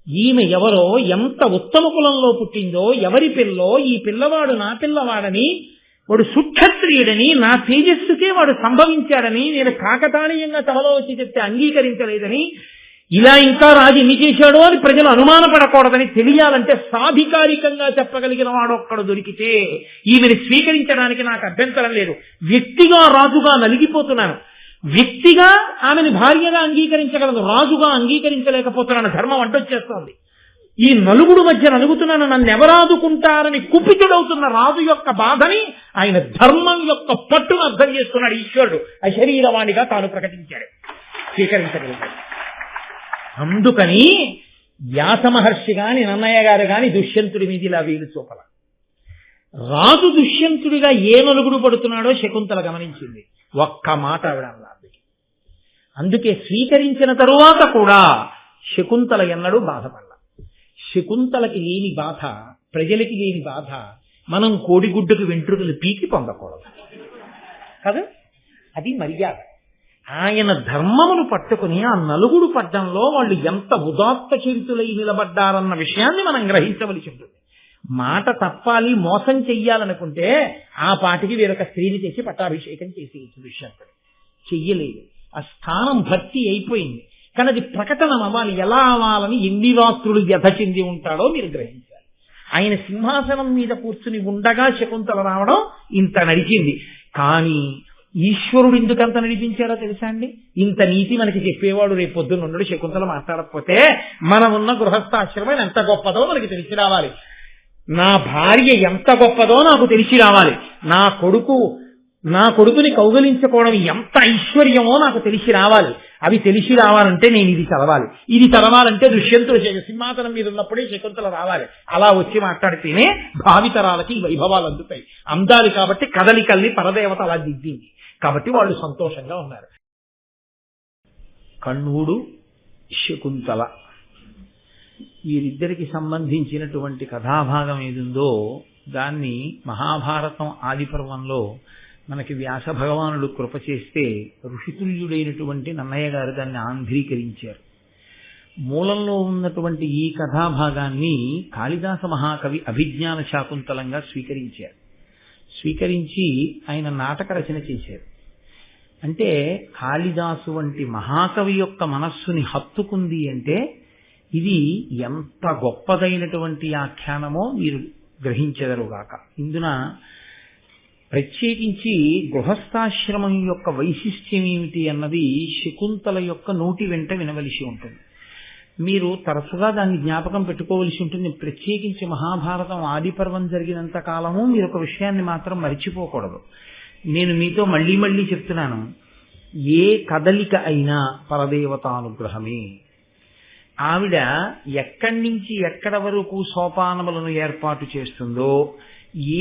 ఈమె ఎవరో, ఎంత ఉత్తమ కులంలో పుట్టిందో, ఎవరి పిల్లో, ఈ పిల్లవాడు నా పిల్లవాడని, వాడు సుక్షత్రియుడని, నా తేజస్సుకే వాడు సంభవించాడని నేను కాకతాళీయంగా తమలో వచ్చి చెప్తే అంగీకరించలేదని, ఇలా ఇంకా రాజు ఎన్ని చేశాడో అని ప్రజలు అనుమానపడకూడదని తెలియాలంటే సాధికారికంగా చెప్పగలిగిన వాడు ఒక్కడు దొరికితే ఈమెను స్వీకరించడానికి నాకు అభ్యంతరం లేదు. వ్యక్తిగా రాజుగా నలిగిపోతున్నాను, వ్యక్తిగా ఆమెను భార్యగా అంగీకరించగలదు, రాజుగా అంగీకరించలేకపోతున్నాను. ధర్మం అడ్డొచ్చేస్తోంది. ఈ నలుగుడు మధ్య నలుగుతున్నాను, నన్ను ఎవరాదుకుంటారని కుపితుడవుతున్న రాజు యొక్క బాధని ఆయన ధర్మం యొక్క పట్టును అర్థం చేసుకున్నాడు. ఈశ్వరుడు అశరీరవాణిగా తాను ప్రకటించాడు, స్వీకరించగలిగాడు. అందుకని వ్యాస మహర్షి గాని నన్నయ్య గారు గాని దుష్యంతుడి మీద ఇలా వీలు చూపల. రాజు దుష్యంతుడిగా ఏ నలుగుడు పడుతున్నాడో శకుంతల గమనించింది. ఒక్క మాట ఆవిడ అన్నారు. అందుకే స్వీకరించిన తరువాత కూడా శకుంతల ఎన్నడూ బాధపడాల. శకుంతలకి లేని బాధ, ప్రజలకి లేని బాధ, మనం కోడిగుడ్డుకు వెంట్రుకలు పీకి పొందకూడదు కదా, అది మర్యాద. ఆయన ధర్మమును పట్టుకుని ఆ నలుగుడు పడ్డంలో వాళ్ళు ఎంత ఉదాత్త చరితులై నిలబడ్డారన్న విషయాన్ని మనం గ్రహించవలసి ఉంటుంది. మాట తప్పాలి, మోసం చెయ్యాలనుకుంటే ఆ పాటికి వేరొక స్త్రీని చేసి పట్టాభిషేకం చేసి విషయం చెయ్యలేదు. ఆ స్థానం భర్తీ అయిపోయింది. కానీ అది ప్రకటన అవ్వాలి. ఎలా అవ్వాలని ఎన్ని రాత్రులు వ్యధ చెంది ఉంటాడో మీరు గ్రహించాలి. ఆయన సింహాసనం మీద కూర్చుని ఉండగా శకుంతల రావడం ఇంత నడిచింది. కానీ ఈశ్వరుడు ఎందుకంత నడిపించాడో తెలుసా అండి? ఇంత నీతి మనకి చెప్పేవాడు రేపు పొద్దున్న ఉన్నాడు. శకుంతల మాట్లాడకపోతే మనం ఉన్న గృహస్థాశ్రమం ఎంత గొప్పదో మనకి తెలిసి రావాలి. నా భార్య ఎంత గొప్పదో నాకు తెలిసి రావాలి. నా కొడుకుని కౌగలించుకోవడం ఎంత ఐశ్వర్యమో నాకు తెలిసి రావాలి. అవి తెలిసి రావాలంటే నేను ఇది చదవాలి. ఇది చదవాలంటే దుష్యంతుడు సింహాసనం మీద ఉన్నప్పుడే శకుంతల రావాలి. అలా వచ్చి మాట్లాడితేనే భావితరాలకి ఈ వైభవాలు అందుతాయి. అందాలి కాబట్టి కదలికల్ని పరదేవత అలా దిద్దింది కాబట్టి వాళ్ళు సంతోషంగా ఉన్నారు. కణ్వుడు, శకుంతల వీరిద్దరికి సంబంధించినటువంటి కథాభాగం ఏదుందో దాన్ని మహాభారతం ఆది పర్వంలో మనకి వ్యాస భగవానుడు కృప చేస్తే ఋషితుల్యుడైనటువంటి నన్నయ్య గారు దాన్ని ఆంధ్రీకరించారు. మూలంలో ఉన్నటువంటి ఈ కథాభాగాన్ని కాళిదాస మహాకవి అభిజ్ఞాన శాకుంతలంగా స్వీకరించారు. స్వీకరించి ఆయన నాటక రచన చేశారు. అంటే కాళిదాసు వంటి మహాకవి యొక్క మనస్సుని హత్తుకుంది అంటే ఇది ఎంత గొప్పదైనటువంటి ఆఖ్యానమో మీరు గ్రహించెదరుగాక. ఇందున ప్రత్యేకించి గృహస్థాశ్రమం యొక్క వైశిష్ట్యం ఏమిటి అన్నది శకుంతల యొక్క నోటి వెంట వినవలసి ఉంటుంది. మీరు తరచుగా దాన్ని జ్ఞాపకం పెట్టుకోవలసి ఉంటుంది. ప్రత్యేకించి మహాభారతం ఆది పర్వం జరిగినంత కాలము మీరు ఒక విషయాన్ని మాత్రం మరిచిపోకూడదు. నేను మీతో మళ్ళీ మళ్ళీ చెప్తున్నాను, ఏ కదలిక అయినా పరదేవతానుగ్రహమే. ఆవిడ ఎక్కడి నుంచి ఎక్కడ వరకు సోపానములను ఏర్పాటు చేస్తుందో,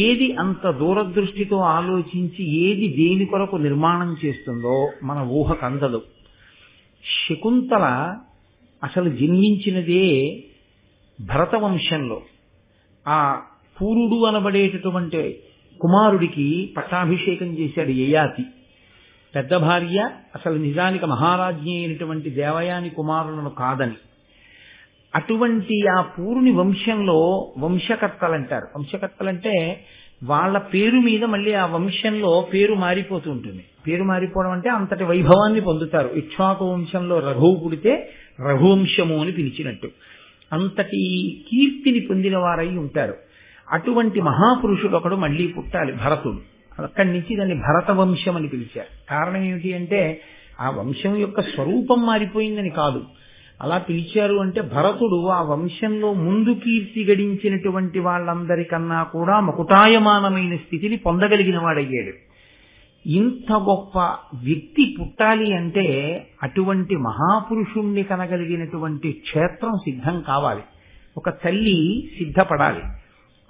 ఏది అంత దూరదృష్టితో ఆలోచించి ఏది దేని కొరకు నిర్మాణం చేస్తుందో మన ఊహకు అందదు. శకుంతల అసలు జన్మించినదే భరతవంశంలో. ఆ పూరుడు అనబడేటటువంటి కుమారుడికి పట్టాభిషేకం చేశాడు యయాతి. పెద్ద భార్య అసలు నిజానికి మహారాజ్ఞి అయినటువంటి దేవయాని కుమారులను కాదని. అటువంటి ఆ పూరుని వంశంలో వంశకర్తలంటారు. వంశకర్తలంటే వాళ్ళ పేరు మీద మళ్ళీ ఆ వంశంలో పేరు మారిపోతూ ఉంటుంది. పేరు మారిపోవడం అంటే అంతటి వైభవాన్ని పొందుతారు. ఇక్ష్వాకు వంశంలో రఘువు పుడితే రఘువంశము అని పిలిచినట్టు అంతటి కీర్తిని పొందిన వారై ఉంటారు. అటువంటి మహాపురుషుడు ఒకడు మళ్ళీ పుట్టాలి, భరతుడు. అక్కడి నుంచి దాన్ని భరత వంశం అని పిలిచారు. కారణం ఏమిటి అంటే ఆ వంశం యొక్క స్వరూపం మారిపోయిందని కాదు. అలా పిలిచారు అంటే భరతుడు ఆ వంశంలో ముందు కీర్తి గడించినటువంటి వాళ్ళందరికన్నా కూడా మకుటాయమానమైన స్థితిని పొందగలిగిన వాడయ్యాడు. ఇంత గొప్ప వ్యక్తి పుట్టాలి అంటే అటువంటి మహాపురుషుణ్ణి కనగలిగినటువంటి క్షేత్రం సిద్ధం కావాలి, ఒక తల్లి సిద్ధపడాలి.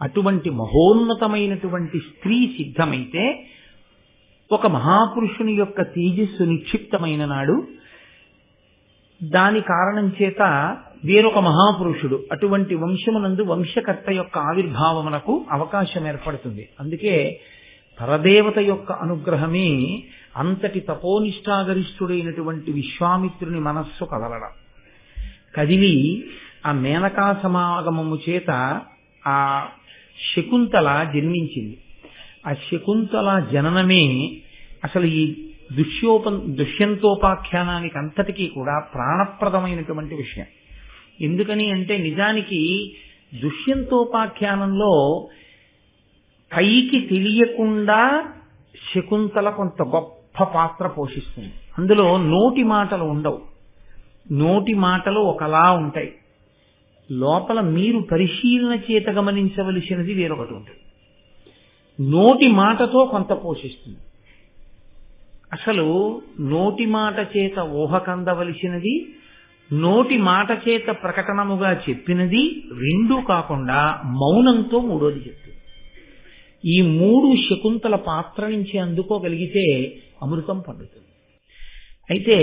అటువంటి మహోన్నతమైనటువంటి స్త్రీ సిద్ధమైతే ఒక మహాపురుషుని యొక్క తేజస్సు నిక్షిప్తమైన నాడు దాని కారణం చేత వేరొక మహాపురుషుడు అటువంటి వంశమునందు వంశకర్త యొక్క ఆవిర్భావమునకు అవకాశం ఏర్పడుతుంది. అందుకే పరదేవత యొక్క అనుగ్రహమే అంతటి తపోనిష్టాగరిష్ఠుడైనటువంటి విశ్వామిత్రుని మనస్సు కదలడం. కదిలి ఆ మేనకా సమాగమము చేత ఆ శకుంతల జన్మించింది. ఆ శకుంతల జననమే అసలు ఈ దుష్యంతోపాఖ్యానానికి అంతటికీ కూడా ప్రాణప్రదమైనటువంటి విషయం. ఎందుకని అంటే నిజానికి దుష్యంతోపాఖ్యానంలో పైకి తెలియకుండా శకుంతల కొంత గొప్ప పాత్ర పోషిస్తుంది. అందులో నోటి మాటలు ఉండవు, నోటి మాటలు ఒకలా ఉంటాయి, లోపల మీరు పరిశీలన చేత గమనించవలసినది వేరొకటి ఉంటుంది. నోటి మాటతో కొంత పోషిస్తుంది. అసలు నోటి మాట చేత ఊహ కందవలసినది, నోటి మాట చేత ప్రకటనముగా చెప్పినది రెండూ కాకుండా మౌనంతో మూడోది చెప్తుంది. ఈ మూడు శకుంతల పాత్ర నుంచి అందుకోగలిగితే అమృతం పండుతుంది. అయితే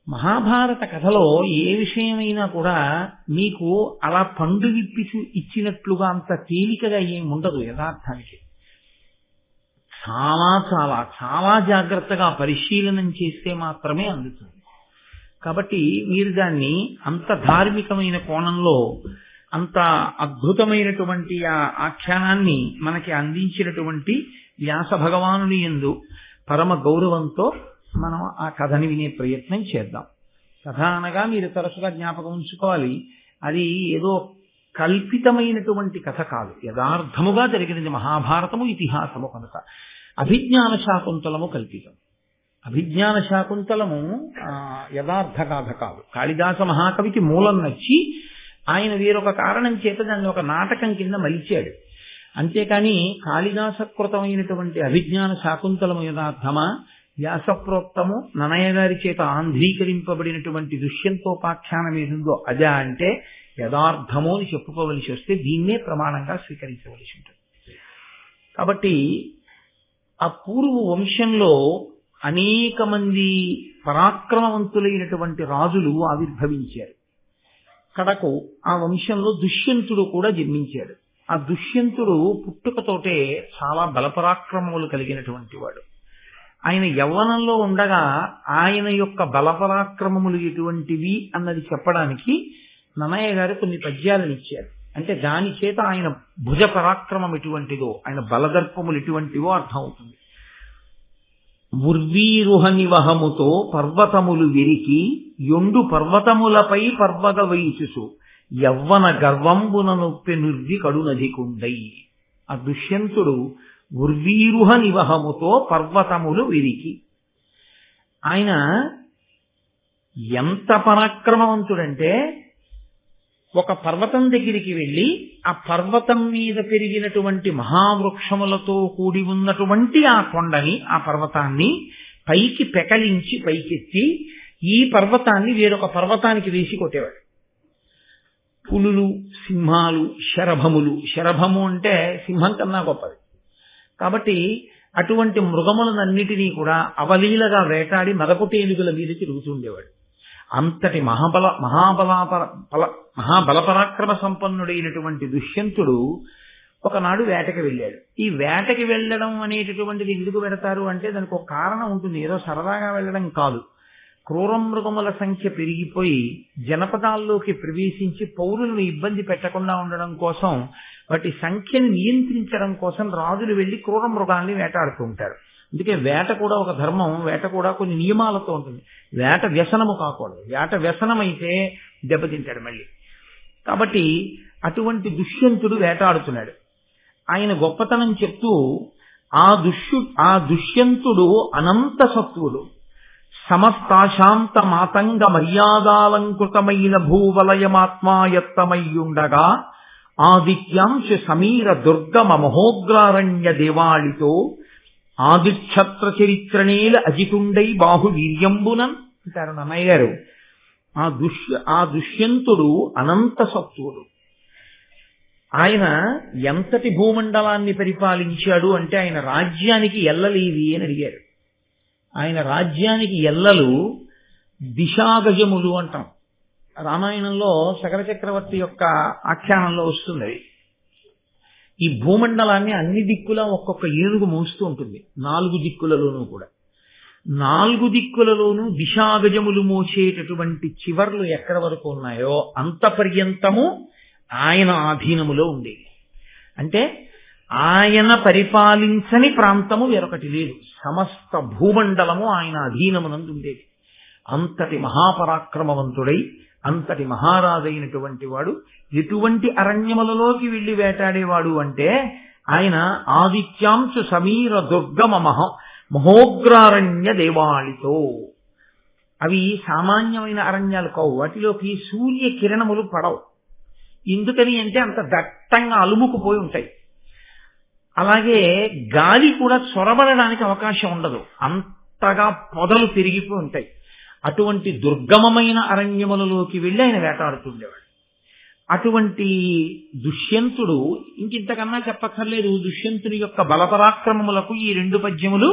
మహాభారత కథలో ఏ విషయమైనా కూడా మీకు అలా పండు విప్పి ఇచ్చినట్లుగా అంత తేలికగా ఏమి ఉండదు. యథార్థానికి చాలా చాలా చాలా జాగ్రత్తగా పరిశీలనం చేస్తే మాత్రమే అందుతుంది. కాబట్టి మీరు దాన్ని అంత ధార్మికమైన కోణంలో అంత అద్భుతమైనటువంటి ఆ ఆఖ్యానాన్ని మనకి అందించినటువంటి వ్యాస భగవానుని యందు పరమ గౌరవంతో మనం ఆ కథని వినే ప్రయత్నం చేద్దాం. కథ అనగా మీరు తరచుగా జ్ఞాపకం ఉంచుకోవాలి, అది ఏదో కల్పితమైనటువంటి కథ కాదు, యథార్థముగా జరిగినది. మహాభారతము ఇతిహాసము కనుక అభిజ్ఞాన శాకుంతలము కల్పితం. అభిజ్ఞాన శాకుంతలము యథార్థ గాథ కాదు. కాళిదాస మహాకవికి మూలం నచ్చి ఆయన వేరొక కారణం చేత దాన్ని ఒక నాటకం కింద మలిచాడు. అంతేకాని కాళిదాసకృతమైనటువంటి అభిజ్ఞాన శాకుంతలము యథార్థమా, వ్యాసప్రోక్తము నన్నయ్య గారి చేత ఆంధ్రీకరింపబడినటువంటి దుష్యంతోపాఖ్యానం ఏదుందో అదే అంటే యథార్థము అని చెప్పుకోవలసి వస్తే దీన్నే ప్రమాణంగా స్వీకరించవలసి ఉంటుంది. కాబట్టి ఆ పూర్వ వంశంలో అనేక మంది పరాక్రమవంతులైనటువంటి రాజులు ఆవిర్భవించారు. కడకు ఆ వంశంలో దుష్యంతుడు కూడా జన్మించాడు. ఆ దుష్యంతుడు పుట్టుకతోటే చాలా బలపరాక్రమములు కలిగినటువంటి వాడు. ఆయన యవ్వనంలో ఉండగా ఆయన యొక్క బలపరాక్రమములు ఎటువంటివి అన్నది చెప్పడానికి నన్నయ్య గారు కొన్ని పద్యాలను ఇచ్చారు. అంటే దాని చేత ఆయన భుజ పరాక్రమం ఎటువంటిదో, ఆయన బలదర్పములు ఎటువంటివో అర్థమవుతుంది. ఉర్వీరుహ నివహముతో పర్వతములు విరికి యొండు పర్వతములపై పర్వత వైచుసు యవ్వన గర్వంబున నొప్పి నుర్వి కడునధికుండై. ఆ దుష్యంతుడు ఉర్వీరుహ నివహముతో పర్వతములు విరికి, ఆయన ఎంత పరాక్రమవంతుడంటే ఒక పర్వతం దగ్గరికి వెళ్ళి ఆ పర్వతం మీద పెరిగినటువంటి మహావృక్షములతో కూడి ఉన్నటువంటి ఆ కొండని, ఆ పర్వతాన్ని పైకి పెకలించి పైకెత్తి ఈ పర్వతాన్ని వేరొక పర్వతానికి వేసి కొట్టేవాడు. పులులు, సింహాలు, శరభములు, శరభము అంటే సింహం కన్నా గొప్పది కాబట్టి అటువంటి మృగములనన్నిటినీ కూడా అవలీలగా వేటాడి మదపుటేనుగుల మీద తిరుగుతుండేవాడు. అంతటి మహాబలపరాక్రమ సంపన్నుడైనటువంటి దుష్యంతుడు ఒకనాడు వేటకి వెళ్ళాడు. ఈ వేటకి వెళ్ళడం అనేటటువంటిది ఎందుకు పెడతారు అంటే దానికి ఒక కారణం ఉంటుంది. ఏదో సరదాగా వెళ్ళడం కాదు. క్రూరమృగముల సంఖ్య పెరిగిపోయి జనపదాల్లోకి ప్రవేశించి పౌరులను ఇబ్బంది పెట్టకుండా ఉండడం కోసం, వాటి సంఖ్యని నియంత్రించడం కోసం రాజులు వెళ్లి క్రూరమృగాల్ని వేటాడుతూ ఉంటారు. అందుకే వేట కూడా ఒక ధర్మం, వేట కూడా కొన్ని నియమాలతో ఉంటుంది. వేట వ్యసనము కాకూడదు. వేట వ్యసనమైతే దెబ్బతింటాడు మళ్ళీ. కాబట్టి అటువంటి దుష్యంతుడు వేటాడుతున్నాడు. ఆయన గొప్పతనం చెప్తూ ఆ దుష్యంతుడు అనంత సత్వుడు, సమస్తాశాంత మాతంగ మర్యాదాలంకృతమైన భూవలయమాత్మాయత్తమయ్యుండగా ఆదిత్యాంశ సమీర దుర్గమ మహోగ్రారణ్య దేవాళితో ఆదిక్షత్ర చరిత్రనేల అజితుండై బాహువీర్యంబునన్ అంటారు నన్నయ్య గారు. ఆ దుష్యంతుడు అనంత సత్వుడు. ఆయన ఎంతటి భూమండలాన్ని పరిపాలించాడు అంటే ఆయన రాజ్యానికి ఎల్లలేవి అని అడిగారు. ఆయన రాజ్యానికి ఎల్లలు దిశాగజములు అంటాం. రామాయణంలో శకర చక్రవర్తి యొక్క ఆఖ్యానంలో వస్తుంది. ఈ భూమండలాన్ని అన్ని దిక్కులా ఒక్కొక్క ఏనుగు మోస్తూ ఉంటుంది, 4 దిక్కులలోనూ కూడా. 4 దిక్కులలోనూ దిశాగజములు మోసేటటువంటి చివర్లు ఎక్కడ వరకు ఉన్నాయో అంత పర్యంతము ఆయన ఆధీనములో ఉండేది. అంటే ఆయన పరిపాలించని ప్రాంతము వేరొకటి లేదు, సమస్త భూమండలము ఆయన అధీనమునందు ఉండేది. అంతటి మహాపరాక్రమవంతుడై అంతటి మహారాజైనటువంటి వాడు ఎటువంటి అరణ్యములలోకి వెళ్లి వేటాడేవాడు అంటే ఆయన ఆదిత్యాంశు సమీర దుర్గమ మహోగ్రారణ్య దేవాళితో. అవి సామాన్యమైన అరణ్యాలు కావు, వాటిలోకి సూర్య కిరణములు పడవు. ఎందుకని అంటే అంత దట్టంగా అలుముకుపోయి ఉంటాయి. అలాగే గాలి కూడా చొరబడడానికి అవకాశం ఉండదు, అంతగా పొదలు పెరిగిపోయి ఉంటాయి. అటువంటి దుర్గమమైన అరణ్యములలోకి వెళ్ళి ఆయన వేటాడుతుండేవాడు. అటువంటి దుష్యంతుడు, ఇంకింతకన్నా చెప్పక్కర్లేదు, దుష్యంతుని యొక్క బలపరాక్రమములకు ఈ 2 పద్యములు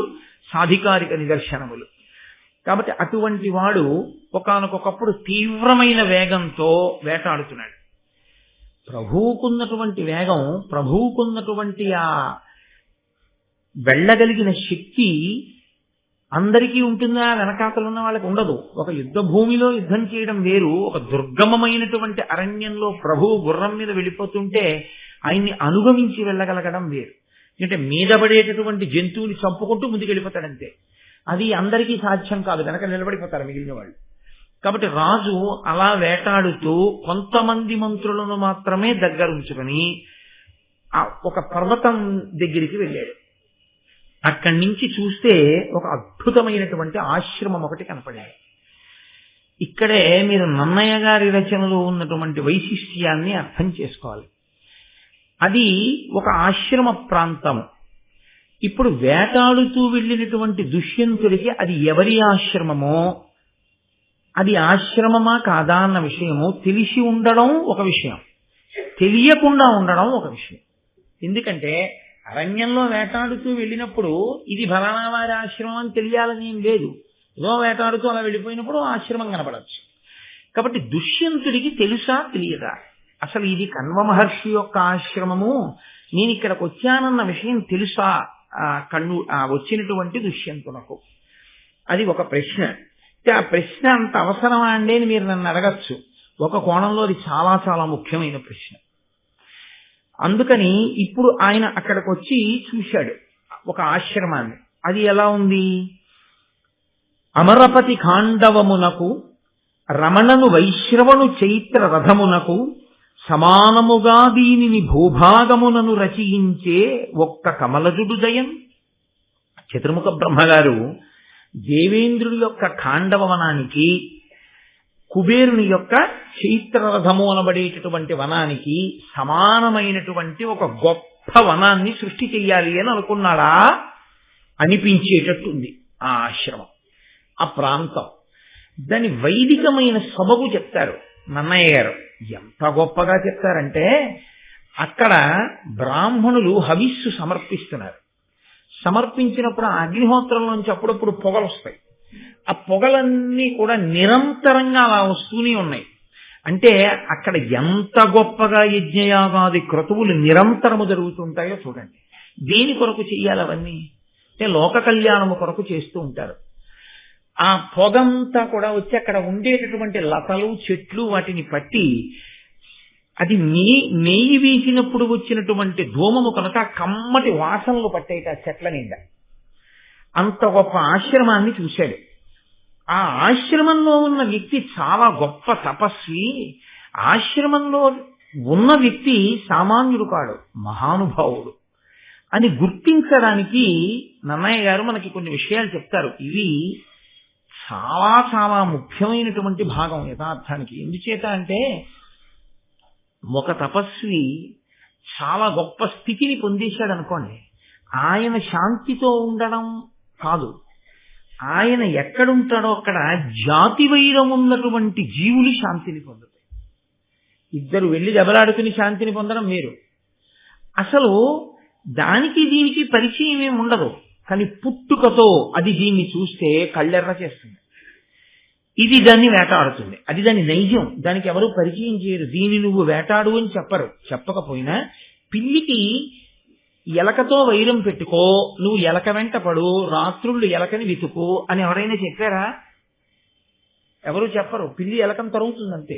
సాధికారిక నిదర్శనములు. కాబట్టి అటువంటి వాడు ఒకానొకప్పుడు తీవ్రమైన వేగంతో వేటాడుతున్నాడు. ప్రభువుకున్నటువంటి వేగం, ప్రభువుకున్నటువంటి ఆ వెళ్ళగలిగిన శక్తి అందరికీ ఉంటుందా? వెనకాతలున్న వాళ్ళకి ఉండదు. ఒక యుద్ధ భూమిలో యుద్ధం చేయడం వేరు, ఒక దుర్గమమైనటువంటి అరణ్యంలో ప్రభువు గుర్రం మీద వెళ్ళిపోతుంటే ఆయన్ని అనుగమించి వెళ్ళగలగడం వేరు. అంటే మీద పడేటటువంటి జంతువుని చంపుకుంటూ ముందుకు వెళ్ళిపోతాడంతే. అది అందరికీ సాధ్యం కాదు, వెనక నిలబడిపోతారు మిగిలిన వాళ్ళు. కాబట్టి రాజు అలా వేటాడుతూ కొంతమంది మంత్రులను మాత్రమే దగ్గరుంచుకొని ఒక పర్వతం దగ్గరికి వెళ్ళాడు. అక్కడి నుంచి చూస్తే ఒక అద్భుతమైనటువంటి ఆశ్రమం ఒకటి కనపడింది. ఇక్కడే మీరు నన్నయ్య గారి రచనలో ఉన్నటువంటి వైశిష్ట్యాన్ని అర్థం చేసుకోవాలి. అది ఒక ఆశ్రమ ప్రాంతము. ఇప్పుడు వేటాడుతూ వెళ్ళినటువంటి దుష్యంతుడికి అది ఎవరి ఆశ్రమమో, అది ఆశ్రమమా కాదా అన్న విషయము తెలిసి ఉండడం ఒక విషయం, తెలియకుండా ఉండడం ఒక విషయం. ఎందుకంటే అరణ్యంలో వేటాడుతూ వెళ్ళినప్పుడు ఇది ఫలానా వారి ఆశ్రమం అని తెలియాలని ఏం లేదు. ఏదో వేటాడుతూ అలా వెళ్ళిపోయినప్పుడు ఆశ్రమం కనపడచ్చు. కాబట్టి దుష్యంతుడికి తెలుసా తెలియదా, అసలు ఇది కణ్వ మహర్షి యొక్క ఆశ్రమము, నేను ఇక్కడికి వచ్చానన్న విషయం తెలుసా వచ్చినటువంటి దుష్యంతునకు? అది ఒక ప్రశ్న. ఆ ప్రశ్న అంత అవసరమా అండి అని మీరు నన్ను అడగచ్చు. ఒక కోణంలో అది చాలా చాలా ముఖ్యమైన ప్రశ్న. అందుకని ఇప్పుడు ఆయన అక్కడికి వచ్చి చూశాడు ఒక ఆశ్రమాన్ని. అది ఎలా ఉంది? అమరపతి ఖాండవమునకు రమణను వైశ్రవణు చైత్ర రథమునకు సమానముగా దీనిని భూభాగమునను రచయించే ఒక్క కమలజుడు దయం. చతుర్ముఖ బ్రహ్మగారు దేవేంద్రుడి యొక్క ఖాండవ వనానికి, కుబేరుని యొక్క చైత్రరథము అనబడేటటువంటి వనానికి సమానమైనటువంటి ఒక గొప్ప వనాన్ని సృష్టి చెయ్యాలి అని అనుకున్నాడా అనిపించేటట్టుంది ఆ ఆశ్రమం, ఆ ప్రాంతం. దాని వైదికమైన సొబగు చెప్తారు నన్నయ్య గారు. ఎంత గొప్పగా చెప్తారంటే అక్కడ బ్రాహ్మణులు హవిస్సు సమర్పిస్తున్నారు. సమర్పించినప్పుడు ఆ అగ్నిహోత్రంలోంచి అప్పుడప్పుడు పొగలు వస్తాయి. ఆ పొగలన్నీ కూడా నిరంతరంగా అలా వస్తూనే ఉన్నాయి. అంటే అక్కడ ఎంత గొప్పగా యజ్ఞయాగాది క్రతువులు నిరంతరము జరుగుతుంటాయో చూడండి. దేని కొరకు చెయ్యాలి అవన్నీ? అంటే లోక కళ్యాణము కొరకు చేస్తూ ఉంటారు. ఆ పొగంతా కూడా వచ్చి అక్కడ ఉండేటటువంటి లతలు చెట్లు వాటిని పట్టి, అది నెయ్యి వీసినప్పుడు వచ్చినటువంటి ధూమము కనుక కమ్మటి వాసనలు పట్టేట చెట్ల నిండా. అంత గొప్ప ఆశ్రమాన్ని చూశాడు. ఆ ఆశ్రమంలో ఉన్న వ్యక్తి చాలా గొప్ప తపస్వి. ఆశ్రమంలో ఉన్న వ్యక్తి సామాన్యుడు కాడు, మహానుభావుడు అని గుర్తించడానికి నన్నయ్య గారు మనకి కొన్ని విషయాలు చెప్తారు. ఇవి చాలా చాలా ముఖ్యమైనటువంటి భాగం యథార్థానికి. ఎందుచేత అంటే ఒక తపస్వి చాలా గొప్ప స్థితిని పొందేశాడు అనుకోండి, ఆయన శాంతితో ఉండడం కాదు, ఆయన ఎక్కడుంటాడో అక్కడ జాతి వైరం ఉన్నటువంటి జీవులు శాంతిని పొందుతాయి. ఇద్దరు వెళ్ళి దెబ్బలాడుకుని శాంతిని పొందడం వేరు. అసలు దానికి దీనికి పరిచయం ఏమి ఉండదు, కానీ పుట్టుకతో అది దీన్ని చూస్తే కళ్ళెర్ర చేస్తుంది. ఇది దాన్ని వేటాడుతుంది, అది దాని నైజం. దానికి ఎవరు పరిచయం చేయరు, దీన్ని నువ్వు వేటాడు అని చెప్పరు. చెప్పకపోయినా పిల్లికి ఎలకతో వైరం పెట్టుకో, నువ్వు ఎలక వెంట పడు, రాత్రుళ్ళు ఎలకని వెతుకు అని ఎవరైనా చెప్పారా? ఎవరు చెప్పరు. పిల్లి ఎలకను తరుగుతుందంతే.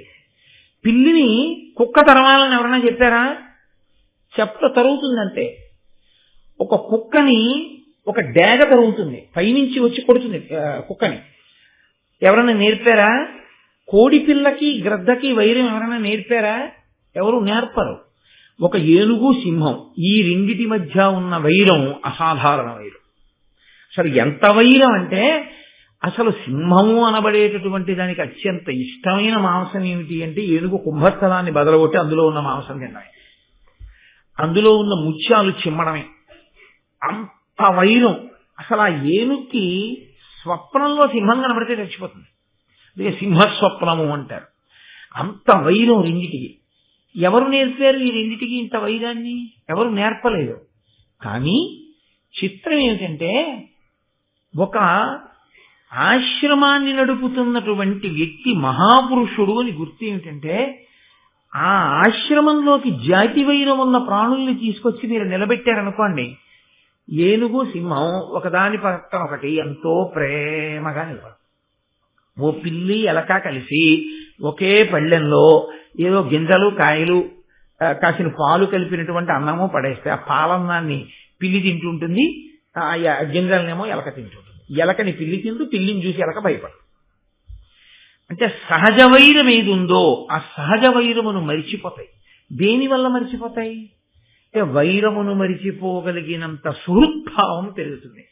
పిల్లిని కుక్క తరవాలని ఎవరైనా చెప్పారా? తరుగుతుందంతే. ఒక కుక్కని ఒక డేగ తరుగుతుంది, పైనుంచి వచ్చి కొడుతుంది కుక్కని. ఎవరైనా నేర్పారా? కోడి పిల్లకి గ్రద్దకి వైరం ఎవరైనా నేర్పారా? ఎవరు నేర్పరు. ఒక ఏనుగు సింహం, ఈ రెండిటి మధ్య ఉన్న వైరం అసాధారణ వైరం. అసలు ఎంత వైరం అంటే, అసలు సింహము అనబడేటటువంటి దానికి అత్యంత ఇష్టమైన మాంసం ఏమిటి అంటే ఏనుగు కుంభస్థలాన్ని బదలగొట్టి అందులో ఉన్న మాంసం తినడమే, అందులో ఉన్న ముత్యాలు చిమ్మడమే. అంత వైరం. అసలు ఆ ఏనుగుకి స్వప్నంలో సింహం కనబడితే చచ్చిపోతుంది. అందుకే సింహస్వప్నము అంటారు. అంత వైరం రెండిటికి. ఎవరు నేర్పారు ఈ రెండిటికి ఇంత వైరాన్ని? ఎవరు నేర్పలేదు. కానీ చిత్రం ఏమిటంటే, ఒక ఆశ్రమాన్ని నడుపుతున్నటువంటి వ్యక్తి మహాపురుషుడు అని గుర్తు ఏమిటంటే, ఆ ఆశ్రమంలోకి జాతి వైరం ఉన్న ప్రాణుల్ని తీసుకొచ్చి మీరు నిలబెట్టారనుకోండి, ఏనుగు సింహం ఒకదాని పక్కన ఒకటి ఎంతో ప్రేమగా నిలబడు. ఓ పిల్లి ఎలక కలిసి ఒకే పళ్ళెంలో ఏదో గింజలు కాయలు కాసిన పాలు కలిపినటువంటి అన్నము పడేస్తే ఆ పాలన్నాన్ని పిల్లి తింటుంటుంది, ఆ గింజలనేమో ఎలక తింటుంటుంది. ఎలకని పిల్లి తింటూ, పిల్లిని చూసి ఎలక భయపడు. అంటే సహజ వైరం ఏది ఉందో ఆ సహజ వైరమును మరిచిపోతాయి. దేనివల్ల మరిచిపోతాయి అంటే వైరమును మరిచిపోగలిగినంత సుహృద్భావం పెరుగుతుంది.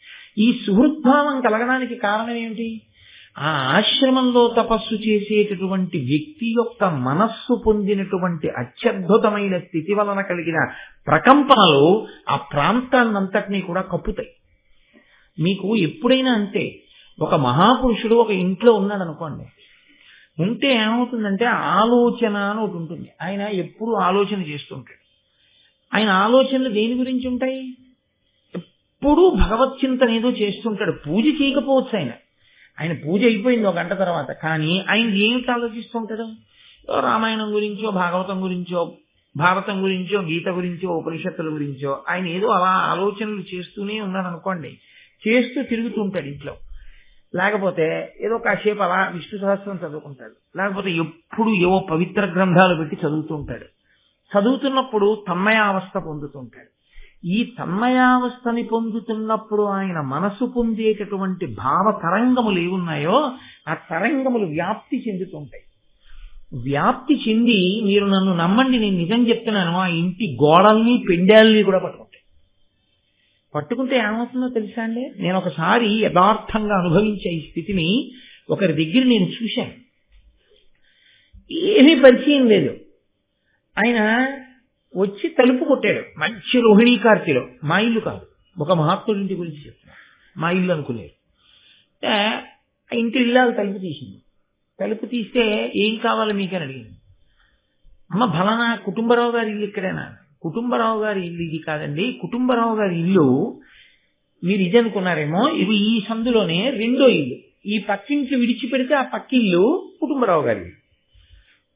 ఈ సుహృద్భావం కలగడానికి కారణం ఏమిటి? ఆ ఆశ్రమంలో తపస్సు చేసేటటువంటి వ్యక్తి యొక్క మనస్సు పొందినటువంటి అత్యద్భుతమైన స్థితి వలన కలిగిన ప్రకంపనలు ఆ ప్రాంతాన్నంతటినీ కూడా కప్పుతాయి. మీకు ఎప్పుడైనా అంతే, ఒక మహాపురుషుడు ఒక ఇంట్లో ఉన్నాడు అనుకోండి, ఉంటే ఏమవుతుందంటే ఆలోచన అని ఒకటి ఉంటుంది. ఆయన ఎప్పుడూ ఆలోచన చేస్తుంటాడు. ఆయన ఆలోచనలు దేని గురించి ఉంటాయి? ఎప్పుడూ భగవత్ చింతన ఏదో చేస్తుంటాడు. పూజ చేయకపోవచ్చు ఆయన పూజ అయిపోయింది ఒక గంట తర్వాత, కానీ ఆయన ఏమిటి ఆలోచిస్తుంటాడు? రామాయణం గురించో, భాగవతం గురించో, భారతం గురించో, గీత గురించో, ఉపనిషత్తుల గురించో ఆయన ఏదో అలా ఆలోచనలు చేస్తూనే ఉన్నాడు అనుకోండి. చేస్తూ తిరుగుతూ ఉంటాడు ఇంట్లో. లేకపోతే ఏదో కాసేపు అలా విష్ణు సహస్రం చదువుకుంటాడు. లేకపోతే ఎప్పుడు ఏవో పవిత్ర గ్రంథాలు పెట్టి చదువుతూ ఉంటాడు. చదువుతున్నప్పుడు తన్మయావస్థ పొందుతుంటాడు. ఈ తన్మయావస్థని పొందుతున్నప్పుడు ఆయన మనసు పొందేటటువంటి భావ తరంగములు ఏమున్నాయో ఆ తరంగములు వ్యాప్తి చెందుతుంటాయి. వ్యాప్తి చెంది, మీరు నన్ను నమ్మండి, నేను నిజం చెప్తున్నాను, ఆ ఇంటి గోడల్ని పెండాల్ని కూడా పట్టుకుంటే ఏమవుతుందో తెలుసా అండి? నేను ఒకసారి యథార్థంగా అనుభవించే ఈ స్థితిని ఒకరి దగ్గర నేను చూశాను. ఏమీ పరిచయం లేదు. ఆయన వచ్చి తలుపు కొట్టాడు, మంచి రోహిణీ కార్తీలో. మా ఇల్లు కాదు, ఒక మహాత్ముడి ఇంటి గురించి చెప్తున్నాను. మా ఇల్లు అనుకునేది. ఆ ఇంటి ఇల్లాలు తలుపు తీసింది. తలుపు తీస్తే ఏం కావాలి మీకని అడిగింది. అమ్మ ఫలానా కుటుంబరావు గారి ఇల్లు ఇక్కడేనా? కుటుంబరావు గారి ఇల్లు ఇది కాదండి, కుటుంబరావు గారి ఇల్లు మీరు ఇది అనుకున్నారేమో, ఇవి ఈ సందులోనే రెండో ఇల్లు, ఈ పక్కింటి విడిచిపెడితే ఆ పక్కిల్లు కుటుంబరావు గారి ఇల్లు.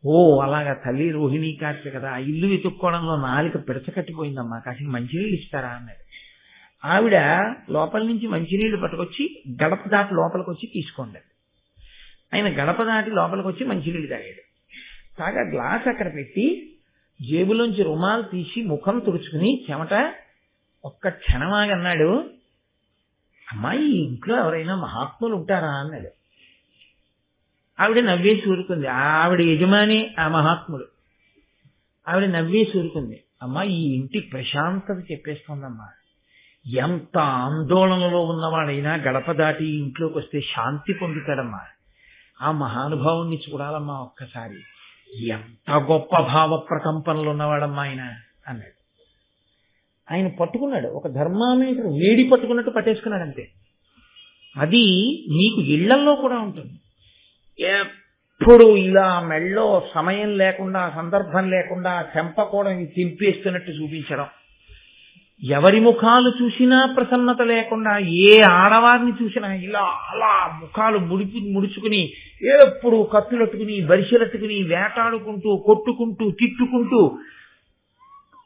ఓ అలాగా తల్లి రోహిణీ కార్తె కదా, ఆ ఇల్లు వెతుక్కోవడంలో నాలిక పిడచకట్టిపోయిందమ్మా, కాసిన మంచినీళ్ళు ఇస్తారా అన్నాడు. ఆవిడ లోపల నుంచి మంచినీళ్లు పట్టుకొచ్చి గడప దాటి లోపలికి వచ్చి తీసుకోండి. ఆయన గడప దాటి లోపలికి వచ్చి మంచినీళ్ళు తాగాడు. తాగా గ్లాస్ అక్కడ పెట్టి జేబులోంచి రుమాలు తీసి ముఖం తుడుచుకుని చెమట ఒక్క క్షణమాగా అన్నాడు, అమ్మాయి ఇంట్లో ఎవరైనా మహాత్ములు ఉంటారా అన్నాడు. ఆవిడ నవ్వేసి ఊరుకుంది. ఆవిడ యజమాని ఆ మహాత్ముడు. ఆవిడ నవ్వేసి ఊరుకుంది. అమ్మా ఈ ఇంటి ప్రశాంతత చెప్పేస్తుందమ్మా, ఎంత ఆందోళనలో ఉన్నవాడైనా గడప దాటి ఇంట్లోకి వస్తే శాంతి పొందుతాడమ్మా, ఆ మహానుభావుణ్ణి చూడాలమ్మా ఒక్కసారి, ఎంత గొప్ప భావ ప్రకంపనలు ఉన్నవాడమ్మా ఆయన అన్నాడు. ఆయన పట్టుకున్నాడు, ఒక ధర్మామీటర్ వేడి పట్టుకున్నట్టు పట్టేసుకున్నాడు అంతే. అది మీకు ఇళ్లల్లో కూడా ఉంటుంది. ఎప్పుడు ఇలా మెళ్ళో సమయం లేకుండా, సందర్భం లేకుండా చెంపకోవడం తింపేస్తున్నట్టు చూపించడం, ఎవరి ముఖాలు చూసినా ప్రసన్నత లేకుండా, ఏ ఆడవారిని చూసినా ఇలా అలా ముఖాలు ముడుచుకుని ఎప్పుడు కత్తులట్టుకుని బరిసెలట్టుకుని వేటాడుకుంటూ కొట్టుకుంటూ తిట్టుకుంటూ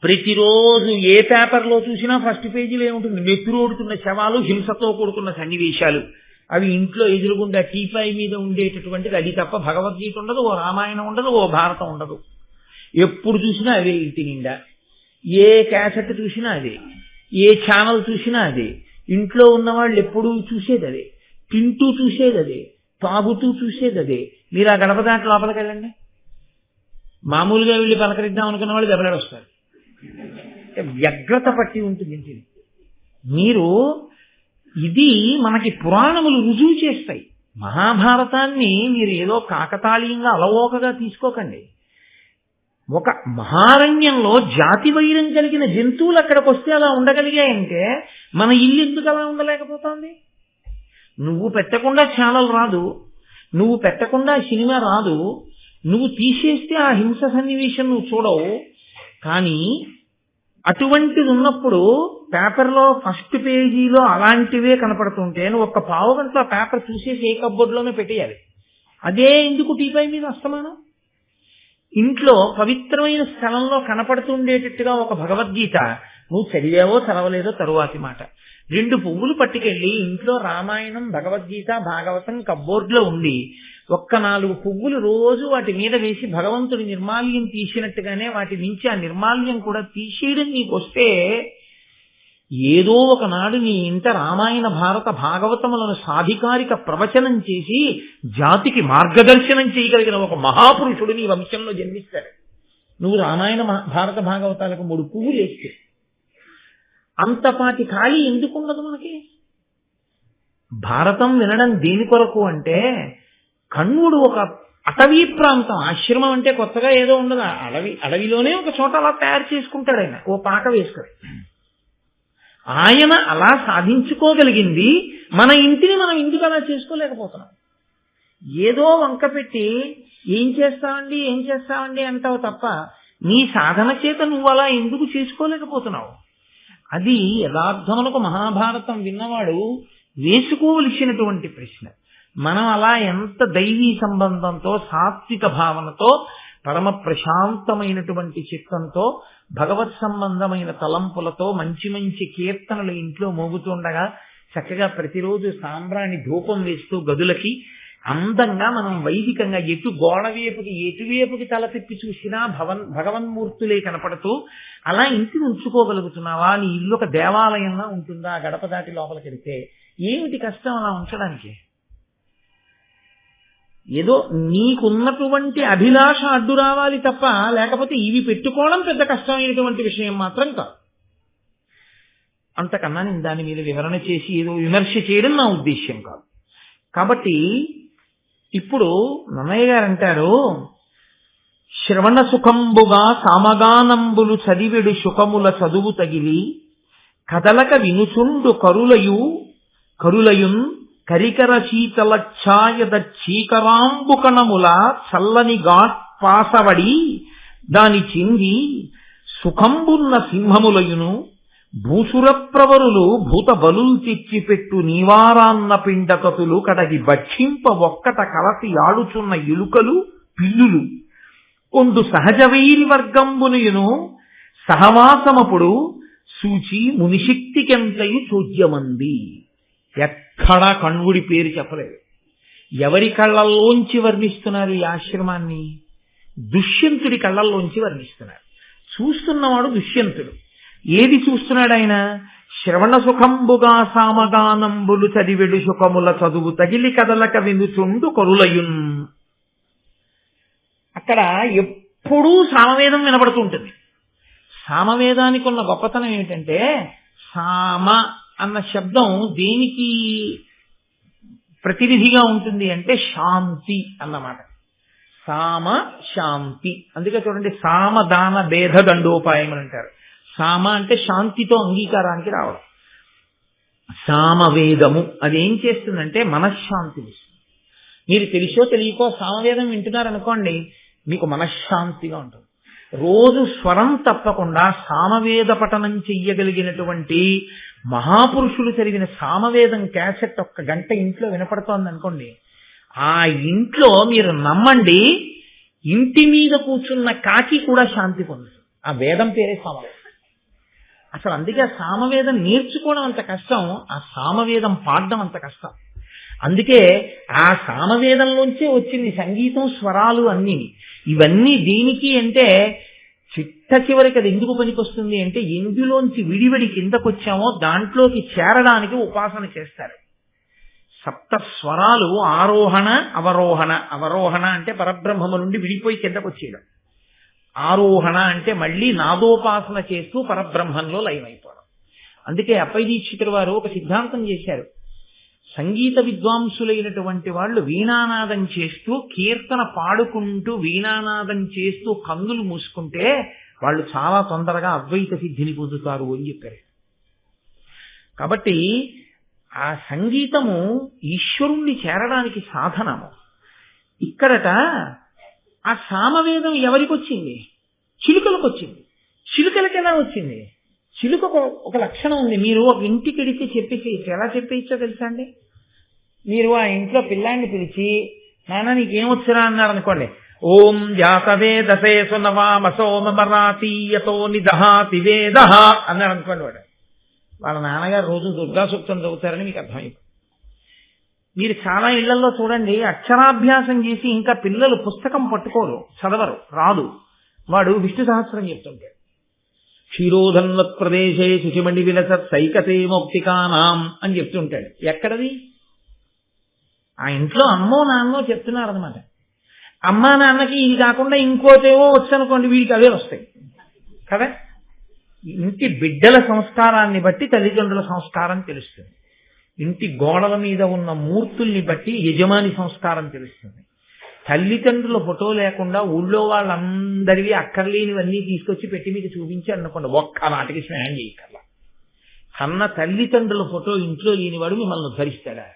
ప్రతిరోజు ఏ పేపర్లో చూసినా ఫస్ట్ పేజీలో ఏముంటుంది? నెత్తురోడుతున్న శవాలు, హింసతో కూడుకున్న సన్నివేశాలు. అవి ఇంట్లో ఎదురుగుండా టీపాయి మీద ఉండేటటువంటిది. అది తప్ప భగవద్గీత ఉండదు, ఓ రామాయణం ఉండదు, ఓ భారతం ఉండదు. ఎప్పుడు చూసినా అదే ఇంటి నిండా. ఏ క్యాసెట్ చూసినా అదే, ఏ ఛానల్ చూసినా అదే. ఇంట్లో ఉన్న వాళ్ళు ఎప్పుడూ చూసేది అదే, తింటూ చూసేది అదే, తాగుతూ చూసేది అదే. మీరు ఆ గడప దాంట్లో లోపలికి వెళ్ళండి, మామూలుగా వెళ్ళి పలకరిద్దాం అనుకున్న వాళ్ళు దెబ్బలాడు వస్తారు. వ్యగ్రత పట్టి ఉంటుంది ఇంటిని. మీరు ఇది మనకి పురాణములు రుజువు చేస్తాయి. మహాభారతాన్ని మీరు ఏదో కాకతాళీయంగా అలవోకగా తీసుకోకండి. ఒక మహారణ్యంలో జాతి వైరం కలిగిన జంతువులు అక్కడికి వస్తే అలా ఉండగలిగాయంటే మన ఇల్లు ఎందుకు అలా ఉండలేకపోతుంది? నువ్వు పెట్టకుండా ఛానల్ రాదు, నువ్వు పెట్టకుండా సినిమా రాదు, నువ్వు తీసేస్తే ఆ హింస సన్నివేశం నువ్వు చూడవు. కానీ అటువంటిది ఉన్నప్పుడు పేపర్లో ఫస్ట్ పేజీలో అలాంటివే కనపడుతుంటే నువ్వు ఒక్క పావు గంటలో పేపర్ చూసేసి ఏ కబ్బోర్డ్లోనే పెట్టేయాలి. అదే ఎందుకు టీపై మీద అస్తమానం? ఇంట్లో పవిత్రమైన స్థలంలో కనపడుతుండేటట్టుగా ఒక భగవద్గీత నువ్వు చదివావో చదవలేదో తరువాతి మాట. 2 పువ్వులు పట్టుకెళ్ళి ఇంట్లో రామాయణం, భగవద్గీత, భాగవతం కబ్బోర్డ్లో ఉండి 4 పువ్వులు రోజు వాటి మీద వేసి భగవంతుడి నిర్మాల్యం తీసినట్టుగానే వాటి నుంచి ఆ నిర్మాల్యం కూడా తీసేయడం నీకు వస్తే ఏదో ఒకనాడు నీ ఇంట రామాయణ, భారత, భాగవతములను సాధికారిక ప్రవచనం చేసి జాతికి మార్గదర్శనం చేయగలిగిన ఒక మహాపురుషుడు నీ వంశంలో జన్మిస్తాడు. నువ్వు రామాయణ, భారత, భాగవతాలకు 3 పువ్వులు వేస్తే అంతపాటి ఖాళీ ఎందుకున్నది మనకి? భారతం వినడం దేని కొరకు అంటే కణ్వుడు ఒక అటవీ ప్రాంతం, ఆశ్రమం అంటే కొత్తగా ఏదో ఉండదు, అడవిలోనే ఒక చోట అలా తయారు చేసుకుంటాడు ఆయన, ఓ పాక వేసుకొని. ఆయన అలా సాధించుకోగలిగింది, మన ఇంటిని మనం ఎందుకు అలా చేసుకోలేకపోతున్నాం? ఏదో వంక పెట్టి ఏం చేస్తామండి అంటావు తప్ప నీ సాధన చేత నువ్వు అలా ఎందుకు చేసుకోలేకపోతున్నావు? అది యథార్థములకు మహాభారతం విన్నవాడు వేసుకోవలసినటువంటి ప్రశ్న. మనం అలా ఎంత దైవీ సంబంధంతో, సాత్విక భావనతో, పరమ ప్రశాంతమైనటువంటి చిత్తంతో, భగవత్ సంబంధమైన తలంపులతో మంచి మంచి కీర్తనలు ఇంట్లో మోగుతుండగా చక్కగా ప్రతిరోజు సాంబ్రాణి ధూపం వేస్తూ గదులకి అందంగా మనం వైదికంగా ఎటువైపుకి తల తిప్పి చూసినా భగవన్మూర్తులే కనపడుతూ అలా ఇంటిని ఉంచుకోగలుగుతున్నావా? నీ ఇల్లు ఒక దేవాలయంగా ఉంటుందా? గడప దాటి లోపలికి వెళితే ఏమిటి కష్టం అలా ఉంచడానికి? ఏదో నీకున్నటువంటి అభిలాష అడ్డు రావాలి తప్ప, లేకపోతే ఇవి పెట్టుకోవడం పెద్ద కష్టమైనటువంటి విషయం మాత్రం కాదు. అంతకన్నా నేను దాని మీద వివరణ చేసి ఏదో విమర్శ చేయడం నా ఉద్దేశ్యం కాదు. కాబట్టి ఇప్పుడు నన్నయ్య గారు అంటారు, శ్రవణ సుఖంబుగా సామగానంబులు చదివెడు సుఖముల చదువు తగిలి కదలక వినుచుండు కరులయున్ కరికర శీతల ఛాయద చీకరాంబుకణముల చల్లని పాసవడి దాని చింది సుఖంబున్న సింహములయును భూసురప్రవరులు భూత బలులు తెచ్చిపెట్టు నీవారాన్న పిండకతులు కడగి భక్షింప ఒక్కట కలసి ఆడుచున్న ఎలుకలు పిల్లులు కొండు సహజ వైరి వర్గంబునుయును సహవాసమపుడు సూచి మునిశక్తికెంతయు చోద్యమంది. ఎక్కడా కణ్వుడి పేరు చెప్పలేదు. ఎవరి కళ్ళల్లోంచి వర్ణిస్తున్నారు ఈ ఆశ్రమాన్ని? దుష్యంతుడి కళ్ళల్లోంచి వర్ణిస్తున్నారు. చూస్తున్నవాడు దుష్యంతుడు. ఏది చూస్తున్నాడు ఆయన? శ్రవణ సుఖంబుగా సామగానంబులు చదివెడు సుఖముల చదువు తగిలి కదలక వినుచుండు కరులయున్. అక్కడ ఎప్పుడూ సామవేదం వినబడుతుంటుంది. సామవేదానికి ఉన్న గొప్పతనం ఏమిటంటే, సామ అన్న శబ్దం దేనికి ప్రతినిధిగా ఉంటుంది అంటే శాంతి అన్నమాట. సామ శాంతి. అందుకే చూడండి, సామదాన భేద దండోపాయం అని అంటారు. సామ అంటే శాంతితో అంగీకారానికి రావడం. సామవేదము అదేం చేస్తుందంటే మనశ్శాంతిని ఇస్తుంది. మీరు తెలిసో తెలియకో సామవేదం వింటున్నారనుకోండి, మీకు మనశ్శాంతిగా ఉంటుంది. రోజు స్వరం తప్పకుండా సామవేద పఠనం చెయ్యగలిగినటువంటి మహాపురుషులు చదివిన సామవేదం క్యాసెట్ 1 గంట ఇంట్లో వినపడుతోంది అనుకోండి, ఆ ఇంట్లో మీరు నమ్మండి, ఇంటి మీద కూర్చున్న కాకి కూడా శాంతి పొందుతుంది. ఆ వేదం పేరే సామవేదం. అసలు అందుకే ఆ సామవేదం నేర్చుకోవడం అంత కష్టం, ఆ సామవేదం పాడడం అంత కష్టం. అందుకే ఆ సామవేదంలోంచే వచ్చింది సంగీతం, స్వరాలు అన్నీ. ఇవన్నీ దేనికి అంటే చిట్ట చివరికి అది ఎందుకు పనికొస్తుంది అంటే ఎందులోంచి విడివిడి కిందకొచ్చామో దాంట్లోకి చేరడానికి ఉపాసన చేస్తారు. సప్త స్వరాలు ఆరోహణ అవరోహణ. అవరోహణ అంటే పరబ్రహ్మము నుండి విడిపోయి కిందకొచ్చేయడం. ఆరోహణ అంటే మళ్ళీ నాదోపాసన చేస్తూ పరబ్రహ్మంలో లయమైపోవడం. అందుకే అప్పయ్య దీక్షితుల వారు ఒక సిద్ధాంతం చేశారు. సంగీత విద్వాంసులైనటువంటి వాళ్ళు వీణానాదం చేస్తూ కీర్తన పాడుకుంటూ వీణానాదం చేస్తూ కన్నులు మూసుకుంటే వాళ్ళు చాలా తొందరగా అద్వైత సిద్ధిని పొందుతారు అని చెప్పారు. కాబట్టి ఆ సంగీతము ఈశ్వరుణ్ణి చేరడానికి సాధనము. ఇక్కడట ఆ సామవేదం ఎవరికి వచ్చింది? చిలుకలకు వచ్చింది. చిలుకలకి ఎలా వచ్చింది? చిలుకకు ఒక లక్షణం ఉంది. మీరు ఒక ఇంటికి ఎడితే చెప్పేసేయచ్చు. ఎలా చెప్పేయచ్చో తెలుసా అండి? మీరు ఆ ఇంట్లో పిల్లాన్ని పిలిచి నాన్న నీకేమొచ్చురా అన్నారు అనుకోండి, ఓం జాతవేదసే సునవామసోమరాతీయతో నిదహాతి వేద అన్నారు అనుకోండి. వాళ్ళ నాన్నగారు రోజు దుర్గా సూక్తం చదువుతారని మీకు అర్థమైపోతుంది. మీరు చాలా ఇళ్లలో చూడండి, అక్షరాభ్యాసం చేసి ఇంకా పిల్లలు పుస్తకం పట్టుకోరు, చదవరు, రాదు. వాడు విష్ణు సహస్రం చెప్తుంటాడు. క్షీరోధన్వత్ ప్రదేశే శుచిమణి విలసత్ సైకతే మౌక్తికానాం అని చెప్తుంటాడు. ఎక్కడది? ఆ ఇంట్లో అమ్మో నాన్నో చెప్తున్నారనమాట. అమ్మా నాన్నకి ఇది కాకుండా ఇంకోటేవో వచ్చనుకోండి, వీడికి అవే వస్తాయి కదా. ఇంటి బిడ్డల సంస్కారాన్ని బట్టి తల్లిదండ్రుల సంస్కారం తెలుస్తుంది. ఇంటి గోడల మీద ఉన్న మూర్తుల్ని బట్టి యజమాని సంస్కారం తెలుస్తుంది. తల్లిదండ్రుల ఫోటో లేకుండా ఊళ్ళో వాళ్ళందరివి అక్కర్లేనివన్నీ తీసుకొచ్చి పెట్టి మీకు చూపించారు అనుకోండి, ఒక్క నాటికి స్నానం చేయగల. కన్న తల్లిదండ్రుల ఫోటో ఇంట్లో లేనివాడు మిమ్మల్ని ధరిస్తాడా?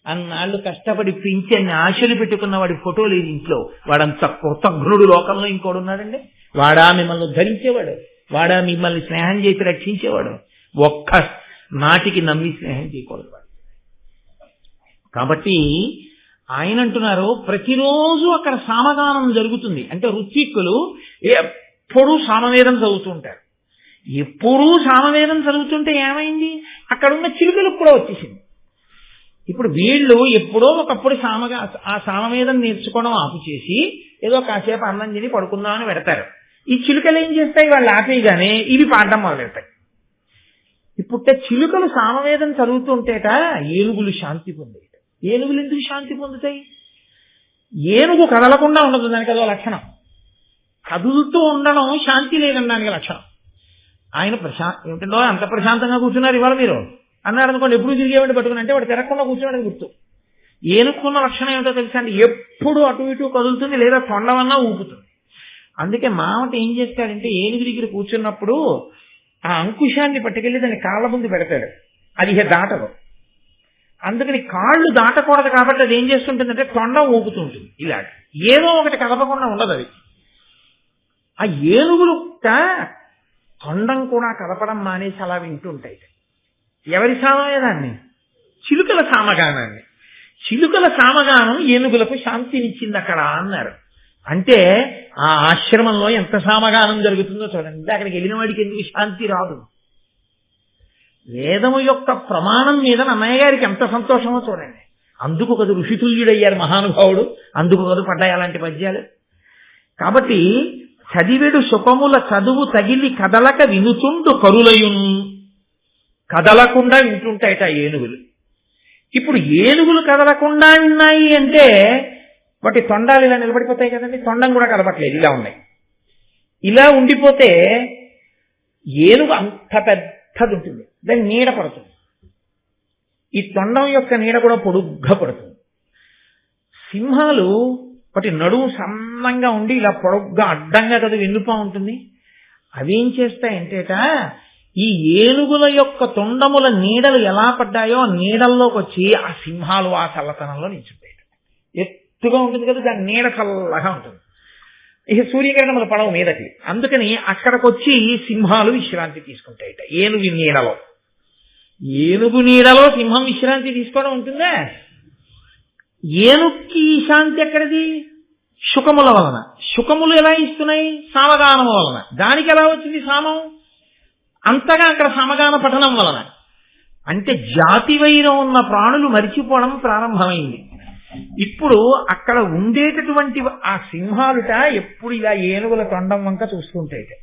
అన్నాళ్ళు కష్టపడి పెంచి అన్ని ఆశలు పెట్టుకున్న వాడి ఫోటో లేదు ఇంట్లో. వాడంత కృతజ్ఞుడు లోకంలో ఇంకోడు ఉన్నాడండి. వాడా మిమ్మల్ని ధరించేవాడు? వాడా మిమ్మల్ని స్నేహం చేసి రక్షించేవాడు? ఒక్క నాటికి నమ్మి స్నేహం చేయకూడదు వాడు. కాబట్టి ఆయన అంటున్నారు ప్రతిరోజు అక్కడ సామగానం జరుగుతుంది. అంటే ఋత్విక్కులు ఎప్పుడూ సామవేదం చదువుతుంటారు. ఎప్పుడూ సామవేదం చదువుతుంటే ఏమైంది? అక్కడున్న చిలుకలకు కూడా వచ్చేసింది. ఇప్పుడు వీళ్ళు ఎప్పుడో ఒకప్పుడు ఆ సామవేదం నేర్చుకోవడం ఆపు చేసి ఏదో కాసేపు అన్నం తిని పడుకుందామని పెడతారు. ఈ చిలుకలు ఏం చేస్తాయి? వాళ్ళు ఆపేయగానే ఇవి పాడడం మొదలెడతాయి. ఇప్పుడు చిలుకలు సామవేదం చదువుతుంటేట ఏనుగులు శాంతి పొందేట. ఏనుగులు ఎందుకు శాంతి పొందుతాయి? ఏనుగు కదలకుండా ఉండదు, దానికి అదో లక్షణం. కదులుతూ ఉండడం శాంతి లేదనడానికి లక్షణం. ఆయన ఏమిటండో అంత ప్రశాంతంగా కూర్చున్నారు ఇవాళ మీరు అన్నాడు అనుకోండి, ఎప్పుడు తిరిగేవాడిని పట్టుకుని అంటే వాడు తిరగకుండా కూర్చున్నాడని గుర్తు. ఏనుక్కున్న లక్షణం ఏమిటో తెలుసా అండి? ఎప్పుడు అటు ఇటు కదులుతుంది, లేదా తొండవన్నా ఊపుతుంది. అందుకే మామట ఏం చేస్తాడంటే ఏనుగు దగ్గర కూర్చున్నప్పుడు ఆ అంకుశాన్ని పట్టుకెళ్ళి దాన్ని కాళ్ళ ముందు పెడతాడు. అది దాటదు. అందుకని కాళ్ళు దాటకూడదు కాబట్టి అది ఏం చేస్తుంటుందంటే తొండం ఊపుతుంటుంది. ఇలా ఏదో ఒకటి కదపకుండా ఉండదు అది. ఆ ఏనుగులు తొండం కూడా కదపడం మానేసి అలా వింటుంటాయి. ఎవరి సామవేదాన్ని? చిలుకల సామగానాన్ని. చిలుకల సామగానం ఏనుగులకు శాంతినిచ్చింది అక్కడ అన్నారు. అంటే ఆ ఆశ్రమంలో ఎంత సామగానం జరుగుతుందో చూడండి. అక్కడికి వెళ్ళిన వాడికి ఎందుకు శాంతి రాదు? వేదము యొక్క ప్రమాణం మీద అన్నయ్య గారికి ఎంత సంతోషమో చూడండి. అందుకు కదా ఋషితుల్యుడయ్యారు మహానుభావుడు. అందుకు కదా పడ్డాయి అలాంటి పద్యాలు. కాబట్టి చదివెడు సుఖముల చదువు తగిలి కదలక వినుతుండు కరులయున్. కదలకుండా వింటుంటాయట ఏనుగులు. ఇప్పుడు ఏనుగులు కదలకుండా ఉన్నాయి అంటే వాటి తొండాలు ఇలా నిలబడిపోతాయి కదండి. తొండం కూడా కదపట్లేదు, ఇలా ఉన్నాయి. ఇలా ఉండిపోతే ఏనుగు అంత పెద్దది ఉంటుంది, దాని నీడ పడుతుంది. ఈ తొండం యొక్క నీడ కూడా పొడుగ్గా పడుతుంది. సింహాలు వాటి నడుము సన్నంగా ఉండి ఇలా పొడుగ్గా అడ్డంగా కదా వెన్నుపా ఉంటుంది. అవేం చేస్తాయంటేట ఈ ఏనుగుల యొక్క తొండముల నీడలు ఎలా పడ్డాయో నీడల్లోకి వచ్చి ఆ సింహాలు ఆ చల్లతనంలో నిల్చుంటాయి. ఎత్తుగా ఉంటుంది కదా, దాని నీడ చల్లగా ఉంటుంది. ఇక సూర్యకిరణములు పడవ మీదకి. అందుకని అక్కడికి వచ్చి సింహాలు విశ్రాంతి తీసుకుంటాయట ఏనుగు నీడలో. ఏనుగు నీడలో సింహం విశ్రాంతి తీసుకోవడం ఉంటుందా? ఏనుగుకి శాంతి ఎక్కడిది? శుకముల వలన. శుకములు ఎలా ఇస్తున్నాయి? సామగానము వలన. దానికి ఎలా వచ్చింది సామం? అంతగా అక్కడ సమగాన పఠనం వలన. అంటే జాతి వైరం ఉన్న ప్రాణులు మరిచిపోవడం ప్రారంభమైంది. ఇప్పుడు అక్కడ ఉండేటటువంటి ఆ సింహాలుట ఎప్పుడు ఇలా ఏనుగుల తొండం వంక చూస్తుంటాయి.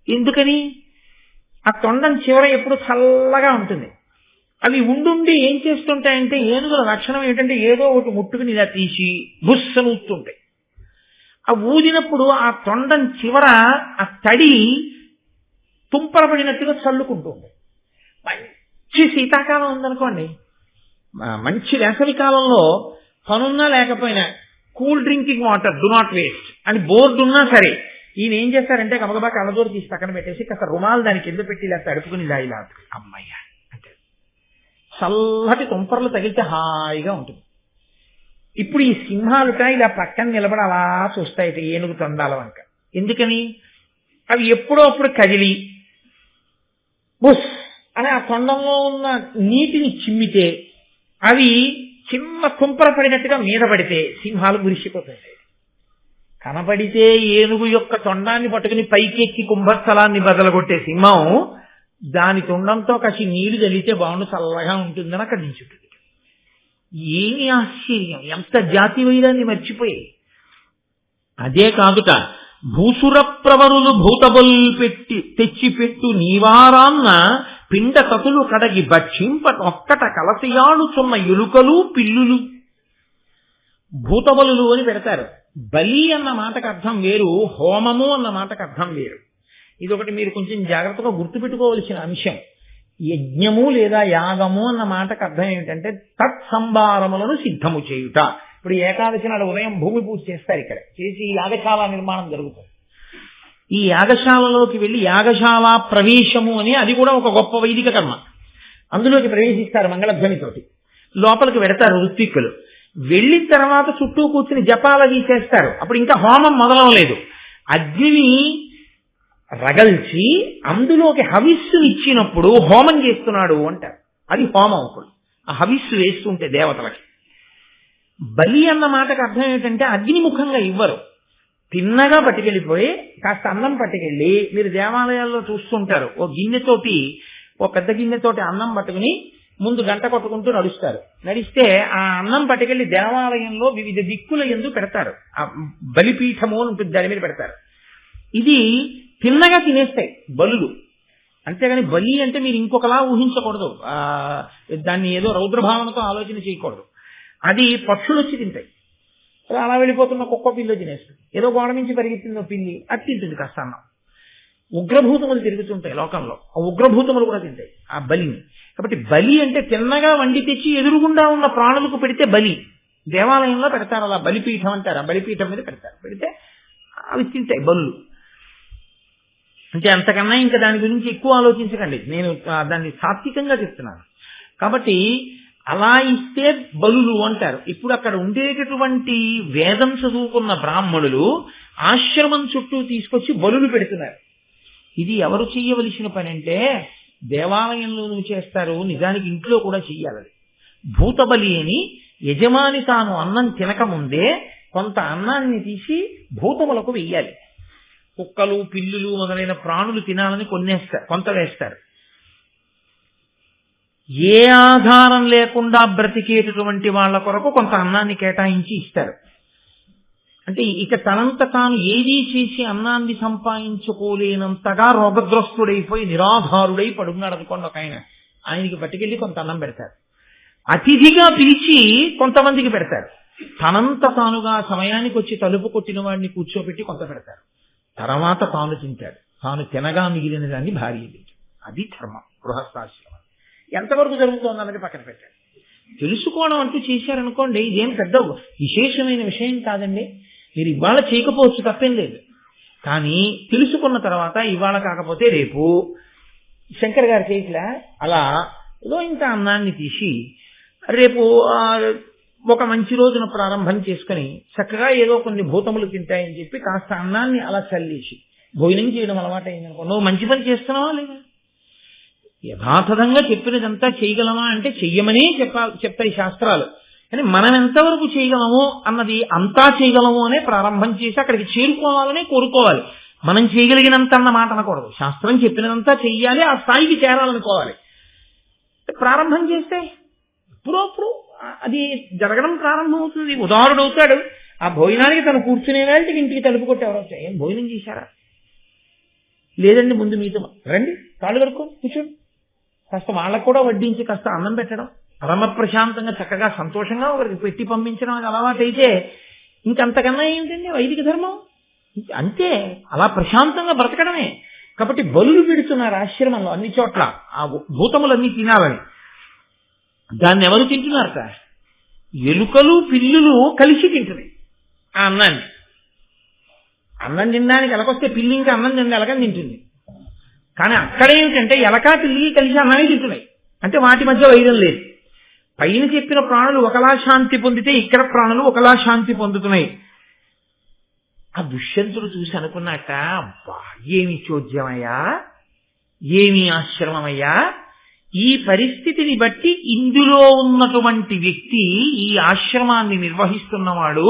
ఎందుకని? ఆ తొండం చివర ఎప్పుడు చల్లగా ఉంటుంది. అవి ఉండుండి ఏం చేస్తుంటాయంటే, ఏనుగుల లక్షణం ఏంటంటే ఏదో ఒకటి ముట్టుకుని ఇలా తీసి బుస్సను ఊస్తుంటాయి. ఆ ఊదినప్పుడు ఆ తొండం చివర ఆ తడి తుంపరపడినట్టుగా చల్లుకుంటుంది. మంచి శీతాకాలం ఉందనుకోండి, మంచి వేసవి కాలంలో పనున్నా లేకపోయినా cool drinking water do not waste అని బోర్డు ఉన్నా సరే ఈయన ఏం చేస్తారంటే గబగబా కళ్ళజోరు తీసి పక్కన పెట్టేసి కాస్త రుమాలు దానికి కింద పెట్టి ఇలా తడుపుకుని ఇలా అమ్మయ్య అంటే చల్లటి తుంపర్లు తగిలితే హాయిగా ఉంటుంది. ఇప్పుడు ఈ సింహాలుట ఇలా పక్కన నిలబడి అలా చూస్తాయి ఏనుగు తొండాల వంక. ఎందుకని? అవి ఎప్పుడో అప్పుడు కదిలి బుస్ అని ఆ తొండంలో ఉన్న నీటిని చిమ్మితే అవి చిన్న తుంపర పడినట్టుగా మీద పడితే సింహాలు మురిసిపోతాయి. కనపడితే ఏనుగు యొక్క తొండాన్ని పట్టుకుని పైకెక్కి కుంభస్థలాన్ని బదలగొట్టే సింహం దాని తొండంతో కసి నీళ్లు చల్లితే బాగుండు చల్లగా ఉంటుందని అక్కడి నుంచి ఉంటుంది. ఏమి ఆశ్చర్యం! ఎంత జాతి వైరాన్ని మర్చిపోయాయి. అదే కాదుట, భూసుర ప్రవరులు భూతబొల్ పెట్టి తెచ్చిపెట్టు నీవారాన్న పిండ తతులు కడగి భక్షింప ఒక్కట కలసియాడుచున్న ఎలుకలు పిల్లులు. భూతబలులు అని పెడతారు. బలి అన్న మాటకు అర్థం వేరు, హోమము అన్న మాటకు అర్థం వేరు. ఇదొకటి మీరు కొంచెం జాగ్రత్తగా గుర్తుపెట్టుకోవలసిన అంశం. యజ్ఞము లేదా యాగము అన్న మాటకు అర్థం ఏమిటంటే తత్సంభారములను సిద్ధము చేయుట. ఇప్పుడు ఏకాదశి నాడు ఉదయం భూమి పూజ చేస్తారు. ఇక్కడ చేసి యాగశాల నిర్మాణం జరుగుతుంది. ఈ యాగశాలలోకి వెళ్ళి యాగశాల ప్రవేశము అని అది కూడా ఒక గొప్ప వైదిక కర్మ. అందులోకి ప్రవేశిస్తారు మంగళధ్వనితోటి. లోపలికి వెడతారు ఋత్విక్కులు. వెళ్ళిన తర్వాత చుట్టూ కూర్చుని జపాలవి చేస్తారు. అప్పుడు ఇంకా హోమం మొదలవలేదు. అగ్నిని రగల్చి అందులోకి హవిస్సు ఇచ్చినప్పుడు హోమం చేస్తున్నాడు అంటారు. అది హోమం. అప్పుడు ఆ హవిస్సు వేస్తుంటే దేవతలకి. బలి అన్న మాటకు అర్థం ఏంటంటే అగ్నిముఖంగా ఇవ్వరు, తిన్నగా పట్టుకెళ్ళిపోయి కాస్త అన్నం పట్టుకెళ్ళి, మీరు దేవాలయాల్లో చూస్తుంటారు ఓ గిన్నెతోటి, ఓ పెద్ద గిన్నెతోటి అన్నం పట్టుకుని ముందు గంట కొట్టుకుంటూ నడుస్తారు. నడిస్తే ఆ అన్నం పట్టుకెళ్ళి దేవాలయంలో వివిధ దిక్కుల యందు పెడతారు. ఆ బలిపీఠము అని ఉంటుంది, దాని మీద పెడతారు. ఇది తిన్నగా తినేస్తాయి బలులు. అంతేగాని బలి అంటే మీరు ఇంకొకలా ఊహించకూడదు, దాన్ని ఏదో రౌద్రభావనతో ఆలోచన చేయకూడదు. అది పక్షులు వచ్చి తింటాయి. అలా వెళ్ళిపోతున్న కుక్క పిల్లి తినేస్తుంది. ఏదో గోడ నుంచి పరిగెత్తిందో పిల్లి అది తింటుంది కాస్త అన్నం. ఉగ్రభూతములు తిరుగుతుంటాయి లోకంలో, ఆ ఉగ్రభూతములు కూడా తింటాయి ఆ బలిని. కాబట్టి బలి అంటే తిన్నగా వండి తెచ్చి ఎదురుగుండా ఉన్న ప్రాణులకు పెడితే బలి. దేవాలయంలో పెడతారు, అలా బలిపీఠం అంటారు. ఆ బలిపీఠం మీద పెడతారు. పెడితే అవి తింటాయి బలు. అంటే అంతకన్నా ఇంకా దాని గురించి ఎక్కువ ఆలోచించకండి, నేను దాన్ని సాత్వికంగా చెప్తున్నాను. కాబట్టి అలా ఇస్తే బలులు అంటారు. ఇప్పుడు అక్కడ ఉండేటటువంటి వేదం చదువుకున్న బ్రాహ్మణులు ఆశ్రమం చుట్టూ తీసుకొచ్చి బలులు పెడుతున్నారు. ఇది ఎవరు చెయ్యవలసిన పని అంటే దేవాలయంలోనూ చేస్తారు, నిజానికి ఇంట్లో కూడా చెయ్యాలి. భూతబలి అని యజమాని తాను అన్నం తినకముందే కొంత అన్నాన్ని తీసి భూతములకు వెయ్యాలి. కుక్కలు పిల్లులు మొదలైన ప్రాణులు తినాలని కొంత వేస్తారు. ఏ ఆధారం లేకుండా బ్రతికేటటువంటి వాళ్ళ కొరకు కొంత అన్నాన్ని కేటాయించి ఇస్తారు. అంటే ఇక తనంత తాను ఏదీ చేసి అన్నాన్ని సంపాదించుకోలేనంతగా రోగగ్రస్తుడైపోయి నిరాధారుడై పడున్నాడు అనుకోండి ఒక ఆయన, ఆయనకి పట్టుకెళ్ళి కొంత అన్నం పెడతారు. అతిథిగా పిలిచి కొంతమందికి పెడతారు. తనంత తానుగా సమయానికి వచ్చి తలుపు కొట్టిన వాడిని కూర్చోబెట్టి కొంత పెడతారు. తర్వాత తాను తింటాడు. తాను తినగా మిగిలిన దాన్ని భార్య తింటాడు. అది ధర్మం, గృహస్థాశ్రమం. ఎంతవరకు జరుగుతోంది అన్నది పక్కన పెట్టాడు. తెలుసుకోవడం అంటూ చేశారనుకోండి, ఇదేం పెద్ద విశేషమైన విషయం కాదండి. మీరు ఇవాళ చేయకపోవచ్చు, తప్పేం లేదు. కానీ తెలుసుకున్న తర్వాత ఇవాళ కాకపోతే రేపు శంకర్ గారు చేసిలా అలా ఏదో ఇంత అన్నాన్ని తీసి రేపు ఒక మంచి రోజున ప్రారంభం చేసుకుని చక్కగా ఏదో కొన్ని భూతములు తింటాయని చెప్పి కాస్త అన్నాన్ని అలా చల్లేసి భోజనం చేయడం అలవాటు అయిందనుకో, నువ్వు మంచి పని చేస్తున్నావా లేదా? యథాతథంగా చెప్పినదంతా చేయగలమా అంటే చెయ్యమనే చెప్తాయి శాస్త్రాలు. కానీ మనం ఎంతవరకు చేయగలము అన్నది అంతా చేయగలము అనే ప్రారంభం చేసి అక్కడికి చేరుకోవాలనే కోరుకోవాలి. మనం చేయగలిగినంత అన్న మాట అనకూడదు. శాస్త్రం చెప్పినంతా చెయ్యాలి, ఆ స్థాయికి చేరాలనుకోవాలి. ప్రారంభం చేస్తే ఇప్పుడప్పుడు అది జరగడం ప్రారంభమవుతుంది. ఉదాహరణవుతాడు, ఆ భోజనానికి తను కూర్చునే వాళ్ళకి ఇంటికి తలుపు కొట్టి ఎవరు వచ్చాయి, ఏం భోజనం చేశారా, లేదండి ముందు మీతో రండి, కాళ్ళు కడుక్కొని కూర్చోండి, కాస్త వాళ్ళకు కూడా వడ్డించి కాస్త అన్నం పెట్టడం, పరమ ప్రశాంతంగా చక్కగా సంతోషంగా ఒకరికి పెట్టి పంపించడం అది అలవాటైతే ఇంకంతకన్నా ఏమిటండి వైదిక ధర్మం. అంతే, అలా ప్రశాంతంగా బ్రతకడమే. కాబట్టి బలులు పెడుతున్నారు ఆశ్రమంలో అన్ని చోట్ల, ఆ భూతములన్నీ తినాలని. దాన్ని ఎవరు తింటున్నారట? ఎలుకలు పిల్లులు కలిసి తింటున్నాయి ఆ అన్నాన్ని. అన్నం తినడానికి ఎలకొస్తే పిల్లి ఇంకా అన్నం తింది ఎలకని తింటుంది. కానీ అక్కడ ఏమిటంటే ఎలక పిల్లి కలిసి అన్నాన్ని తింటున్నాయి. అంటే వాటి మధ్య వైరం లేదు. పైన చెప్పిన ప్రాణులు ఒకలా శాంతి పొందితే ఇక్కడ ప్రాణులు ఒకలా శాంతి పొందుతున్నాయి. ఆ దుష్యంతుడు చూసి అనుకున్నాక, అబ్బా ఏమి చోద్యమయ్యా, ఏమి ఆశ్రమమయ్యా, ఈ పరిస్థితిని బట్టి ఇందులో ఉన్నటువంటి వ్యక్తి, ఈ ఆశ్రమాన్ని నిర్వహిస్తున్నవాడు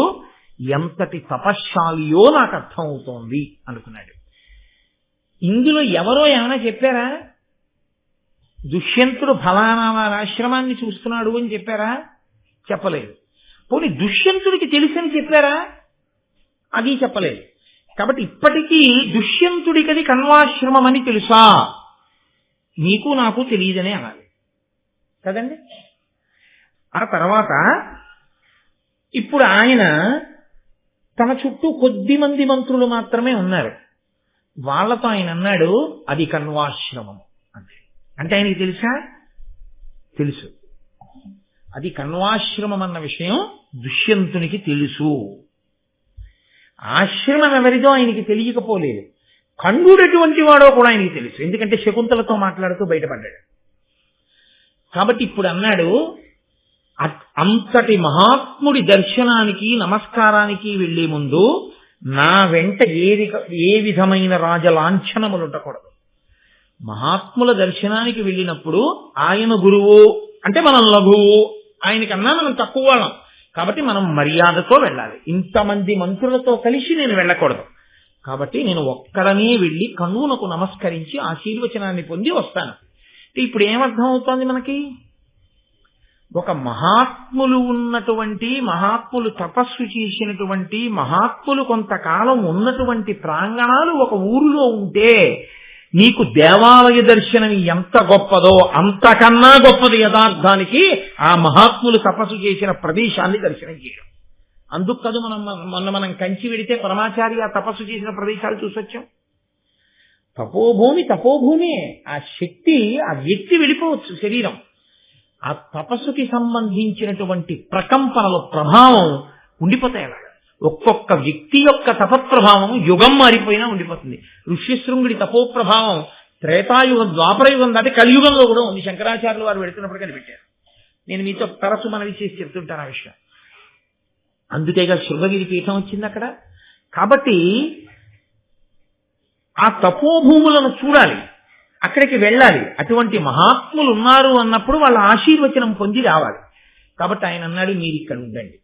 ఎంతటి తపశ్శాలియో నాకు అర్థమవుతోంది అనుకున్నాడు. ఇందులో ఎవరో ఏమైనా చెప్పారా? దుష్యంతుడు ఫలానా వారి ఆశ్రమాన్ని చూస్తున్నాడు అని చెప్పారా? చెప్పలేదు. పోనీ దుష్యంతుడికి తెలిసని చెప్పారా? అది చెప్పలేదు. కాబట్టి ఇప్పటికీ దుష్యంతుడికి అది కణ్వాశ్రమం అని తెలుసా? నీకు నాకు తెలియదనే అనాలి కదండి. ఆ తర్వాత ఇప్పుడు ఆయన తన చుట్టూ కొద్ది మంది మంత్రులు మాత్రమే ఉన్నారు. వాళ్ళతో ఆయన అన్నాడు, అది కణ్వాశ్రమం అంటే ఆయనకి తెలుసా? తెలుసు. అది కణ్వాశ్రమం అన్న విషయం దుష్యంతునికి తెలుసు. ఆశ్రమం ఎవరిదో ఆయనకి తెలియకపోలేదు. కణ్వుడటువంటి వాడో కూడా ఆయనకి తెలుసు, ఎందుకంటే శకుంతలతో మాట్లాడుతూ బయటపడ్డాడు. కాబట్టి ఇప్పుడు అన్నాడు, అంతటి మహాత్ముడి దర్శనానికి నమస్కారానికి వెళ్లే ముందు నా వెంట ఏ విధమైన రాజలాంఛనములు ఉండకూడదు. మహాత్ముల దర్శనానికి వెళ్ళినప్పుడు ఆయన గురువు అంటే మనం లఘువు, ఆయనకన్నా మనం తక్కువ వాళ్ళం. కాబట్టి మనం మర్యాదతో వెళ్ళాలి. ఇంతమంది మంత్రులతో కలిసి నేను వెళ్ళకూడదు. కాబట్టి నేను ఒక్కడనే వెళ్ళి కన్నునకు నమస్కరించి ఆశీర్వచనాన్ని పొంది వస్తాను. ఇప్పుడు ఏమర్థం అవుతోంది మనకి? ఒక మహాత్ములు ఉన్నటువంటి, మహాత్ములు తపస్సు చేసినటువంటి, మహాత్ములు కొంతకాలం ఉన్నటువంటి ప్రాంగణాలు ఒక ఊరిలో ఉంటే నీకు దేవాలయ దర్శనం ఎంత గొప్పదో అంతకన్నా గొప్పది యథార్థానికి ఆ మహాత్ములు తపస్సు చేసిన ప్రదేశాన్ని దర్శనం చేయడం. అందుకు కదా మనం కంచి వెడితే పరమాచార్య తపస్సు చేసిన ప్రదేశాలు చూసొచ్చాం. తపోభూమి, ఆ శక్తి, ఆ వ్యక్తి వెళ్ళిపోవచ్చు శరీరం. ఆ తపస్సుకి సంబంధించినటువంటి ప్రకంపనల ప్రభావం ఉండిపోతాయి. అలా ఒక్కొక్క వ్యక్తి యొక్క తపప్రభావం యుగం మారిపోయినా ఉండిపోతుంది. ఋష్యశృంగుడి తపోప్రభావం త్రేతాయుగం, ద్వాపరయుగం దాటి కలియుగంలో కూడా ఉంది. శంకరాచార్యులు వారు వెళుతున్నప్పుడు కనిపెట్టారు. నేను మీతో తరచు మనవి చేసి చెప్తుంటాను ఆ విషయం. అందుకేగా శృంగగిరి పీఠం వచ్చింది అక్కడ. కాబట్టి ఆ తపోభూములను చూడాలి, అక్కడికి వెళ్ళాలి. అటువంటి మహాత్ములు ఉన్నారు అన్నప్పుడు వాళ్ళ ఆశీర్వచనం పొంది రావాలి. కాబట్టి ఆయన అన్నాడు, మీరు ఇక్కడ ఉండండి,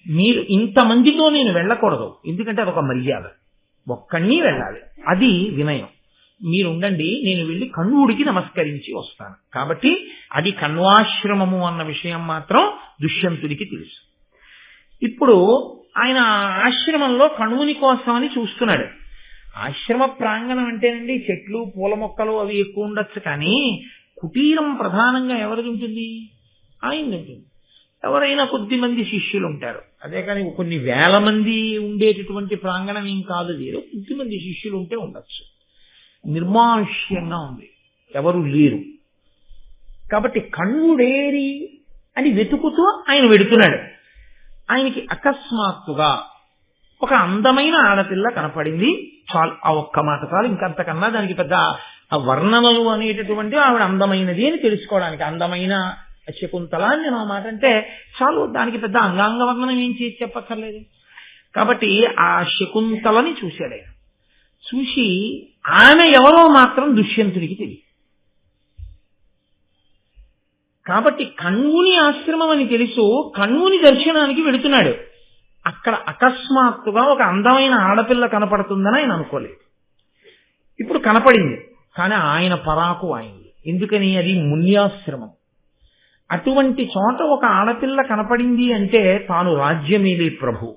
మీరు ఇంతమందితో నేను వెళ్ళకూడదు, ఎందుకంటే అదొక మర్యాద, ఒక్కడిని వెళ్ళాలి, అది వినయం. మీరు ఉండండి, నేను వెళ్ళి కణ్వుడికి నమస్కరించి వస్తాను. కాబట్టి అది కణ్వాశ్రమము అన్న విషయం మాత్రం దుష్యంతుడికి తెలుసు. ఇప్పుడు ఆయన ఆశ్రమంలో కణువుని కోసమని చూస్తున్నాడు. ఆశ్రమ ప్రాంగణం అంటేనండి చెట్లు, పూల మొక్కలు అవి ఎక్కువ ఉండొచ్చు, కానీ కుటీరం ప్రధానంగా ఎవరిది ఉంటుంది? ఆయనది ఉంటుంది. ఎవరైనా కొద్ది మంది శిష్యులు ఉంటారు, అదే కానీ కొన్ని వేల మంది ఉండేటటువంటి ప్రాంగణం ఏం కాదు. ఏదో కొద్ది మంది శిష్యులు ఉంటే ఉండొచ్చు. నిర్మానుష్యంగా ఉంది, ఎవరు లేరు. కాబట్టి కణ్వుడేరి అని వెతుకుతూ ఆయన వెడుతున్నాడు. ఆయనకి అకస్మాత్తుగా ఒక అందమైన ఆడపిల్ల కనపడింది. చాలు, ఆ ఒక్క మాట చాలు. ఇంకంతకన్నా దానికి పెద్ద వర్ణనలు అనేటటువంటి ఆవిడ అందమైనది అని తెలుసుకోవడానికి, అందమైన శకుంతల అని నేను మాట అంటే చాలు, దానికి పెద్ద అంగాంగ వర్ణనం ఏం చేసి చెప్పక్కర్లేదు. కాబట్టి ఆ శకుంతలని చూశాడు ఆయన. చూసి ఆమె ఎవరో మాత్రం దుష్యంతుడికి తెలియదు. కాబట్టి కణ్వుని ఆశ్రమం అని తెలుసు, కణ్వుని దర్శనానికి వెళుతున్నాడు. అక్కడ అకస్మాత్తుగా ఒక అందమైన ఆడపిల్ల కనపడుతుందని ఆయన అనుకోలేదు. ఇప్పుడు కనపడింది, కానీ ఆయన పరాకు అయింది. ఎందుకని? అది మున్యాశ్రమం. అటువంటి చోట ఒక ఆడపిల్ల కనపడింది అంటే తాను రాజ్యమేలే ప్రభు.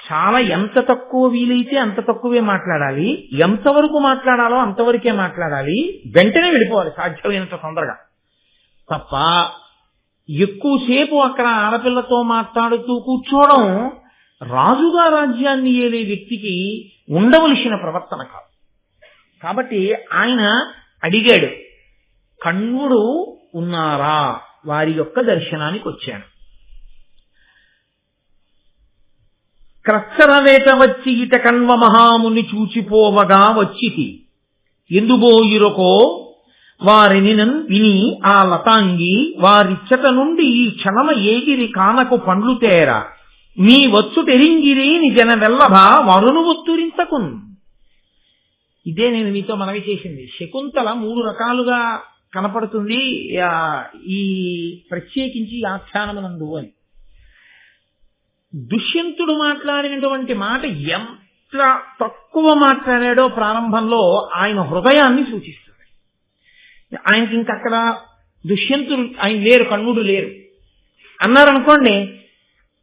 చాలా ఎంత తక్కువ వీలైతే అంత తక్కువే మాట్లాడాలి, ఎంతవరకు మాట్లాడాలో అంతవరకే మాట్లాడాలి, వెంటనే వెళ్ళిపోవాలి సాధ్యమైనంత తొందరగా. తప్ప ఎక్కువసేపు అక్కడ ఆడపిల్లతో మాట్లాడుతూ కూర్చోవడం రాజుగా రాజ్యాన్ని ఏలే వ్యక్తికి ఉండవలసిన ప్రవర్తన కాదు. కాబట్టి ఆయన అడిగాడు, కణ్వుడు ఉన్నారా? వారి యొక్క దర్శనానికి వచ్చాను. క్రచ్చరవేట వచ్చి ఇట కణ్వ మహాముని చూచిపోవగా వచ్చితి, ఎందుబోయిరొకో వారిని విని ఆ లతాంగి వారిచ్చట నుండి ఈ క్షణమ ఏగిరి కానకు పండ్లు తేర నీ వచ్చుటెరింగిరి నిజన వెల్లభ వరును ఒత్తురింతకున్. ఇదే నేను మీతో మనవి చేసింది. శకుంతల 3 రకాలుగా కనపడుతుంది ఈ ప్రత్యేకించి ఆఖ్యానమునందు అని. దుష్యంతుడు మాట్లాడినటువంటి మాట ఎంత తక్కువ మాట్లాడాడో ప్రారంభంలో ఆయన హృదయాన్ని సూచిస్తుంది. ఆయనకి ఇంకక్కడ దుష్యంతుడు ఆయన లేరు, కణ్వుడు లేరు అన్నారనుకోండి,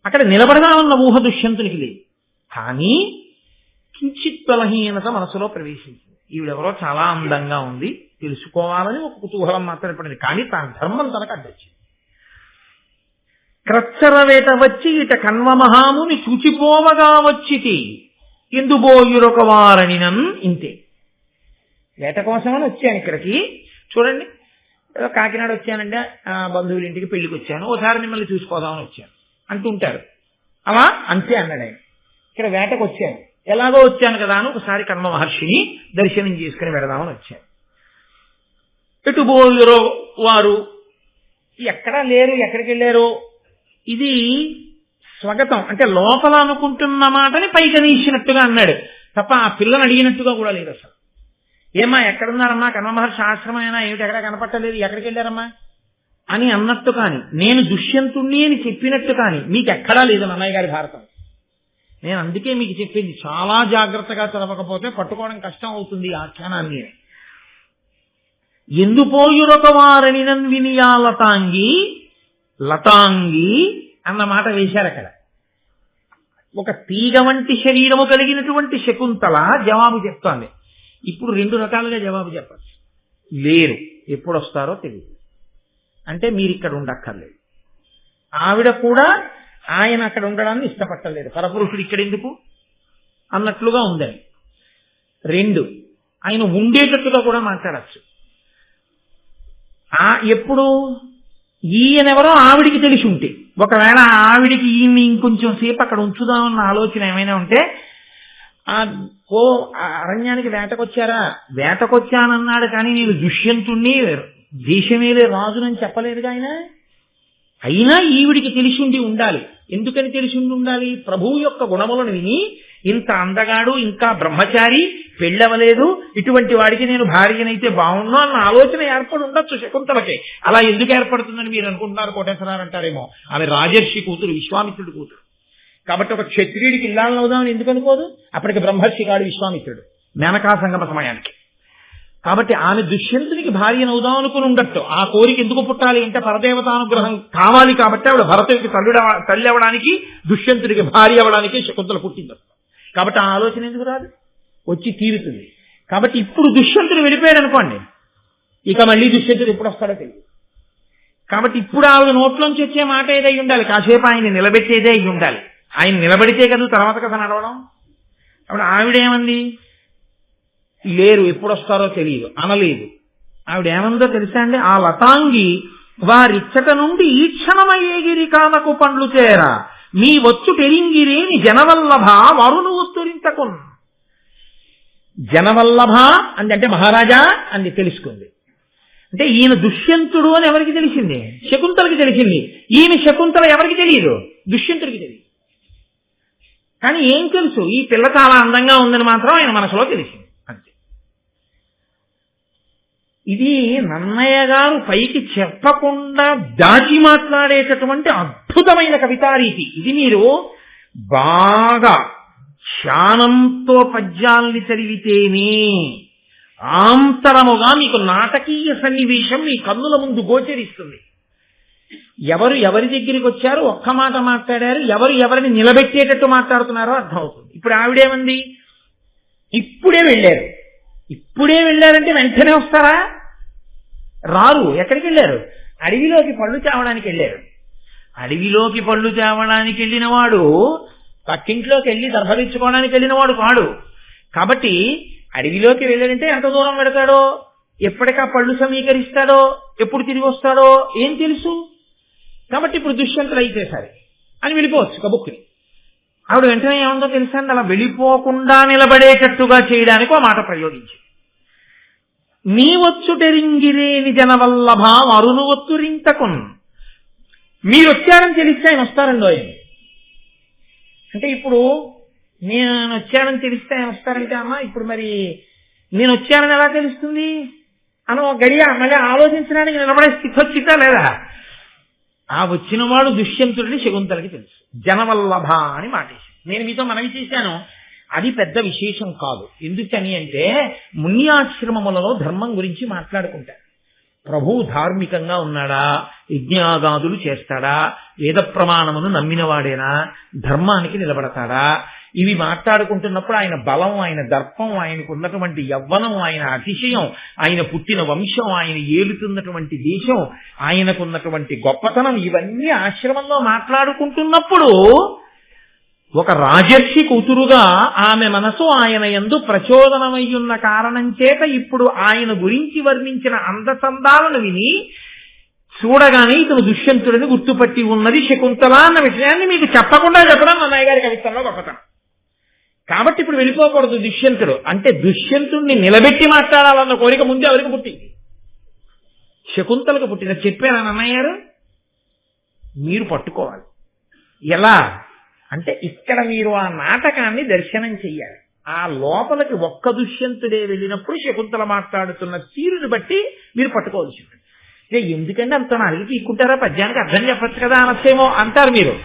అక్కడ నిలబడదామన్న ఊహ దుష్యంతునికి లేదు. కానీ కించిత్ బలహీనత మనసులో ప్రవేశించింది. ఈవిడెవరో చాలా అందంగా ఉంది, తెలుసుకోవాలని ఒక కుతూహలం మాత్రమే పడింది. కానీ తన ధర్మం తనకు అడ్డొచ్చింది. క్రచ్చరవేట వచ్చి ఇట కణ్వ మహాముని చూచిపోవగా వచ్చితి, ఎందుబోయురొక వారనినన్. ఇంతే, వేట కోసమని వచ్చాను ఇక్కడికి. చూడండి, ఏదో కాకినాడ వచ్చానంటే బంధువుల ఇంటికి పెళ్లికి వచ్చాను, ఒకసారి మిమ్మల్ని చూసుకోదామని వచ్చాను అంటుంటారు. అలా అంతే అన్నాడు ఆయన. ఇక్కడ వేటకు వచ్చాను, ఎలాగో వచ్చాను కదా అని ఒకసారి కణ్వ మహర్షిని దర్శనం చేసుకుని వెడదామని వచ్చాను. ఎటుబోయురో వారు ఎక్కడా లేరు, ఎక్కడికి వెళ్ళారు? ఇది స్వగతం, అంటే లోపల అనుకుంటున్న మాటని పైకనీసినట్టుగా అన్నాడు తప్ప ఆ పిల్లని అడిగినట్టుగా కూడా లేదు అసలు. ఏమ్మా ఎక్కడున్నారమ్మా, కణ్వ మహర్షి ఆశ్రమం అయినా ఏమిటి, ఎక్కడ కనపట్టలేదు, ఎక్కడికి వెళ్ళారమ్మా అని అన్నట్టు కానీ, నేను దుష్యంతుణ్ణి అని చెప్పినట్టు కానీ మీకు ఎక్కడా లేదు అన్నయ్య గారి భారతం. నేను అందుకే మీకు చెప్పింది, చాలా జాగ్రత్తగా చదవకపోతే పట్టుకోవడం కష్టం అవుతుంది ఈ ఆఖ్యానాన్ని. ఎందుపోయురొక వారనినన్ వినియా లతాంగి, లతాంగి అన్న మాట వేశారు అక్కడ. ఒక తీగ వంటి శరీరము కలిగినటువంటి శకుంతల జవాబు చెప్తోంది. ఇప్పుడు 2 రకాలుగా జవాబు చెప్పచ్చు. లేరు, ఎప్పుడు వస్తారో తెలియదు, అంటే మీరు ఇక్కడ ఉండక్కర్లేదు. ఆవిడ కూడా ఆయన అక్కడ ఉండడాన్ని ఇష్టపట్టలేదు, పరపురుషుడు ఇక్కడ ఎందుకు అన్నట్లుగా ఉందని. 2, ఆయన ఉండేటట్టుగా కూడా మాట్లాడచ్చు. ఎప్పుడు ఈయనెవరో ఆవిడికి తెలిసి ఉంటే, ఒకవేళ ఆవిడికి ఈయన్ని ఇంకొంచెం సేపు అక్కడ ఉంచుదామన్న ఆలోచన ఏమైనా ఉంటే, అరణ్యానికి వేటకొచ్చారా, వేటకొచ్చానన్నాడు కానీ నేను దుష్యంతుణ్ణి దేశమేలే రాజునని చెప్పలేదుగా ఆయన. అయినా ఈవిడికి తెలిసి ఉండి ఉండాలి. ఎందుకని తెలిసి ఉండి ఉండాలి? ప్రభువు యొక్క గుణములను విని, ఇంత అందగాడు, ఇంకా బ్రహ్మచారి, పెళ్ళవలేదు, ఇటువంటి వాడికి నేను భార్యనైతే బాగుండు అన్న ఆలోచన ఏర్పడి ఉండొచ్చు శకుంతలకి. అలా ఎందుకు ఏర్పడుతుందని మీరు అనుకుంటున్నారు, కోటేశ్వరారు అంటారేమో. ఆమె రాజర్షి కూతురు, విశ్వామిత్రుడి కూతురు. కాబట్టి ఒక క్షత్రియుడికి ఇల్లాలను అవుదామని ఎందుకు అనుకోదు? అప్పటికి బ్రహ్మర్షి కాడు విశ్వామిత్రుడు, మేనకా సంగమ సమయానికి. కాబట్టి ఆమె దుష్యంతునికి భార్యనవుదాం అనుకుని ఉండట్టు. ఆ కోరిక ఎందుకు పుట్టాలి అంటే పరదేవతానుగ్రహం కావాలి కాబట్టి ఆవిడ భరతుడికి తల్లి అవ్వడానికి, దుష్యంతుడికి భార్య అవ్వడానికి శకుంతల పుట్టింది. కాబట్టి ఆ ఆలోచన ఎందుకు రాదు? వచ్చి తీరుతుంది. కాబట్టి ఇప్పుడు దుష్యంతుడు వెళ్ళిపోయాడు అనుకోండి, ఇక మళ్ళీ దుష్యంతుడు ఎప్పుడు వస్తాడో తెలియదు. కాబట్టి ఇప్పుడు ఆవిడ నోట్లోంచి వచ్చే మాట ఏదై ఉండాలి, కాసేపు ఆయన నిలబెట్టేదే అయి ఉండాలి. ఆయన నిలబడితే కదా తర్వాత కథ నడవడం. అప్పుడు ఆవిడేమంది? లేరు, ఎప్పుడు వస్తారో తెలియదు అనలేదు. ఆవిడ ఏమందో తెలుసా అండి? ఆ లతాంగి వారిచ్చట నుండి ఈ క్షణమయ్యేగిరి కానకు పండ్లు చేరా మీ వచ్చు టెరింగిరేని జనవల్లభ వరును ఒత్తురింతకున్. జనవల్లభ అంటే మహారాజా అని తెలుసుకుంది. అంటే ఈయన దుష్యంతుడు అని ఎవరికి తెలిసింది? శకుంతలకి తెలిసింది. ఈయన శకుంతల ఎవరికి తెలియదు? దుష్యంతుడికి తెలియదు. కానీ ఏం తెలుసు? ఈ పిల్ల చాలా అందంగా ఉందని మాత్రం ఆయన మనసులో తెలిసింది అంతే. ఇది నన్నయ్య గారు పైకి చెప్పకుండా దాచి మాట్లాడేటటువంటి అద్భుతమైన కవితారీతి. ఇది మీరు బాగా ధ్యానంతో పద్యాల్ని చదివితేనే ఆంతరముగా మీకు నాటకీయ సన్నివేశం మీ కన్నుల ముందు గోచరిస్తుంది. ఎవరు ఎవరి దగ్గరికి వచ్చారు, ఒక్క మాట మాట్లాడారు, ఎవరు ఎవరిని నిలబెట్టేటట్టు మాట్లాడుతున్నారో అర్థమవుతుంది. ఇప్పుడు ఆవిడేమంది, ఇప్పుడే వెళ్ళారంటే వెంటనే వస్తారా? రారు. ఎక్కడికి వెళ్ళారు? అడవిలోకి పళ్ళు తేవడానికి వెళ్ళారు. అడవిలోకి పళ్ళు తేవడానికి వెళ్ళిన వాడు పక్కింట్లోకి వెళ్ళి దర్భరించుకోవడానికి వెళ్ళిన వాడు కాడు. కాబట్టి అడవిలోకి వెళ్ళాడంటే ఎంత దూరం పెడతాడో, ఎప్పటికా పళ్ళు సమీకరిస్తాడో, ఎప్పుడు తిరిగి వస్తాడో ఏం తెలుసు. కాబట్టి ఇప్పుడు దుష్యంతులు అయితే సరే అని వెళ్ళిపోవచ్చు కబుక్కుని. ఆవిడ వెంటనే ఏముందో తెలుసా అండి, అలా వెళ్ళిపోకుండా నిలబడేటట్టుగా చేయడానికి ఒక మాట ప్రయోగించి, నీ వచ్చుటెరింగిరేని జనవల్లభ అరును ఒత్తురింతకున్. మీరు వచ్చారని తెలిస్తే ఆయన వస్తారండి. ఆయన అంటే ఇప్పుడు నేను వచ్చానని తెలిస్తే ఆయన వస్తారంటే, అమ్మా ఇప్పుడు మరి నేను వచ్చానని ఎలా తెలుస్తుంది అని ఒక గడియ మళ్ళీ ఆలోచించడానికి నిలబడే స్థితి వచ్చిందా లేదా? ఆ వచ్చిన వాడు దుష్యంతుడిని శకుంతలకి తెలుసు. జనవల్లభ అని మాటేసి నేను మీతో మనవి చేశాను. అది పెద్ద విశేషం కాదు. ఎందుకని అంటే మున్యాశ్రమములలో ధర్మం గురించి మాట్లాడుకుంటారు. ప్రభువు ధార్మికంగా ఉన్నాడా, యజ్ఞాగాదులు చేస్తాడా, వేద ప్రమాణమును నమ్మినవాడేనా, ధర్మానికి నిలబడతాడా, ఇవి మాట్లాడుకుంటున్నప్పుడు ఆయన బలం, ఆయన దర్పం, ఆయనకు ఉన్నటువంటి యవ్వనం, ఆయన అతిశయం, ఆయన పుట్టిన వంశం, ఆయన ఏలుతున్నటువంటి దేశం, ఆయనకున్నటువంటి గొప్పతనం, ఇవన్నీ ఆశ్రమంలో మాట్లాడుకుంటున్నప్పుడు ఒక రాజర్షి కూతురుగా ఆమె మనసు ఆయన యందు ప్రచోదనమయ్యున్న కారణం చేత ఇప్పుడు ఆయన గురించి వర్ణించిన అందచందాలను విని చూడగానే ఇతను దుష్యంతుడిని గుర్తుపట్టి ఉన్నది శకుంతల అన్న విషయాన్ని మీకు చెప్పకుండా చెప్పడం అన్నయ్య గారి కవిత్వంలో గొప్పతనం. కాబట్టి ఇప్పుడు వెళ్ళిపోకూడదు దుష్యంతుడు. అంటే దుష్యంతుడిని నిలబెట్టి మాట్లాడాలన్న కోరిక ముందే ఎవరికి పుట్టింది? శకుంతలకు పుట్టిన. చెప్పారా అన్నయ్య గారు? మీరు పట్టుకోవాలి. ఎలా అంటే ఇక్కడ మీరు ఆ నాటకాన్ని దర్శనం చెయ్యాలి. ఆ లోపలికి ఒక్క దుష్యంతుడే వెళ్ళినప్పుడు శకుంతల మాట్లాడుతున్న తీరుని బట్టి మీరు పట్టుకోవాల్సి ఉంటుంది. ఎందుకంటే అంత అడిగి తీసుకుంటారా, పద్యానికి అర్థం చెప్పచ్చు కదా అనొచ్చేమో అంటారు మీరు.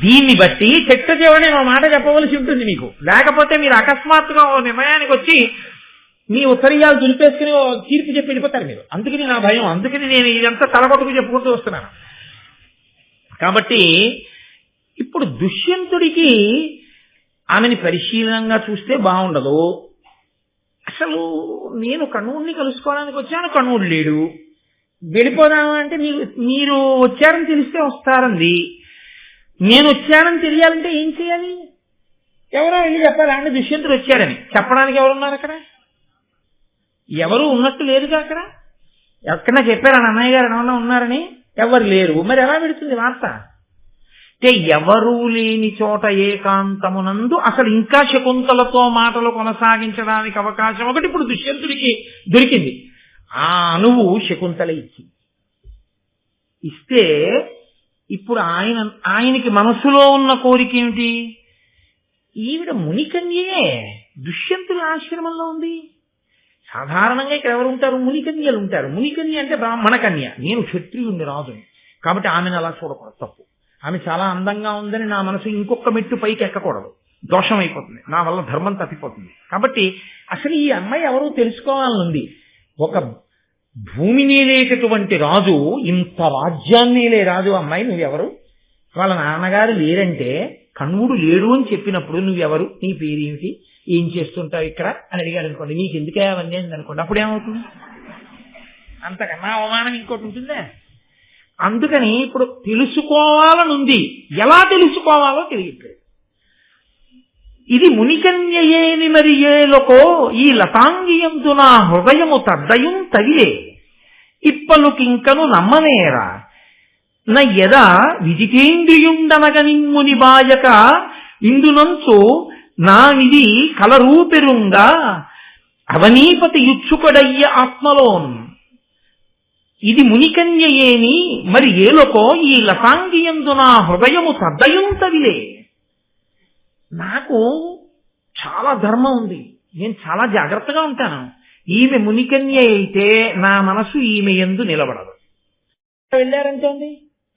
దీన్ని బట్టి చెట్ట చివరి నేను మాట చెప్పవలసి ఉంటుంది మీకు. లేకపోతే మీరు అకస్మాత్తుగా ఓ నిర్ణయానికి వచ్చి మీ ఉత్తరీయాలు దులిపేసుకుని తీర్పు చెప్పి వెళ్ళిపోతారు మీరు. అందుకని నా భయం, అందుకని నేను ఇదంతా తలకొట్టుకు చెప్పుకుంటూ వస్తున్నాను. కాబట్టి ఇప్పుడు దుష్యంతుడికి ఆమెని పరిశీలనంగా చూస్తే బాగుండదు. అసలు నేను కణువుని కలుసుకోవడానికి వచ్చాను, కణువుడు లేడు. వెళ్ళిపోదామా అంటే మీరు వచ్చారని తెలిస్తే వస్తారంది. నేను వచ్చానని తెలియాలంటే ఏం చేయాలి? ఎవరో వెళ్ళి చెప్పాలి అంటే దుష్యంతుడు వచ్చాడని. చెప్పడానికి ఎవరున్నారు అక్కడ? ఎవరు ఉన్నట్టు లేదుగా అక్కడ. ఎక్కడన్నా చెప్పారా అన్నయ్య గారు ఏమన్నా ఉన్నారని? ఎవరు లేరు. మరి ఎలా పెడుతుంది వార్త? అంటే ఎవరూ లేని చోట ఏకాంతమునందు అసలు ఇంకా శకుంతలతో మాటలు కొనసాగించడానికి అవకాశం ఒకటి ఇప్పుడు దుష్యంతుడికి దొరికింది. ఆ అణువు శకుంతల ఇస్తే ఇప్పుడు ఆయనకి మనసులో ఉన్న కోరిక ఏమిటి? ఈవిడ మునికన్యే దుష్యంతుల ఆశ్రమంలో ఉంది. సాధారణంగా ఇక్కడ ఎవరు ఉంటారు? మునికన్యలు ఉంటారు. మునికన్య అంటే బ్రాహ్మణ కన్య. నేను క్షత్రియుణ్ణి, రాజుని. కాబట్టి ఆమెను అలా చూడకూడదు, తప్పు. ఆమె చాలా అందంగా ఉందని నా మనసు ఇంకొక మెట్టు పైకి ఎక్కకూడదు, దోషం అయిపోతుంది, నా వల్ల ధర్మం తప్పిపోతుంది. కాబట్టి అసలు ఈ అమ్మాయి ఎవరో తెలుసుకోవాలనుంది. ఒక భూమిని లేటటువంటి రాజు, ఇంత రాజ్యాన్ని లే రాజు, అమ్మాయి నువ్వెవరు? వాళ్ళ నాన్నగారు లేరంటే కణువుడు లేడు అని చెప్పినప్పుడు నువ్వెవరు, నీ పేరేమిటి, ఏం చేస్తుంటావు ఇక్కడ అని అడిగాడు అనుకోండి, నీకు ఎందుకే అవన్నీ అని అనుకోండి, అప్పుడేమవుతుంది? అంతకన్నా అవమానం ఇంకోటి ఉంటుందే. అందుకని ఇప్పుడు తెలుసుకోవాలనుంది, ఎలా తెలుసుకోవాలో తెలియట్లేదు. ఇది మునికన్యయేని మరి ఏలకో ఈ లతాంగియందు నా హృదయము తద్దయం తగిలే ఇప్పలు కింకను నమ్మనేరా నయ్యద విజితేంద్రియుండనగ నిమ్ముని బాయక ఇందునంచు నానిది కలరూపెరుంగా అవనీపతి యుచ్చుకడయ్య ఆత్మలోన్. ఇది మునికన్యయేని మరి ఏలకో ఈ లతాంగియందు నా హృదయము తద్దయం తగిలే. నాకు చాలా ధర్మం ఉంది, నేను చాలా జాగ్రత్తగా ఉంటాను, ఈమె మునికన్య అయితే నా మనసు ఈమె యందు నిలబడదు. వెళ్ళారంటోంది,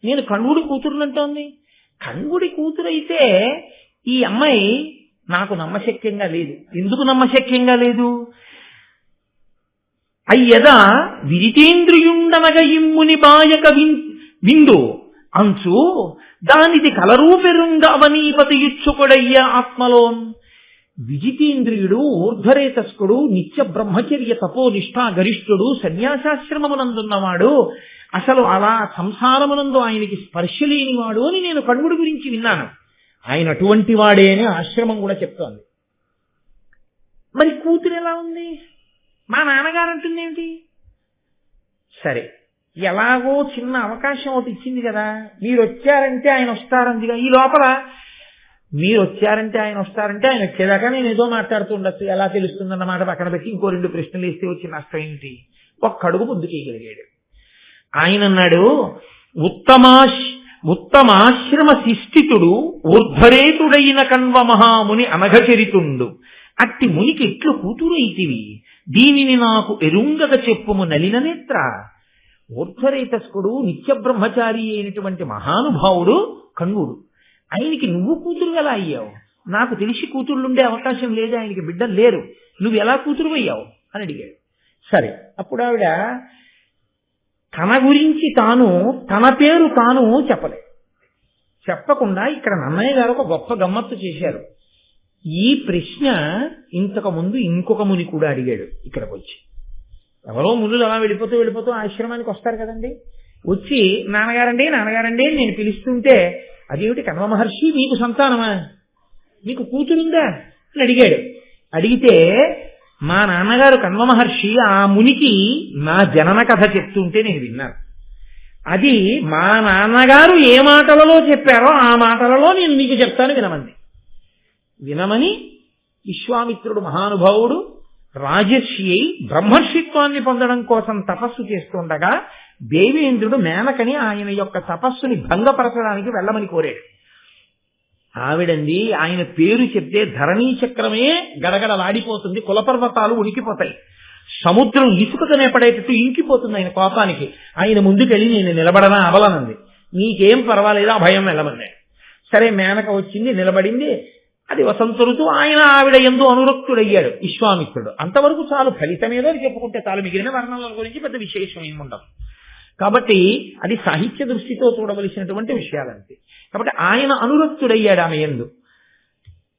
నేను కణ్వుడి కూతురునంటోంది. కణ్వుడి కూతురైతే ఈ అమ్మాయి నాకు నమ్మశక్యంగా లేదు. ఎందుకు నమ్మశక్యంగా లేదు? అయ్యదా విజితేంద్రియుండనగ ఇమ్ముని బాయక విందు అంచు దానిది కలరూపెరుంగ అవనీపతియుచ్చుకొడయ్య ఆత్మలోన్. విజితేంద్రియుడు, ఊర్ధ్వరేతస్కుడు, నిత్య బ్రహ్మచర్య తపోనిష్టా గరిష్ఠుడు, సన్యాసాశ్రమమునందున్నవాడు, అసలు అలా సంసారమునందు ఆయనకి స్పర్శ లేనివాడు అని నేను కణ్వుడి గురించి విన్నాను. ఆయన అటువంటి వాడే అని ఆశ్రమం కూడా చెప్తోంది. మరి కూతురు ఎలా ఉంది? మా నాన్నగారు అంటుందేమిటి? సరే, ఎలాగో చిన్న అవకాశం ఒకటి ఇచ్చింది కదా, మీరు వచ్చారంటే ఆయన వస్తారందిగా. ఈ లోపల మీరు వచ్చారంటే ఆయన వస్తారంటే ఆయన వచ్చేదాకా నేను ఏదో మాట్లాడుతూ ఉండొచ్చు, ఎలా తెలుస్తుందన్నమాట పక్కన పెట్టి ఇంకో 2 ప్రశ్నలు వేస్తే వచ్చి నష్టం ఏమిటి? ఒక్కడుగు ముందు చేయగలిగాడు. ఆయన అన్నాడు, ఉత్తమాశ్రమ శిష్టితుడు ఊర్ధ్వరేతుడైన కణ్వ మహాముని అనఘచరితుండు. అట్టి మునికి ఎట్లు కూతురు అయితివి, దీనిని నాకు ఎరుంగక చెప్పుము నలిన నేత్ర. ఊర్ధ్వరేతస్కుడు, నిత్య బ్రహ్మచారి అయినటువంటి మహానుభావుడు కణ్వుడు. ఆయనకి నువ్వు కూతురు ఎలా అయ్యావు? నాకు తెలిసి కూతుళ్ళుండే అవకాశం లేదు, ఆయనకి బిడ్డలు లేరు, నువ్వు ఎలా కూతురు అయ్యావు అని అడిగాడు. సరే, అప్పుడు ఆవిడ తన గురించి తాను, తన పేరు తాను చెప్పకుండా ఇక్కడ నన్నయ్య గారు ఒక గొప్ప గమ్మత్తు చేశారు. ఈ ప్రశ్న ఇంతకు ముందు ఇంకొక ముని కూడా అడిగాడు. ఇక్కడికి వచ్చి ఎవరో మునులు అలా వెళ్ళిపోతూ ఆశ్రమానికి వస్తారు కదండి, వచ్చి నాన్నగారండి నాన్నగారండి నేను పిలుస్తుంటే, అదేమిటి కణ్వ మహర్షి మీకు సంతానమా, మీకు కూతురుందా అని అడిగాడు. అడిగితే మా నాన్నగారు కణ్వ మహర్షి ఆ మునికి నా జనన కథ చెప్తుంటే నేను విన్నాను. అది మా నాన్నగారు ఏ మాటలలో చెప్పారో ఆ మాటలలో నేను మీకు చెప్తాను వినమని విశ్వామిత్రుడు మహానుభావుడు రాజర్షి అయి బ్రహ్మర్షిత్వాన్ని పొందడం కోసం తపస్సు చేస్తుండగా దేవేంద్రుడు మేనకని ఆయన యొక్క తపస్సుని భంగపరచడానికి వెళ్ళమని కోరాడు. ఆవిడంది, ఆయన పేరు చెప్తే ధరణీ చక్రమే గడగడలాడిపోతుంది, కులపర్వతాలు ఉడికిపోతాయి, సముద్రం ఇసుకతోనే పడేటట్టు ఇంకిపోతుంది ఆయన కోపానికి. ఆయన ముందుకెళ్ళి నేను నిలబడనా అవలనంది. నీకేం పర్వాలేదు, ఆ భయం వెళ్ళమన్నాడు. సరే, మేనక వచ్చింది, నిలబడింది. అది వసంత ఋతువు. ఆయన ఆవిడ యందు అనురక్తుడయ్యాడు విశ్వామిత్రుడు. అంతవరకు చాలు, ఫలితమేదో చెప్పుకుంటే చాలు, మిగిలిన వర్ణనల గురించి పెద్ద విశేషం ఏముండదు. కాబట్టి అది సాహిత్య దృష్టితో చూడవలసినటువంటి విషయాలంతే. కాబట్టి ఆయన అనురక్తుడయ్యాడు ఆమె యందు.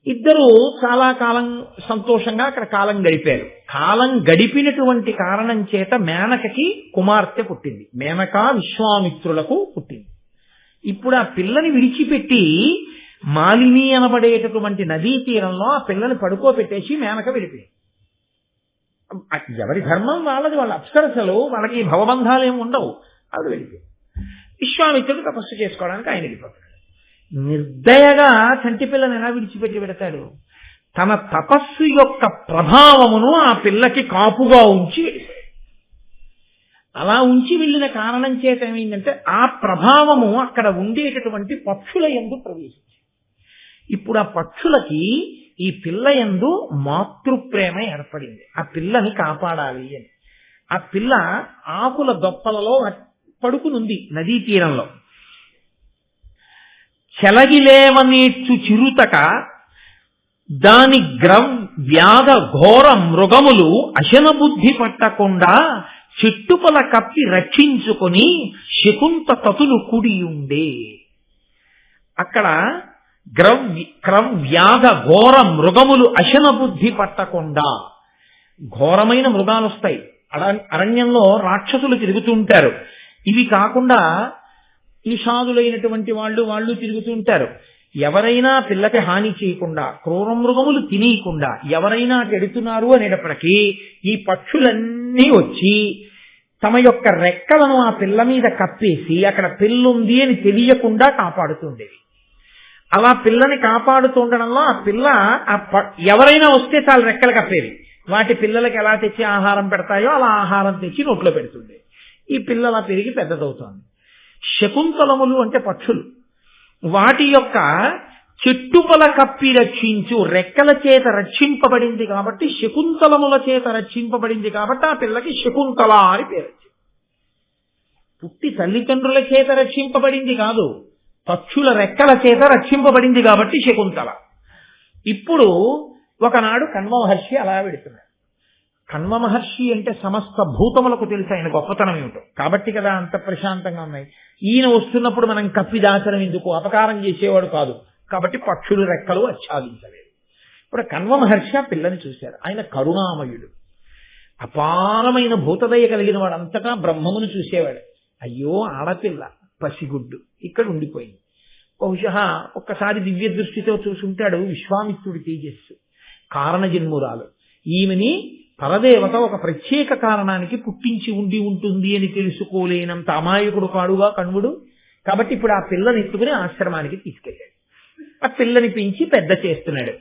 ఇద్దరు చాలా కాలం సంతోషంగా అక్కడ కాలం గడిపారు. కాలం గడిపినటువంటి కారణం చేత మేనకకి కుమార్తె పుట్టింది. మేనక విశ్వామిత్రులకు పుట్టింది. ఇప్పుడు ఆ పిల్లని విడిచిపెట్టి మాలిని అనబడేటటువంటి నదీ తీరంలో ఆ పిల్లని పడుకోబెట్టేసి మేనక వెళ్ళిపోయింది. ఎవరి ధర్మం వాళ్ళది, వాళ్ళ అప్సరసలు, వాళ్ళకి భవబంధాలు ఏమి ఉండవు. ఆవిడ వెళ్ళిపోయింది. విశ్వామిత్రుడు తపస్సు చేసుకోవడానికి ఆయన వెళ్ళిపోతాడు. నిర్దయగా చంటి పిల్లని ఎలా విడిచిపెట్టి పెడతాడు? తన తపస్సు యొక్క ప్రభావమును ఆ పిల్లకి కాపుగా ఉంచి వెళ్ళిపోయాడు. అలా ఉంచి వెళ్ళిన కారణం చేత ఏమైందంటే ఆ ప్రభావము అక్కడ ఉండేటటువంటి పక్షుల యందు ప్రవేశించింది. ఇప్పుడు ఆ పక్షులకి ఈ పిల్ల యందు మాతృప్రేమ ఏర్పడింది. ఆ పిల్లని కాపాడాలి అని. ఆ పిల్ల ఆకుల దొప్పలలో పడుకునుంది నదీ తీరంలో. చెలగిలేవనేచ్చు చిరుతక దాని వ్యాధ ఘోర మృగములు అశన బుద్ధి పట్టకుండా చెట్టుపల కప్పి రక్షించుకొని శకుంత తతులు కుడియుండే. అక్కడ వ్యాధ ఘోర మృగములు అశన బుద్ధి పట్టకుండా, ఘోరమైన మృగాలు వస్తాయి అరణ్యంలో, రాక్షసులు తిరుగుతుంటారు. ఇవి కాకుండా ఈషాదులైనటువంటి వాళ్ళు తిరుగుతుంటారు. ఎవరైనా పిల్లకి హాని చేయకుండా, క్రూర మృగములు తినేయకుండా ఎవరైనా చెడుతున్నారు అనేటప్పటికీ ఈ పక్షులన్నీ వచ్చి తమ యొక్క రెక్కలను ఆ పిల్ల మీద కప్పేసి అక్కడ పిల్లుంది అని తెలియకుండా కాపాడుతుండేవి. అలా పిల్లని కాపాడుతుండడంలో ఆ పిల్ల ఎవరైనా వస్తే చాలు రెక్కలు కప్పేవి. వాటి పిల్లలకి ఎలా తెచ్చి ఆహారం పెడతాయో అలా ఆహారం తెచ్చి నోట్లో పెడుతుంది. ఈ పిల్ల అలా పెరిగి పెద్దదవుతోంది. శకుంతలములు అంటే పక్షులు, వాటి యొక్క చెట్టుపల కప్పి రక్షించు, రెక్కల చేత రక్షింపబడింది కాబట్టి, శకుంతలముల చేత రక్షింపబడింది కాబట్టి ఆ పిల్లకి శకుంతల అని పేరు వచ్చింది. పుట్టి తల్లిదండ్రుల చేత రక్షింపబడింది కాదు, పక్షుల రెక్కల చేత రక్షింపబడింది కాబట్టి శకుంతల. ఇప్పుడు ఒకనాడు కణ్వ మహర్షి అలా పెడుతున్నాడు. కణ్వ మహర్షి అంటే సమస్త భూతములకు తెలుసు ఆయన గొప్పతనం ఏమిటో, కాబట్టి కదా అంత ప్రశాంతంగా ఉన్నాయి. ఈయన వస్తున్నప్పుడు మనం కప్పి దాచడం ఎందుకు, అపకారం చేసేవాడు కాదు కాబట్టి పక్షులు రెక్కలు ఆచ్ఛాదించలేదు. ఇప్పుడు కణ్వ మహర్షి ఆ పిల్లని చూశారు. ఆయన కరుణామయుడు, అపారమైన భూతదయ కలిగిన వాడు, అంతటా బ్రహ్మమును చూసేవాడు. అయ్యో ఆడపిల్ల పసిగుడ్డు ఇక్కడ ఉండిపోయింది, బహుశా ఒక్కసారి దివ్య దృష్టితో చూసుంటాడు. విశ్వామిత్రుడి తేజస్సు, కారణజన్మురాలు, ఈమెని పరదేవత ఒక ప్రత్యేక కారణానికి పుట్టించి ఉంటుంది అని తెలుసుకోలేనంత అమాయకుడు కాడుగా కణ్వుడు. కాబట్టి ఇప్పుడు ఆ పిల్లని ఎత్తుకుని ఆశ్రమానికి తీసుకెళ్ళాడు. ఆ పిల్లని పెంచి పెద్ద చేస్తున్నాడు.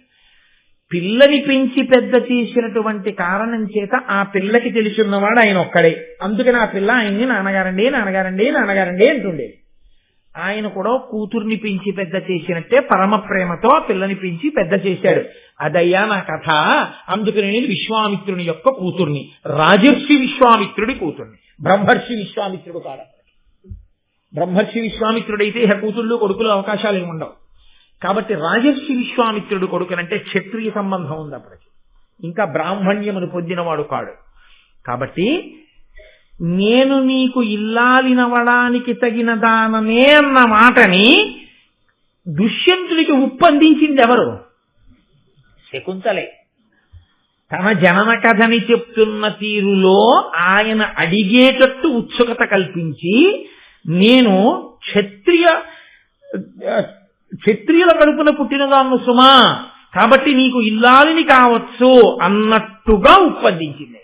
పిల్లని పెంచి పెద్ద చేసినటువంటి కారణం చేత ఆ పిల్లకి తెలుసున్నవాడు ఆయన ఒక్కడే. అందుకని ఆ పిల్ల ఆయన్ని నాన్నగారండి నాన్నగారండి నాన్నగారండి అంటుండేది. ఆయన కూడా కూతుర్ని పెంచి పెద్ద చేసినట్టే పరమ ప్రేమతో ఆ పిల్లని పెంచి పెద్ద చేశాడు. అదయ్యా నా కథ. అందుకని నేను విశ్వామిత్రుని యొక్క కూతుర్ని, రాజర్షి విశ్వామిత్రుడి కూతుర్ని. బ్రహ్మర్షి విశ్వామిత్రుడు కాదు. బ్రహ్మర్షి విశ్వామిత్రుడైతే ఇహ కూతుళ్ళు కొడుకులు అవకాశాలు ఏమి ఉండవు. కాబట్టి రాజర్షి విశ్వామిత్రుడు కొడుకునంటే క్షత్రియ సంబంధం ఉంది అప్పటికి, ఇంకా బ్రాహ్మణ్యమును పొందినవాడు కాడు. కాబట్టి నేను నీకు ఇల్లాలినవడానికి తగిన దాననే అన్న మాటని దుష్యంతుడికి ఉప్పందించింది ఎవరు? శకుంతలే. తన జనన కథని చెప్తున్న తీరులో ఆయన అడిగేటట్టు ఉత్సుకత కల్పించి, నేను క్షత్రియుల కడుపున పుట్టినదాన్ని సుమా, కాబట్టి నీకు ఇల్లాలిని కావచ్చు అన్నట్టుగా ఉప్పందించింది.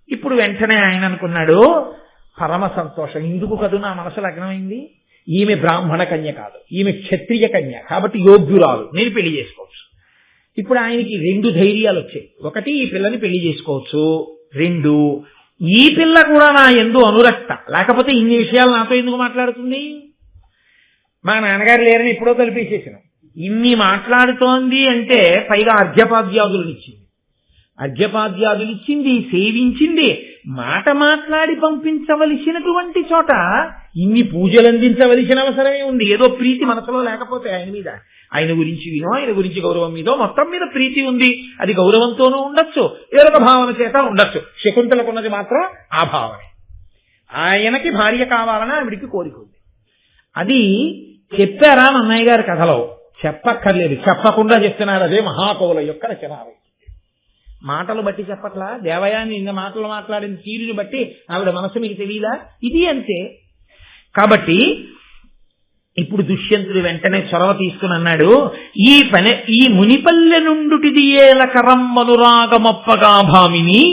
ఇప్పుడు వెంటనే ఆయన అనుకున్నాడు, పరమ సంతోషం, ఇందుకు కదూ నా మనసు లగ్నమైంది. ఈమె బ్రాహ్మణ కన్య కాదు, ఈమె క్షత్రియ కన్య, కాబట్టి యోగ్యురాలు, నేను పెళ్లి చేసుకోవచ్చు. ఇప్పుడు ఆయనకి 2 ధైర్యాలు వచ్చాయి. ఒకటి, ఈ పిల్లని పెళ్లి చేసుకోవచ్చు. 2, ఈ పిల్ల కూడా నా యందు అనురక్త, లేకపోతే ఇన్ని విషయాలు నాతో ఎందుకు మాట్లాడుతుంది? మా నాన్నగారు లేరని ఎప్పుడో తలిపేసేసాను. ఇన్ని మాట్లాడుతోంది అంటే పైగా అర్ఘ్యపాద్యాదులనిచ్చింది, సేవించింది. మాట మాట్లాడి పంపించవలసినటువంటి చోట ఇన్ని పూజలు అందించవలసిన అవసరమే ఉంది. ఏదో ప్రీతి మనసులో లేకపోతే ఆయన మీద, ఆయన గురించి వినో, ఆయన గురించి గౌరవం మీదో, మొత్తం మీద ప్రీతి ఉంది. అది గౌరవంతోనూ ఉండొచ్చు, ఏదొక భావన చేత ఉండొచ్చు. శకుంతలకున్నది మాత్రం ఆ భావనే. ఆయనకి భార్య కావాలని ఆవిడికి కోరిక ఉంది. అది చెప్పారా అన్నయ్య గారి కథలో? చెప్పక్కర్లేదు, చెప్పకుండా చెప్తున్నారు. అదే మహాకవుల యొక్క రచన. మాటలు బట్టి చెప్పట్లా, దేవయాని ఇన్న మాటలు మాట్లాడిన తీరుని బట్టి ఆవిడ మనసు మీకు తెలియదా? ఇది అంతే. కాబట్టి ఇప్పుడు దుష్యంతుడు వెంటనే చొరవ తీసుకుని అన్నాడు, ఈ మునిపల్లె నుండుటిది ఏలకరం మనురాగమప్పగా భామిని,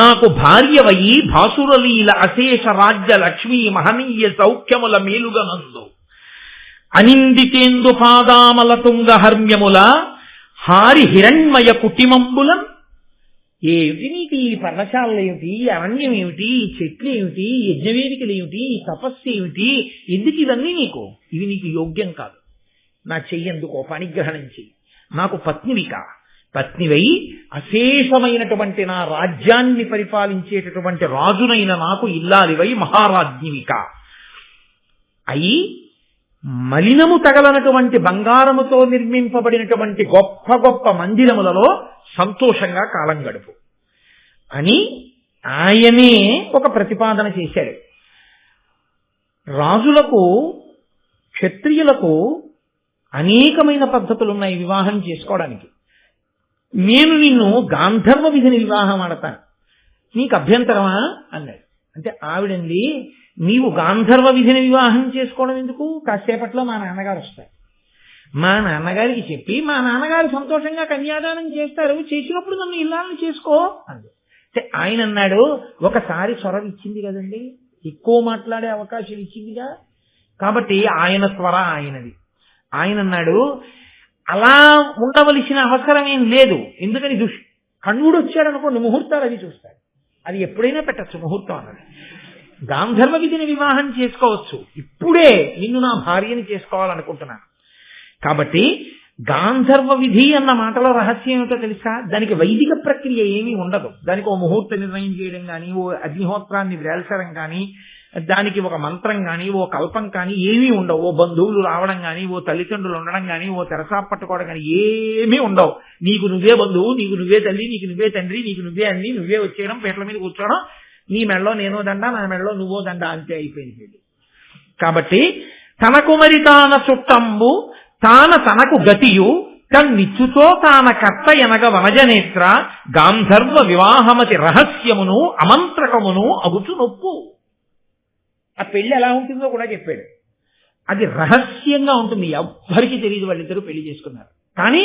నాకు భార్యవయి భాసురలీల అశేష రాజ్య లక్ష్మీ మహనీయ సౌఖ్యముల మేలుగనందు అనిందితేందు పాదామల తుంగ హర్మ్యముల హారి హిరణ్మయ కుటిమంబులం. ఏమిటి నీకు ఈ పర్ణశాలలు ఏమిటి, అరణ్యం ఏమిటి, ఈ చెట్లు ఏమిటి, యజ్ఞవేదికలు ఏమిటి, ఈ తపస్సు ఏమిటి, ఎందుకు ఇవన్నీ నీకు? ఇవి నీకు యోగ్యం కాదు. నా చెయ్యందుకో పనిగ్రహణం చెయ్యి. నాకు పత్నివై అశేషమైనటువంటి నా రాజ్యాన్ని పరిపాలించేటటువంటి రాజునైన నాకు ఇల్లాలివై మహారాజ్ఞివిక అయి మలినము తగలనటువంటి బంగారముతో నిర్మింపబడినటువంటి గొప్ప గొప్ప మందిరములలో సంతోషంగా కాలం గడుపు అని ఆయనే ఒక ప్రతిపాదన చేశాడు. రాజులకు, క్షత్రియులకు అనేకమైన పద్ధతులు ఉన్నాయి వివాహం చేసుకోవడానికి. నేను నిన్ను గాంధర్వ విధిని వివాహం ఆడతాను, నీకు అభ్యంతరమా అన్నాడు. అంటే ఆవిడంది, నీవు గాంధర్వ విధిని వివాహం చేసుకోవడం ఎందుకు? కాసేపట్లో మా నాన్నగారు వస్తారు, మా నాన్నగారికి చెప్పి మా నాన్నగారు సంతోషంగా కన్యాదానం చేస్తారు, చేసినప్పుడు నన్ను ఇల్లాలని చేసుకో అంది. అంటే ఆయన అన్నాడు, ఒకసారి స్వరం ఇచ్చింది కదండి, ఎక్కువ మాట్లాడే అవకాశం ఇచ్చిందిగా, కాబట్టి ఆయన స్వర ఆయనది. ఆయన అన్నాడు, అలా ఉండవలసిన అవసరం ఏం లేదు. ఎందుకని కణ్వుడు వచ్చాడు అనుకోండి, ముహూర్తాలు అది చూస్తాడు, అది ఎప్పుడైనా పెట్టచ్చు ముహూర్తం అన్నది. గాంధర్వ విధిని వివాహం చేసుకోవచ్చు, ఇప్పుడే నిన్ను నా భార్యని చేసుకోవాలనుకుంటున్నాను, కాబట్టి గాంధర్వ విధి అన్న మాటలో రహస్యం ఏమిటో తెలుసా? దానికి వైదిక ప్రక్రియ ఏమీ ఉండదు. దానికి ఓ ముహూర్త నిర్ణయం చేయడం కానీ, ఓ అగ్నిహోత్రాన్ని వేల్చడం కానీ, దానికి ఒక మంత్రం కానీ, ఓ కల్పం కానీ ఏమీ ఉండవు. ఓ బంధువులు రావడం కానీ, ఓ తల్లిదండ్రులు ఉండడం కానీ, ఓ తెరసాపు పట్టుకోవడం కానీ ఏమీ ఉండవు. నీకు నువ్వే బంధువు, నీకు నువ్వే తల్లి, నీకు నువ్వే తండ్రి, నీకు నువ్వే అన్ని, నువ్వే వచ్చేయడం, పీటల మీద కూర్చోవడం, నీ మెడలో నేనో దండ, నా మెడలో నువ్వో దండ, అంతే అయిపోయింది. కాబట్టి తనకు మరి తాన చుట్టంబు తాన తనకు గతియు కన్నిచ్చుతో తాన కర్త ఎనగ వనజనేత్ర గాంధర్వ వివాహమతి రహస్యమును అమంత్రకమును అగుచు నొప్పు. ఆ పెళ్లి ఎలా ఉంటుందో కూడా చెప్పాడు. అది రహస్యంగా ఉంటుంది, ఎవ్వరికి తెలియదు. వాళ్ళిద్దరూ పెళ్లి చేసుకున్నారు, కానీ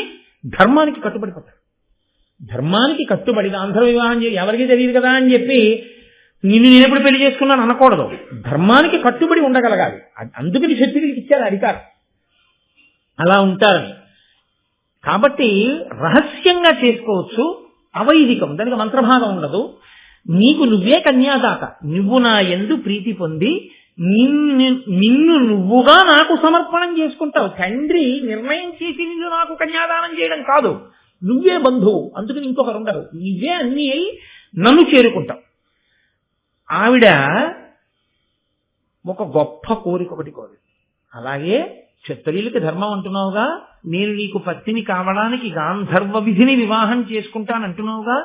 ధర్మానికి కట్టుబడిపోతారు. ధర్మానికి కట్టుబడి గాంధర్వ వివాహం ఎవరికి తెలియదు కదా అని చెప్పి నిన్ను నేను ఎప్పుడు పెళ్లి చేసుకున్నాను అనకూడదు. ధర్మానికి కట్టుబడి ఉండగలగాలి. అందుకని క్షత్రియులకి ఇచ్చారు అధికారం, అలా ఉంటారని. కాబట్టి రహస్యంగా చేసుకోవచ్చు, అవైదికం, దానికి మంత్రభాగం ఉండదు. నీకు నువ్వే కన్యాదాత, నువ్వు నా యందు ప్రీతి పొంది నిన్ను నువ్వుగా నాకు సమర్పణం చేసుకుంటావు. తండ్రి నిర్ణయం చేసి నిన్ను నాకు కన్యాదానం చేయడం కాదు, నువ్వే బంధువు, అందుకని ఇంకొకరు ఉండరు, నువ్వే అన్ని అయి నన్ను చేరుకుంటావు. ఆవిడ ఒక గొప్ప కోరిక ఒకటి కోరి, అలాగే క్షత్రియులకి ధర్మం అంటున్నావుగా, నేను నీకు పత్నిని కావడానికి గాంధర్వ విధిని వివాహం చేసుకుంటానంటున్నావుగా,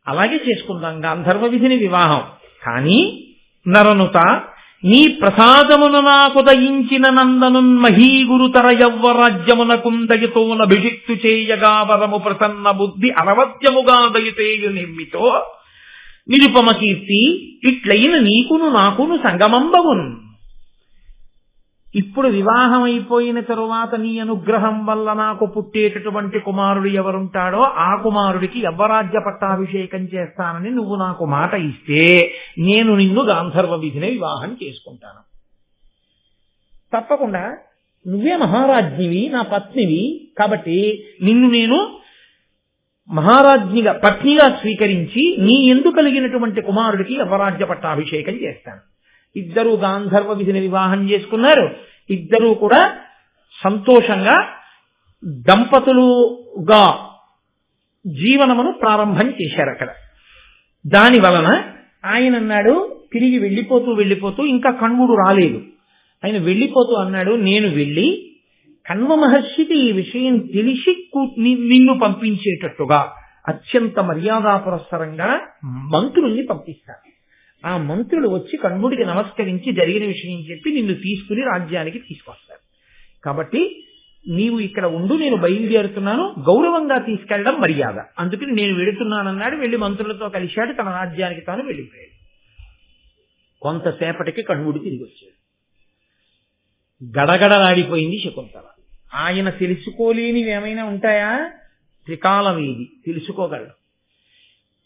అలాగే చేసుకుందాం గాంధర్వ విధిని వివాహం. కానీ నరనుత నీ ప్రసాదమును నాకు దయించిన నందనున్ మహీగురుతర యవ్వరాజ్యమునకుందయతోన భిషిక్తు చేయగా వరము ప్రసన్న బుద్ధి అరవద్యముగా దయతేయు నిర్మితో నిరుపమ కీర్తి ఇట్లయిన నీకును నాకును సంగమంబవును. ఇప్పుడు వివాహం అయిపోయిన తరువాత నీ అనుగ్రహం వల్ల నాకు పుట్టేటటువంటి కుమారుడు ఎవరుంటాడో ఆ కుమారుడికి యవ్వరాజ్య పట్టాభిషేకం చేస్తానని నువ్వు నాకు మాట ఇస్తే నేను నిన్ను గాంధర్వ విధిని వివాహం చేసుకుంటాను. తప్పకుండా నువ్వే మహారాజ్ఞివి, నా పత్నివి, కాబట్టి నిన్ను నేను మహారాజ్ఞిగా పత్నిగా స్వీకరించి నీ యందు కలిగినటువంటి కుమారుడికి యవ్వరాజ్య పట్టాభిషేకం చేస్తాను. ఇద్దరూ గాంధర్వ విధిని వివాహం చేసుకున్నారు. ఇద్దరూ కూడా సంతోషంగా దంపతులుగా జీవనమును ప్రారంభం చేశారు అక్కడ. దాని వలన ఆయన అన్నాడు, తిరిగి వెళ్ళిపోతూ ఇంకా కణ్వుడు రాలేదు. ఆయన వెళ్ళిపోతూ అన్నాడు, నేను వెళ్ళి కణ్వ మహర్షికి ఈ విషయం తెలిసి నిన్ను పంపించేటట్టుగా అత్యంత మర్యాదాపురస్సరంగా మంత్రుల్ని పంపిస్తాను. ఆ మంత్రులు వచ్చి కణ్వుడికి నమస్కరించి జరిగిన విషయం చెప్పి నిన్ను తీసుకుని రాజ్యానికి తీసుకొస్తారు. కాబట్టి నీవు ఇక్కడ ఉండు, నేను బయలుదేరుతున్నాను, గౌరవంగా తీసుకెళ్లడం మర్యాద, అందుకని నేను వెళుతున్నానన్నాడు. వెళ్ళి మంత్రులతో కలిశాడు, తన రాజ్యానికి తాను వెళ్ళిపోయాడు. కొంతసేపటికి కణ్వుడు తిరిగి వచ్చాడు. గడగడలాడిపోయింది శకుంతల. ఆయన తెలుసుకోలేనివి ఏమైనా ఉంటాయా? త్రికాలమేది తెలుసుకోగలడు.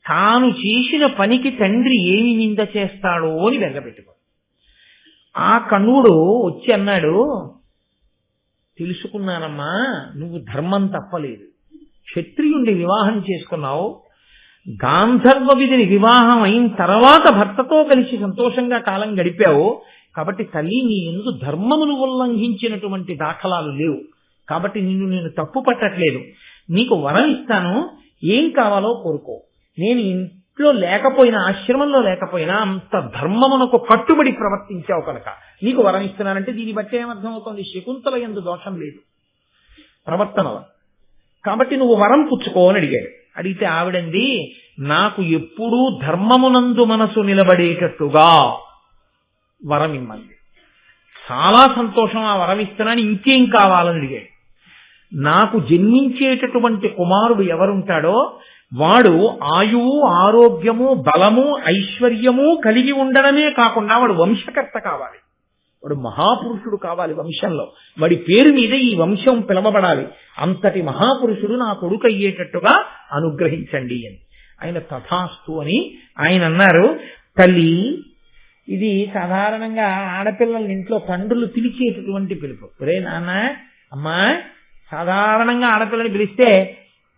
తాను చేసిన పనికి తండ్రి ఏమి నింద చేస్తాడో అని వెంగపెట్టుకోడు. ఆ కణ్వుడు వచ్చి అన్నాడు, తెలుసుకున్నానమ్మా, నువ్వు ధర్మం తప్పలేదు, క్షత్రియుణ్ణి వివాహం చేసుకున్నావు, గాంధర్వ విధిని వివాహం అయిన తర్వాత భర్తతో కలిసి సంతోషంగా కాలం గడిపావు, కాబట్టి తల్లి నీ యందు ధర్మమును ఉల్లంఘించినటువంటి దాఖలాలు లేవు, కాబట్టి నిన్ను నేను తప్పు పట్టట్లేదు, నీకు వరం ఇస్తాను, ఏం కావాలో కోరుకో, నేను ఇంట్లో లేకపోయినా ఆశ్రమంలో లేకపోయినా అంత ధర్మమునకు కట్టుబడి ప్రవర్తించావు కనుక నీకు వరం ఇస్తున్నానంటే దీన్ని బట్టి ఏమర్థమవుతోంది? శకుంతల యందు దోషం లేదు ప్రవర్తనలో, కాబట్టి నువ్వు వరం పుచ్చుకో అని అడిగాడు. అడిగితే ఆవిడంది, నాకు ఎప్పుడూ ధర్మమునందు మనసు నిలబడేటట్టుగా వరం ఇమ్మంది. చాలా సంతోషం, ఆ వరం ఇస్తున్నాను, ఇంకేం కావాలని అడిగాడు. నాకు జన్మించేటటువంటి కుమారుడు ఎవరుంటాడో వాడు ఆయువు, ఆరోగ్యము, బలము, ఐశ్వర్యము కలిగి ఉండడమే కాకుండా వాడు వంశకర్త కావాలి, వాడు మహాపురుషుడు కావాలి వంశంలో, వాడి పేరు మీద ఈ వంశం పిలవబడాలి, అంతటి మహాపురుషుడు నా కొడుకు అయ్యేటట్టుగా అనుగ్రహించండి అని. ఆయన తథాస్తు అని ఆయన అన్నారు. తల్లి, ఇది సాధారణంగా ఆడపిల్లల ఇంట్లో తండ్రులు పిలిచేటటువంటి పిలుపు. ఒరే నాన్న, అమ్మా, సాధారణంగా ఆడపిల్లని పిలిస్తే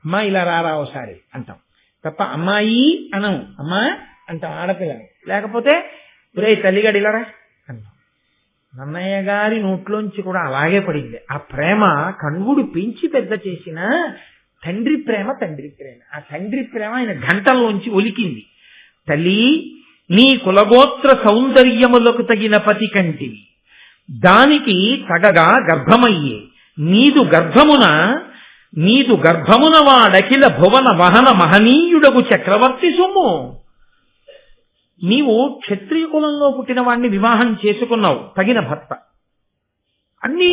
అమ్మా ఇలా రారా ఒకసారి అంటాం తప్ప అమ్మాయి అనం, అమ్మా అంటాం ఆడపిల్లని. లేకపోతే ఒరే తల్లిగడి ఇలా రా అంటాం. నన్నయ్య గారి నోట్లోంచి కూడా అలాగే పడింది. ఆ ప్రేమ కణ్వుడు పెంచి పెద్ద చేసిన తండ్రి ప్రేమ. ఆ తండ్రి ప్రేమ ఆయన గంటల్లోంచి ఒలికింది. తల్లి, నీ కులగోత్ర సౌందర్యములకు తగిన పతి కంటివి, దానికి తగగా గర్భమయ్యే నీదు గర్భమున వాడకిల భువన వహన మహనీయుడకు చక్రవర్తి సొమ్ము. నీవు క్షత్రియ కులంలో పుట్టిన వాడిని వివాహం చేసుకున్నావు, తగిన భర్త, అన్ని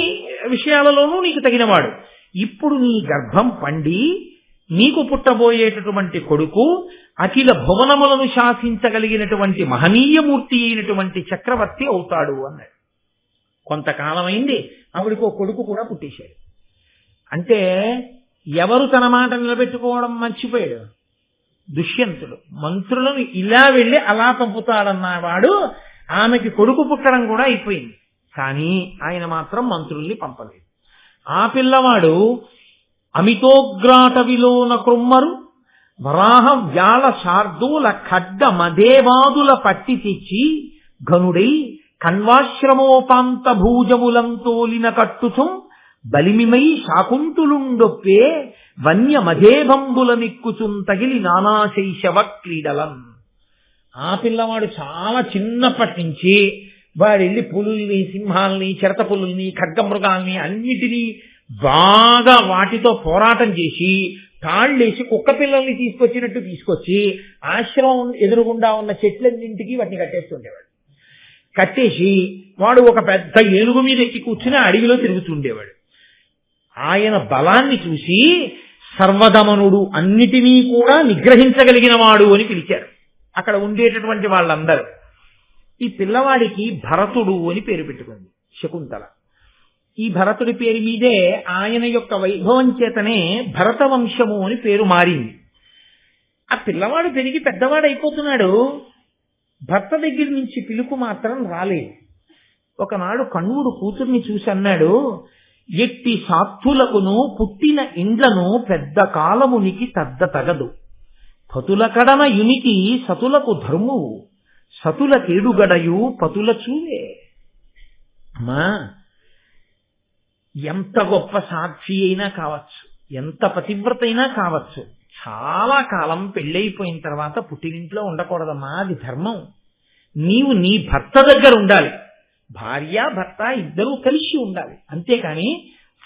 విషయాలలోనూ నీకు తగినవాడు. ఇప్పుడు నీ గర్భం పండి నీకు పుట్టబోయేటటువంటి కొడుకు అఖిల భువనములను శాసించగలిగినటువంటి మహనీయమూర్తి అయినటువంటి చక్రవర్తి అవుతాడు అన్నాడు. కొంతకాలమైంది, ఆవిడికి కొడుకు కూడా పుట్టేశాడు. అంటే ఎవరు తన మాట నిలబెట్టుకోవడం మర్చిపోయాడు? దుష్యంతుడు. మంత్రులను ఇలా వెళ్ళి అలా పంపుతాడన్నవాడు ఆమెకి కొడుకు పుట్టడం కూడా అయిపోయింది. కానీ ఆయన మాత్రం మంత్రుల్ని పంపలేదు. ఆ పిల్లవాడు అమితోగ్రాటవిలోన కృమ్మరు వరాహ వ్యాళ శార్దూల ఖడ్గ మదేవాదుల పట్టి తెచ్చి ఘనుడై కణ్వాశ్రమోపాంత భూజములంతోలిన కట్టుచుం బలిమిమై శాకుంతులుండొప్పే వన్య మధేభంబుల నిక్కుచున్ తగిలి నానాశైశవ క్రీడలం. ఆ పిల్లవాడు చాలా చిన్నప్పటి నుంచి వాడెళ్ళి పులుల్ని, సింహాల్ని, చిరత పులుల్ని, ఖడ్గమృగాల్ని అన్నిటినీ బాగా వాటితో పోరాటం చేసి తాళ్ళేసి కుక్క పిల్లల్ని తీసుకొచ్చినట్టు తీసుకొచ్చి ఆశ్రమం ఎదురుగుండా ఉన్న చెట్లన్నింటికి వాటిని కట్టేస్తుండేవాడు. కట్టేసి వాడు ఒక పెద్ద ఏనుగు మీద ఎక్కి కూర్చుని అడవిలో తిరుగుతుండేవాడు. ఆయన బలాన్ని చూసి సర్వదమనుడు, అన్నిటినీ కూడా నిగ్రహించగలిగిన వాడు అని పిలిచారు అక్కడ ఉండేటటువంటి వాళ్ళందరూ. ఈ పిల్లవాడికి భరతుడు అని పేరు పెట్టుకుంది శకుంతల. ఈ భరతుడి పేరు మీదే ఆయన యొక్క వైభవం చేతనే భరత వంశము అని పేరు మారింది. ఆ పిల్లవాడు పెరిగి పెద్దవాడైపోతున్నాడు. భర్త దగ్గర నుంచి పిలుపు మాత్రం రాలేదు. ఒకనాడు కణ్వుడు కూతుర్ని చూసి అన్నాడు, ఎట్టి సాత్తులకును పుట్టిన ఇండ్లను పెద్ద కాలమునికి తద్ద తగదు, పతుల కడన యునికి సతులకు ధర్మువు, సతుల కేడుగడయు పతుల చూవే. అమ్మా, ఎంత గొప్ప సాక్షి అయినా కావచ్చు, ఎంత పతివ్రత అయినా కావచ్చు, చాలా కాలం పెళ్ళైపోయిన తర్వాత పుట్టినింట్లో ఉండకూడదమ్మా, అది ధర్మం. నీవు నీ భర్త దగ్గర ఉండాలి, భార్య భర్త ఇద్దరూ కలిసి ఉండాలి, అంతేకాని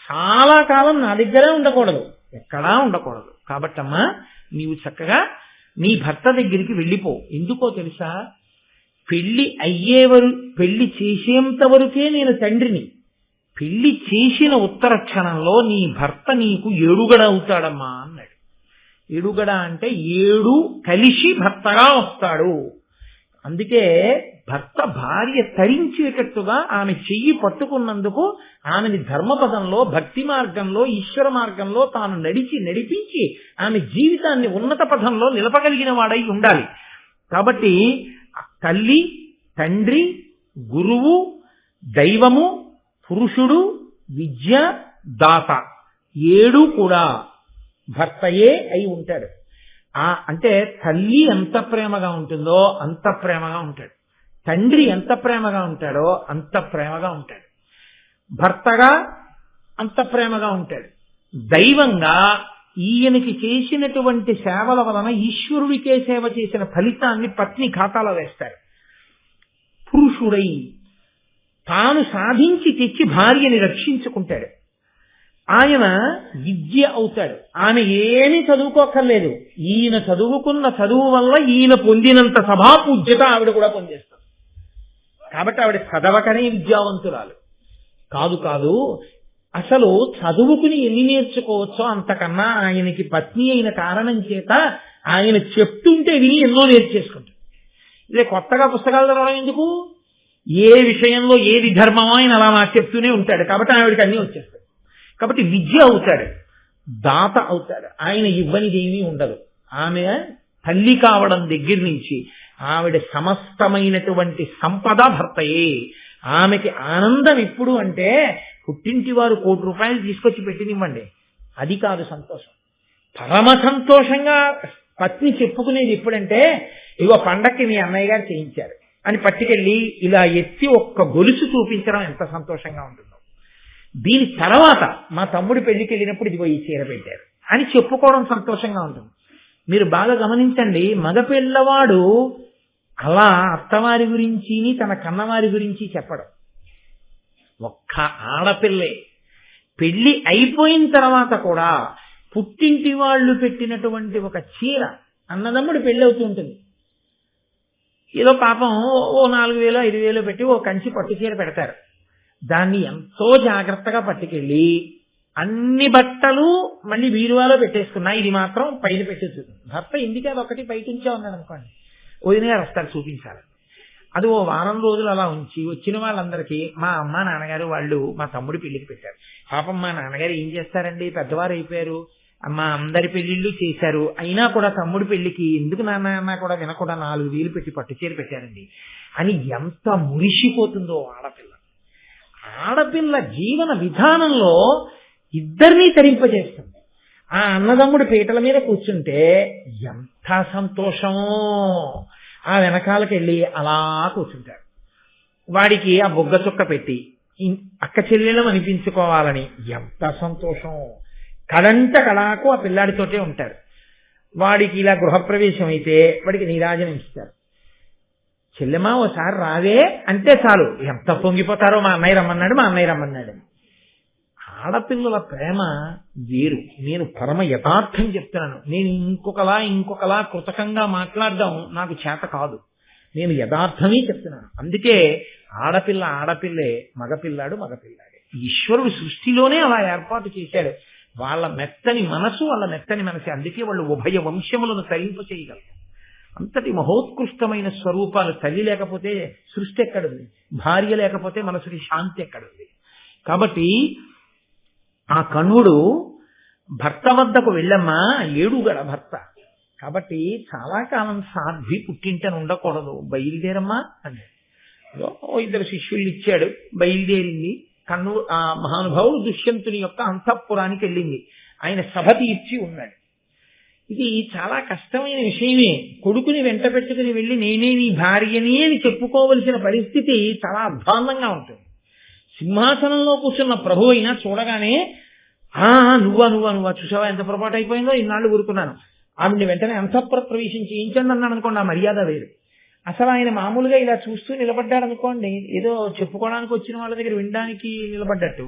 చాలా కాలం నా దగ్గరే ఉండకూడదు, ఎక్కడా ఉండకూడదు. కాబట్టమ్మా నీవు చక్కగా నీ భర్త దగ్గరికి వెళ్ళిపో. ఎందుకో తెలుసా, పెళ్లి చేసేంత వరకే నేను తండ్రిని, పెళ్లి చేసిన ఉత్తర క్షణంలో నీ భర్త నీకు ఏడుగడ అవుతాడమ్మా అన్నాడు. ఏడుగడ అంటే 7 కలిసి భర్తగా వస్తాడు. అందుకే భర్త భార్య తరించేటట్టుగా ఆమె చెయ్యి పట్టుకున్నందుకు ఆమెని ధర్మపదంలో, భక్తి మార్గంలో, ఈశ్వర మార్గంలో తాను నడిపించి ఆమె జీవితాన్ని ఉన్నత పథంలో నిలపగలిగిన వాడై ఉండాలి. కాబట్టి తల్లి, తండ్రి, గురువు, దైవము, పురుషుడు, విద్య, దాత 7 కూడా భర్తయే అయి ఉంటాడు. అంటే తల్లి ఎంత ప్రేమగా ఉంటుందో అంత ప్రేమగా ఉంటాడు, తండ్రి ఎంత ప్రేమగా ఉంటాడో అంత ప్రేమగా ఉంటాడు, భర్తగా అంత ప్రేమగా ఉంటాడు. దైవంగా ఈయనకి చేసినటువంటి సేవల వలన ఈశ్వరుడికే సేవ చేసిన ఫలితాన్ని పత్ని ఖాతాలో వేస్తాడు. పురుషుడై తాను సాధించి తెచ్చి భార్యని రక్షించుకుంటాడు. ఆయన విద్య అవుతాడు. ఆమె ఏమీ చదువుకోక్కర్లేదు, ఈయన చదువుకున్న చదువు వల్ల ఈయన పొందినంత సభాపూజ్యత ఆవిడ కూడా పొందేస్తారు. కాబట్టి ఆవిడ చదవకనే విద్యావంతురాలు కాదు. అసలు చదువుకుని ఎన్ని నేర్చుకోవచ్చో అంతకన్నా ఆయనకి పత్ని అయిన కారణం చేత ఆయన చెప్తుంటే విని ఎన్నో నేర్చేసుకుంటాడు. ఇదే కొత్తగా పుస్తకాలు చదవడం ఎందుకు? ఏ విషయంలో ఏది ధర్మమో ఆయన అలా నాకు చెప్తూనే ఉంటాడు. కాబట్టి ఆవిడకి అన్నీ వచ్చేస్తాయి. కాబట్టి విద్య అవుతాడు, దాత అవుతాడు. ఆయన ఇవ్వనిదేమీ ఉండదు. ఆమె తల్లి కావడం దగ్గర నుంచి ఆవిడ సమస్తమైనటువంటి సంపద భర్తయే. ఆమెకి ఆనందం ఎప్పుడు అంటే పుట్టింటి వారు ₹1,00,00,000 తీసుకొచ్చి పెట్టినివ్వండి, అది కాదు సంతోషం. పరమ సంతోషంగా పత్ని చెప్పుకునేది ఎప్పుడంటే, ఇగో పండక్కి మీ అన్నయ్య గారు చేయించారు, అని పట్టుకెళ్ళి ఇలా ఎత్తి ఒక్క గొలుసు చూపించడం ఎంత సంతోషంగా ఉంటుందో. దీని తర్వాత మా తమ్ముడి పెళ్లికి వెళ్ళినప్పుడు ఇదిగో ఈ చీర పెట్టారు అని చెప్పుకోవడం సంతోషంగా ఉంటుంది. మీరు బాగా గమనించండి, మగ పిల్లవాడు అలా అత్తవారి గురించి తన కన్నవారి గురించి చెప్పడం. ఒక్క ఆడపిల్లే పెళ్లి అయిపోయిన తర్వాత కూడా పుట్టింటి వాళ్ళు పెట్టినటువంటి ఒక చీర, అన్నదమ్ముడు పెళ్లి అవుతూ ఉంటుంది, ఏదో పాపం ఓ 4,000 5,000 పెట్టి ఓ కంచి పట్టు చీర పెడతారు. దాన్ని ఎంతో జాగ్రత్తగా పట్టుకెళ్ళి అన్ని బట్టలు మళ్ళీ వీరువాలో పెట్టేసుకున్నా, ఇది మాత్రం పైన పెట్టేస్తుంది. భర్త ఎందుకు అది ఒకటి బయట ఉంచే ఉన్నాడు అనుకోండి, వదిన గారు వస్తారు చూపించాలి. అది ఓ వారం రోజులు అలా ఉంచి వచ్చిన వాళ్ళందరికీ మా అమ్మ నాన్నగారు వాళ్ళు మా తమ్ముడి పెళ్లికి పెట్టారు. పాపం మా నాన్నగారు ఏం చేస్తారండి, పెద్దవారు అయిపోయారు, మా అందరి పెళ్లిళ్ళు చేశారు, అయినా కూడా తమ్ముడి పెళ్లికి ఎందుకు నాన్న కూడా వినకుండా 4,000 పెట్టి పట్టు చీర పెట్టారండి అని ఎంత మురిసిపోతుందో ఆడపిల్ల. ఆడపిల్ల జీవన విధానంలో ఇద్దరినీ తరింపజేస్తుంది. ఆ అన్నదమ్ముడు పీటల మీద కూర్చుంటే ఎంత సంతోషమో, ఆ వెనకాలకి వెళ్ళి అలా కూర్చుంటారు. వాడికి ఆ బొగ్గ చుక్క పెట్టి అక్క చెల్లెలం అనిపించుకోవాలని ఎంత సంతోషం. కడంట కడాకు ఆ పిల్లాడితోటే ఉంటారు. వాడికి ఇలా గృహప్రవేశం అయితే వాడికి నీరాజనం ఇస్తారు. చెల్లెమా ఓసారి రావే అంటే చాలు ఎంత పొంగిపోతారో, మా అన్నయ్య రమ్మన్నాడు. ఆడపిల్లల ప్రేమ వేరు. నేను పరమ యథార్థం చెప్తున్నాను. నేను ఇంకొకలా కృతకంగా మాట్లాడడం నాకు చేత కాదు. నేను యథార్థమే చెప్తున్నాను. అందుకే ఆడపిల్లే, మగపిల్లాడే. ఈశ్వరుడు సృష్టిలోనే అలా ఏర్పాటు చేశాడు. వాళ్ళ మెత్తని మనసు. అందుకే వాళ్ళు ఉభయ వంశములను తరింప చేయగలరు. అంతటి మహోత్కృష్టమైన స్వరూపాలు. తల్లి లేకపోతే సృష్టి ఎక్కడుంది? భార్య లేకపోతే మనసుకి శాంతి ఎక్కడుంది? కాబట్టి ఆ కణుడు భర్త వద్దకు వెళ్ళమ్మా, ఏడుగడ భర్త కాబట్టి చాలా కాలం సాధ్వి పుట్టింటని ఉండకూడదు, బయలుదేరమ్మా అని 2 శిష్యుల్ని ఇచ్చాడు. బయలుదేరింది. ఆ మహానుభావుడు దుష్యంతుని యొక్క అంతఃపురానికి వెళ్ళింది. ఆయన సభ తీర్చి ఉన్నాడు. ఇది చాలా కష్టమైన విషయమే. కొడుకుని వెంట పెట్టుకుని వెళ్ళి నేనే నీ భార్యని అని చెప్పుకోవలసిన పరిస్థితి చాలా అధ్వాన్నంగా ఉంటుంది. సింహాసనంలో కూర్చున్న ప్రభు అయినా చూడగానే నువ్వా చూసావా ఎంత పొరపాటు అయిపోయిందో, ఇన్నాళ్ళు ఊరుకున్నాను, ఆవిడ్ని వెంటనే అంతఃపుర ప్రవేశం చేయించండి అన్నాడు అనుకోండి, ఆ మర్యాద వేరు. అసలు ఆయన మామూలుగా ఇలా చూస్తూ నిలబడ్డాడు అనుకోండి, ఏదో చెప్పుకోవడానికి వచ్చిన వాళ్ళ దగ్గర వినడానికి నిలబడ్డట్టు.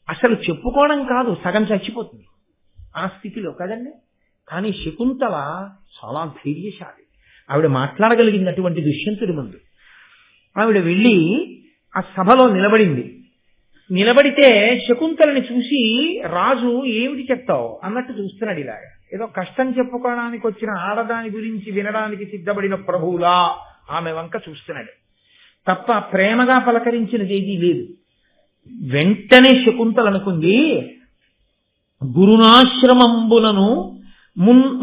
అసలు చెప్పుకోవడం కాదు, సగం చచ్చిపోతుంది ఆ స్థితిలో కదండి. కానీ శకుంతల చాలా ధైర్యశాలి. ఆవిడ మాట్లాడగలిగింది అటువంటి దుష్యంతుడి ముందు. ఆవిడ వెళ్ళి ఆ సభలో నిలబడితే శకుంతలని చూసి రాజు ఏమిటి చెప్తావు అన్నట్టు చూస్తున్నాడు. ఇలాగా ఏదో కష్టం చెప్పుకోవడానికి వచ్చిన ఆడదాని గురించి వినడానికి సిద్ధపడిన ప్రభువులా ఆమె వంక చూస్తున్నాడు తప్ప ప్రేమగా పలకరించినది ఏదీ లేదు. వెంటనే శకుంతల అనుకుంది, గురునాశ్రమంబులను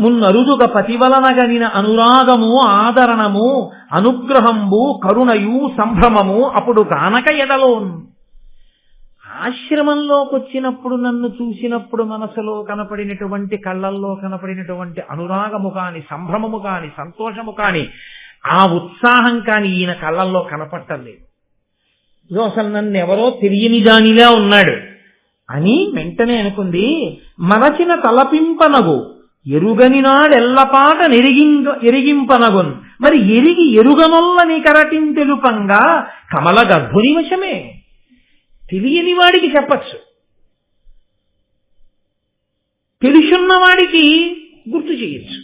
మున్నరుదుగ పతివలనగనిన అనురాగము ఆదరణము అనుగ్రహంబు కరుణయు సంభ్రమము అప్పుడు గానక ఎడలోను. ఆశ్రమంలోకి వచ్చినప్పుడు నన్ను చూసినప్పుడు మనసులో కనపడినటువంటి, కళ్ళల్లో కనపడినటువంటి అనురాగము కాని, సంభ్రమము కాని, సంతోషము కాని, ఆ ఉత్సాహం కాని ఈయన కళ్ళల్లో కనపట్టలేదు. ఇదో అసలు నన్ను ఎవరో తెలియని దానిలా ఉన్నాడు అని వెంటనే అనుకుంది. మరచిన తలపింపనగు ఎరుగని నాడెల్లపాట ఎరిగింపనగున్, మరి ఎరుగనొల్ల నీ కరటిం తెలుపంగా కమల గర్భుని వశమే. తెలియని వాడికి చెప్పచ్చు, తెలుసున్న వాడికి గుర్తు చేయొచ్చు,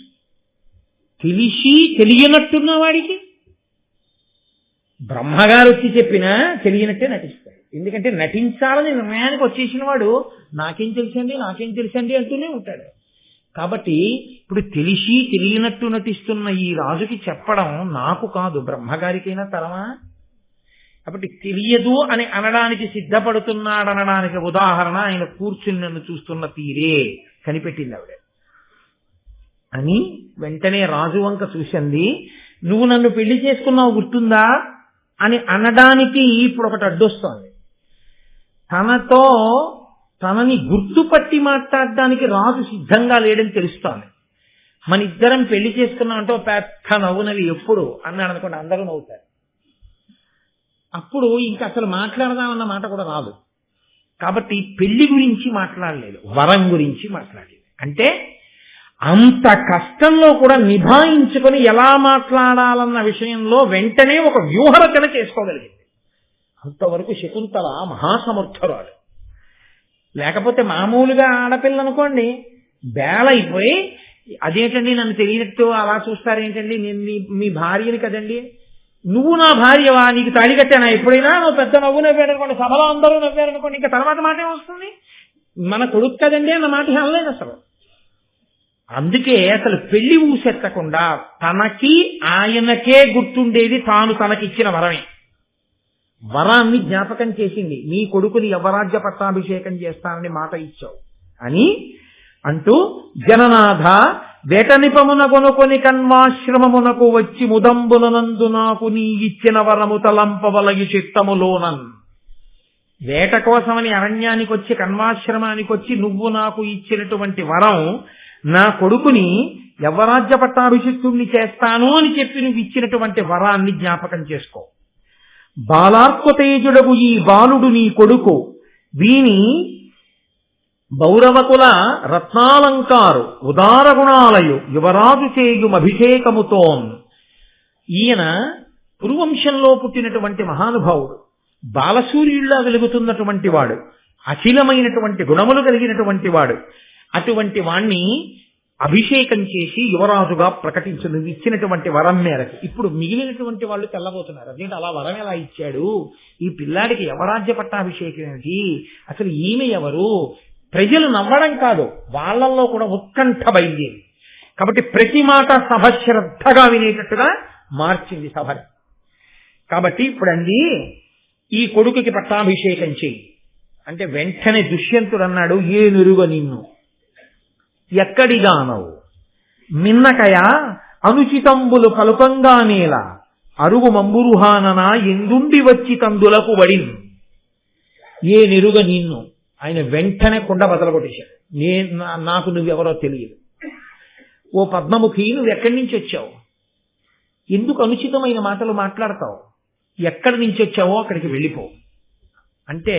తెలిసి తెలియనట్టున్న వాడికి బ్రహ్మగారు వచ్చి చెప్పినా తెలియనట్టే నటిస్తాడు. ఎందుకంటే నటించాలని నిర్ణయానికి వచ్చేసిన వాడు నాకేం తెలుసండి అంటూనే ఉంటాడు. కాబట్టి ఇప్పుడు తెలిసి తెలియనట్టు నటిస్తున్న ఈ రాజుకి చెప్పడం నాకు కాదు, బ్రహ్మగారికైనా తరమా. కాబట్టి తెలియదు అని అనడానికి సిద్ధపడుతున్నాడనడానికి ఉదాహరణ ఆయన కూర్చుని నన్ను చూస్తున్న తీరే కనిపెట్టింది ఆవిడ అని. వెంటనే రాజు వంక చూసింది. నువ్వు నన్ను పెళ్లి చేసుకున్నావు గుర్తుందా అని అనడానికి ఇప్పుడు ఒకటి అడ్డొస్తోంది. తనని గుర్తుపట్టి మాట్లాడడానికి రాజు సిద్ధంగా లేడని తెలుస్తోంది. మన ఇద్దరం పెళ్లి చేసుకున్నామంటే పెద్ద నవ్వునవి ఎప్పుడు అన్నాడు అనుకోండి, అందరూ నవ్వుతారు. అప్పుడు ఇంకా అసలు మాట్లాడదామన్న మాట కూడా రాదు. కాబట్టి పెళ్లి గురించి మాట్లాడలేదు, వరం గురించి మాట్లాడలేదు. అంటే అంత కష్టంలో కూడా నిభాయించుకొని ఎలా మాట్లాడాలన్న విషయంలో వెంటనే ఒక వ్యూహరచన చేసుకోగలిగింది. అంతవరకు శకుంతల మహాసమర్థురాలు. లేకపోతే మామూలుగా ఆడపిల్ల అనుకోండి, బేలైపోయి అదేంటండి నన్ను తెలియనట్టు అలా చూస్తారేంటండి, నేను మీ భార్యని కదండి, నువ్వు నా భార్యవా, నీకు తాళి కట్టానా ఎప్పుడైనా, నువ్వు పెద్ద నవ్వు నవ్వాడు అనుకోండి, సభలో అందరూ నవ్వారనుకోండి, ఇంకా తర్వాత మాట ఏమొస్తుంది, మన కొడుకు కదండి అన్న మాట అనలేదు అసలు. అందుకే అసలు పెళ్లి ఊసెత్తకుండా తనకి ఆయనకే గుర్తుండేది తాను తనకిచ్చిన వరమే. వరాన్ని జ్ఞాపకం చేసింది. నీ కొడుకుని యవరాజ్య పట్టాభిషేకం చేస్తానని మాట ఇచ్చావు అని అంటూ, జననాథ వేట నిపమున కొనుకొని కన్వాశ్రమమునకు వచ్చి ముదంబులనందు నాకు నీ ఇచ్చిన వరము తలంపవలగి చిత్తములోనన్. వేట కోసమని అరణ్యానికి వచ్చి కన్వాశ్రమానికి వచ్చి నువ్వు నాకు ఇచ్చినటువంటి వరం, నా కొడుకుని యవరాజ్య పట్టాభిషిక్తుణ్ణి చేస్తాను అని చెప్పి నువ్వు ఇచ్చినటువంటి వరాన్ని జ్ఞాపకం చేసుకో. బాలార్కతేజుడగు ఈ బాలుడు నీ కొడుకు, వీని బౌరవకుల రత్నాలంకారు ఉదారగుణాలయు యువరాజు చేయుమభిషేకముతోన్. ఈయన పురువంశంలో పుట్టినటువంటి మహానుభావుడు, బాలసూర్యుల్లా వెలుగుతున్నటువంటి వాడు, అఖిలమైనటువంటి గుణములు కలిగినటువంటి వాడు. అటువంటి వాణ్ణి అభిషేకం చేసి యువరాజుగా ప్రకటించు నువ్వు ఇచ్చినటువంటి వరం మేరకు. ఇప్పుడు మిగిలినటువంటి వాళ్ళు తెల్లబోతున్నారు, అదేంటి అలా వరం ఎలా ఇచ్చాడు, ఈ పిల్లాడికి యవరాజ్య పట్టాభిషేకం ఏమిటి, అసలు ఈమె ఎవరు. ప్రజలు నవ్వడం కాదు, వాళ్ళల్లో కూడా ఉత్కంఠ బయలుదేరి. కాబట్టి ప్రతి మాట సభ శ్రద్ధగా వినేటట్టుగా మార్చింది సభని. కాబట్టి ఇప్పుడు అంది, ఈ కొడుకుకి పట్టాభిషేకం చెయ్యి అంటే వెంటనే దుష్యంతుడు అన్నాడు, ఏ నిరుగ నిన్ను ఎక్కడిగానవు, మిన్నకయ అనుచితంబులు పలుకంగానేలా అరుగు మంబురుహానన ఎందుండి వచ్చి తందులకు వడిన్. ఏ నిరుగ నిన్ను, ఆయన వెంటనే కుండ బదలగొట్టేశాడు. నాకు నువ్వెవరో తెలియదు. ఓ పద్మముఖి, నువ్వు ఎక్కడి నుంచి వచ్చావు, ఎందుకు అనుచితమైన మాటలు మాట్లాడతావు, ఎక్కడి నుంచి వచ్చావో అక్కడికి వెళ్ళిపో అంటే,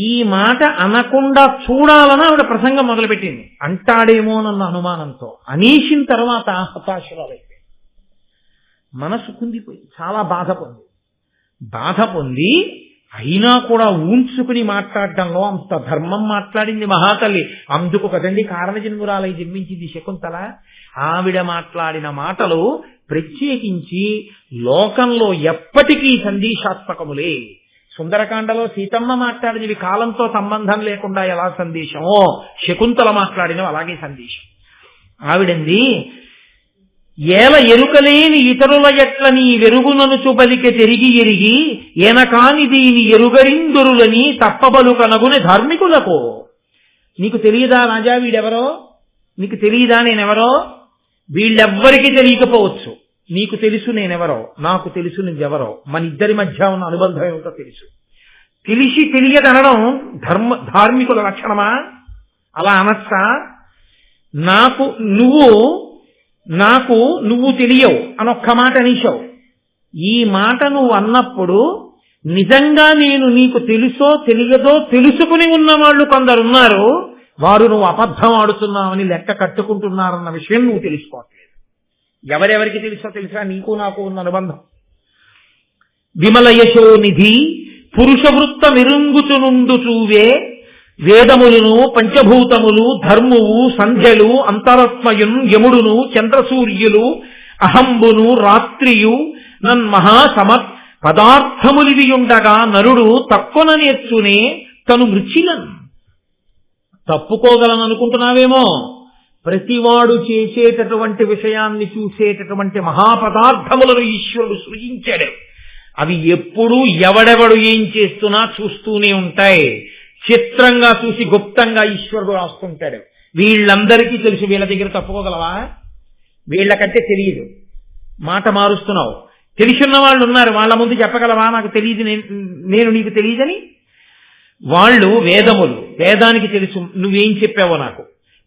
ఈ మాట అనకుండా చూడాలని ఆవిడ ప్రసంగం మొదలుపెట్టింది. అంటాడేమోనన్న అనుమానంతో అనేసిన తర్వాత హతాశురాలైపోయింది. మనసు కుందిపోయి చాలా బాధ పొంది అయినా కూడా ఊంచుకుని మాట్లాడడంలో అంత ధర్మం మాట్లాడింది మహాతల్లి. అందుకు కదండి కారణజన్మురాలై జన్మించింది శకుంతల. ఆవిడ మాట్లాడిన మాటలు ప్రత్యేకించి లోకంలో ఎప్పటికీ సందేశాత్మకములే. సుందరకాండలో సీతమ్మ మాట్లాడినవి కాలంతో సంబంధం లేకుండా ఎలా సందేశమో, శకుంతల మాట్లాడినవి అలాగే సందేశం. ఆవిడంది, ఏల ఎరుకలేని ఇతరుల ఎట్ల నీ వెరుగుననుచు బలికె తిరిగి ఎరిగి ఏనకాని దీని ఎరుగరిందురులని తప్పబలు కనగుని ధార్మికులకు. నీకు తెలియదా రాజా వీడెవరో, నీకు తెలియదా నేనెవరో, వీళ్ళెవ్వరికీ తెలియకపోవచ్చు, నీకు తెలుసు నేనెవరో, నాకు తెలుసు నువ్వెవరో, మన ఇద్దరి మధ్య ఉన్న అనుబంధం ఏమిటో తెలుసు. తెలిసి తెలియదనడం ధార్మికుల లక్షణమా? అలా అనొచ్చా? నాకు నువ్వు తెలియవు అనొక్క మాట అనేశావు. ఈ మాట నువ్వు అన్నప్పుడు నిజంగా నేను నీకు తెలుసో తెలియదో తెలుసుకుని ఉన్నవాళ్ళు కొందరున్నారు, వారు నువ్వు అబద్ధం ఆడుతున్నావని లెక్క కట్టుకుంటున్నారన్న విషయం నువ్వు తెలుసుకోవట్లేదు. ఎవరెవరికి తెలుసో తెలుసా? నీకు నాకు ఉన్న అనుబంధం. విమల యశోనిధి పురుష వృత్త విరుంగుచునుండు చూవే వేదములను పంచభూతములు ధర్మువు సంధ్యలు అంతరత్మయున్ యముడును చంద్రసూర్యులు అహంబును రాత్రియు నన్మహాసమత్ పదార్థములివియుండగా నరుడు తక్కువ నేర్చునే తను మృచిలన్. తప్పుకోగలననుకుంటున్నావేమో, ప్రతివాడు చేసేటటువంటి విషయాన్ని చూసేటటువంటి మహాపదార్థములను ఈశ్వరుడు సృజించాడు. అవి ఎప్పుడూ ఎవడెవడు ఏం చేస్తున్నా చూస్తూనే ఉంటాయి. చిత్రంగా చూసి గుప్తంగా ఈశ్వరుడు రాస్తుంటాడు. వీళ్ళందరికీ తెలుసు, వీళ్ళ దగ్గర తప్పుకోగలవా? వీళ్ళకంటే తెలియదు, మాట మారుస్తున్నావు. తెలిసిన వాళ్ళు ఉన్నారు, వాళ్ళ ముందు చెప్పగలవా నాకు తెలియదు, నేను నీకు తెలియదని? వాళ్ళు వేదానికి తెలుసు నువ్వేం చెప్పావో నాకు,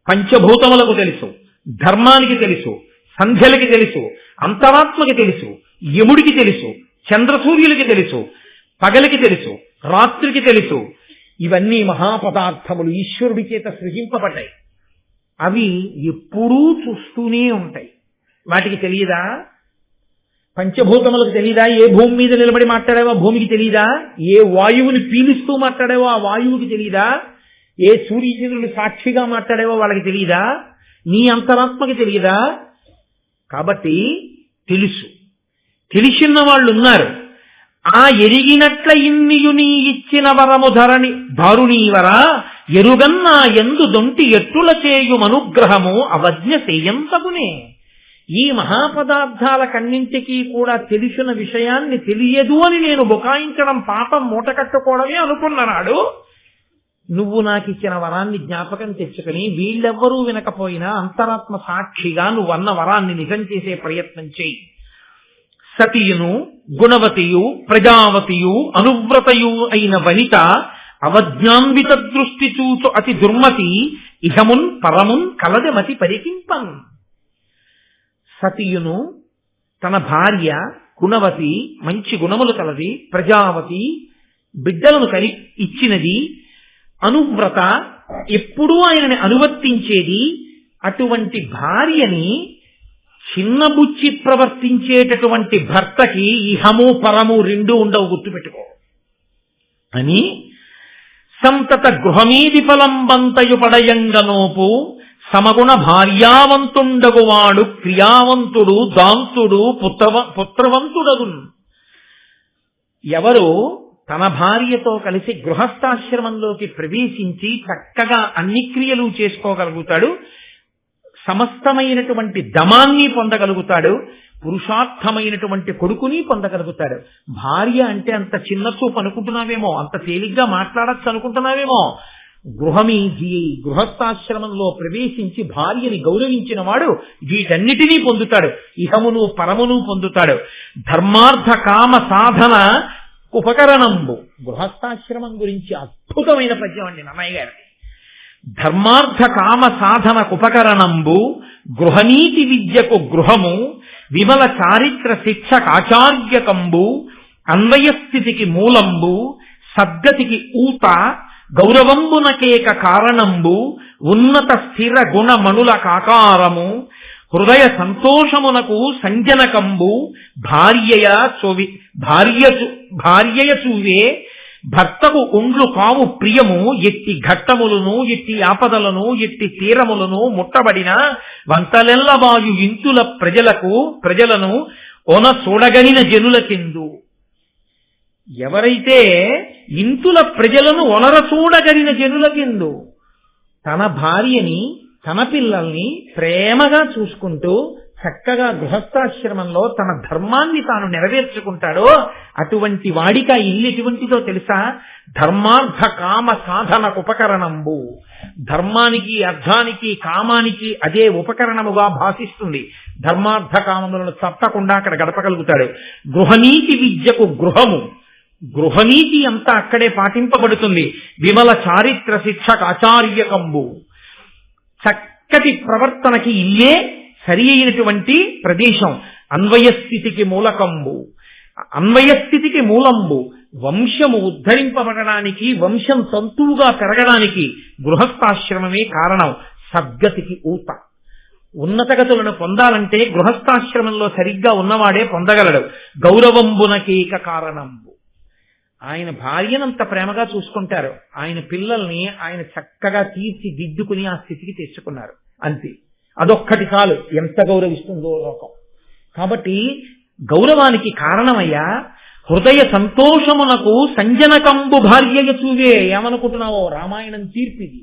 పంచభూతములకు తెలుసు, ధర్మానికి తెలుసు, సంధ్యలకి తెలుసు, అంతరాత్మకి తెలుసు, యముడికి తెలుసు, చంద్రసూర్యులకి తెలుసు, పగలికి తెలుసు, రాత్రికి తెలుసు. ఇవన్నీ మహాపదార్థములు ఈశ్వరుడి చేత సృజింపబడ్డాయి. అవి ఎప్పుడూ చూస్తూనే ఉంటాయి. వాటికి తెలియదా? పంచభూతములకు తెలియదా? ఏ భూమి మీద నిలబడి మాట్లాడావో భూమికి తెలియదా? ఏ వాయువుని పీలుస్తూ మాట్లాడావో ఆ వాయువుకి తెలియదా? ఏ సూర్యచంద్రుడు సాక్షిగా మాట్లాడావో వాళ్ళకి తెలియదా? నీ అంతరాత్మకి తెలియదా? కాబట్టి తెలుసు. తెలిసిన వాళ్ళు ఉన్నారు. ఆ ఎరిగినట్ల ఇన్నియు నీ ఇచ్చిన వరము దారుణీవర ఎరుగన్నా ఎందు దొంటి ఎట్టుల చేయు అనుగ్రహము అవజ్ఞ సేయంతగునే. ఈ మహాపదార్థాలకన్నింటికీ కూడా తెలిసిన విషయాన్ని తెలియదు అని నేను బుకాయించడం పాపం మూటకట్టుకోవడమే అనుకున్నాడు. నువ్వు నాకు ఇచ్చిన వరాన్ని జ్ఞాపకం తెచ్చుకుని వీళ్ళెవ్వరూ వినకపోయినా అంతరాత్మ సాక్షిగా నువ్వు అన్న వరాన్ని నిజం చేసే ప్రయత్నం చేయి. సతియును గుణవతియు ప్రజావతియు అనువ్రతయు అయిన వనిత అవజ్ఞాన్విత దృష్టి చూచు అతి దుర్మతి ఇహమున్ పరమున్ కలదమతి పరికింపన్. సతియును తన భార్య గుణవతి, మంచి గుణములు కలది, ప్రజావతి బిడ్డలను ఇచ్చినది, అనువ్రత ఎప్పుడూ ఆయనని అనువర్తించేది. అటువంటి భార్యని చిన్నబుచ్చి ప్రవర్తించేటటువంటి భర్తకి ఇహము పరము రెండూ ఉండవు, గుర్తుపెట్టుకో అని. సంతత గృహమీది ఫలంబంతయు పడయంగనోపు సమగుణ భార్యావంతుండగువాడు క్రియావంతుడు దాంతుడు పుత్రవంతుడగున్. ఎవరు తన భార్యతో కలిసి గృహస్థాశ్రమంలోకి ప్రవేశించి చక్కగా అన్ని క్రియలు చేసుకోగలుగుతాడు, సమస్తమైనటువంటి దమాన్ని పొందగలుగుతాడు, పురుషార్థమైనటువంటి కొడుకుని పొందగలుగుతాడు. భార్య అంటే అంత చిన్న చూపు అనుకుంటున్నావేమో, అంత తేలిగ్గా మాట్లాడచ్చు అనుకుంటున్నావేమో. గృహస్థాశ్రమంలో ప్రవేశించి భార్యని గౌరవించిన వాడు వీటన్నిటినీ పొందుతాడు, ఇహమును పరమును పొందుతాడు. ధర్మార్థ కామ సాధన ఉపకరణంబు. గృహస్థాశ్రమం గురించి అద్భుతమైన పద్యం అండి నన్నయ్య గారి. ధర్మార్థ కామ సాధనకు ఉపకరణంబు, గృహనీతి విద్యకు గృహము, విమల చారిత్ర శిక్షకాచార్యకంబు, అన్వయస్థితికి మూలంబు, సద్గతికి ఊత, గౌరవంబునకేక కారణంబు, ఉన్నత స్థిర గుణమణుల కాకారము, హృదయ సంతోషమునకు సంజనకంబు, భార్యయ చూవే భర్తకు ఉండ్లు కావు ప్రియము. ఎట్టి ఘట్టములను ఎట్టి ఆపదలను ఎట్టి తీరములను ముట్టబడిన వంతలెల్లవాయు ఇంతుల ప్రజలను ఓన చూడగలిగిన జనులకెందు. ఎవరైతే ఇంతుల ప్రజలను ఒనర చూడగలిగిన జనులకెందు తన భార్యని తన పిల్లల్ని ప్రేమగా చూసుకుంటూ చక్కగా గృహస్థాశ్రమంలో తన ధర్మాన్ని తాను నెరవేర్చుకుంటాడో అటువంటి వాడికి ఆ ఇల్లు ఎటువంటిదో తెలుసా? ధర్మార్థ కామ సాధనకు ఉపకరణంబు. ధర్మానికి అర్థానికి కామానికి అదే ఉపకరణముగా భాషిస్తుంది. ధర్మార్థ కామములను తప్పకుండా అక్కడ గడపగలుగుతాడు. గృహనీతి విద్యకు గృహము, గృహనీతి అంతా అక్కడే పాటింపబడుతుంది. విమల చారిత్ర శిక్షక ఆచార్యకంబు. చక్కటి ప్రవర్తనకి ఇల్లే సరి అయినటువంటి ప్రదేశం. అన్వయస్థితికి మూలకంబు, అన్వయస్థితికి మూలంబు. వంశము ఉద్ధరింపబడడానికి, వంశం తంతువుగా పెరగడానికి గృహస్థాశ్రమమే కారణం. సద్గతికి ఊత. ఉన్నతగతులను పొందాలంటే గృహస్థాశ్రమంలో సరిగ్గా ఉన్నవాడే పొందగలడు. గౌరవంబునకేక కారణంబు. ఆయన భార్యనంత ప్రేమగా చూసుకుంటారు, ఆయన పిల్లల్ని ఆయన చక్కగా తీర్చిదిద్దుకుని ఆ స్థితికి తెచ్చుకున్నారు. అంతే, అదొక్కటి చాలు ఎంత గౌరవిస్తుందో లోకం. కాబట్టి గౌరవానికి కారణమయ్యా హృదయ సంతోషమునకు సంజనకంబు భార్యయ చూవే. ఏమనుకుంటున్నావో రామాయణం తీర్పిది.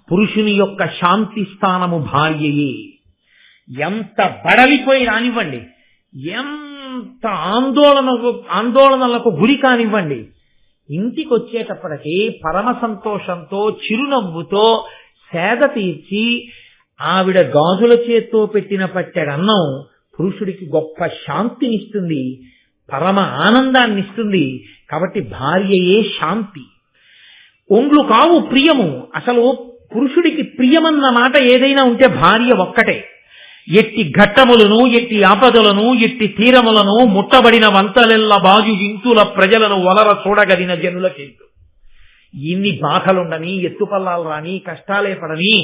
పురుషుని యొక్క శాంతి స్థానము భార్యయే. ఎంత బడలిపోయి రానివ్వండి, ఎంత ఆందోళనలకు గురి కానివ్వండి, ఇంటికి వచ్చేటప్పటికి పరమ సంతోషంతో చిరునవ్వుతో సేద తీర్చి ఆవిడ గాజుల చేత్తో పెట్టిన పట్టెడన్నం పురుషుడికి గొప్ప శాంతినిస్తుంది, పరమ ఆనందాన్ని ఇస్తుంది. కాబట్టి భార్యయే శాంతి. ఒండ్లు కావు ప్రియము. అసలు పురుషుడికి ప్రియమన్న మాట ఏదైనా ఉంటే భార్య ఒక్కటే. ఎట్టి ఘట్టములను ఎట్టి ఆపదలను ఎట్టి తీరములను ముట్టబడిన వంతలెల్ల బాజు ఇంతుల ప్రజలను వలర చూడగలిగిన జనులకేందు. ఇన్ని బాధలుండని, ఎత్తుపల్లాలు రాని, కష్టాలే పడని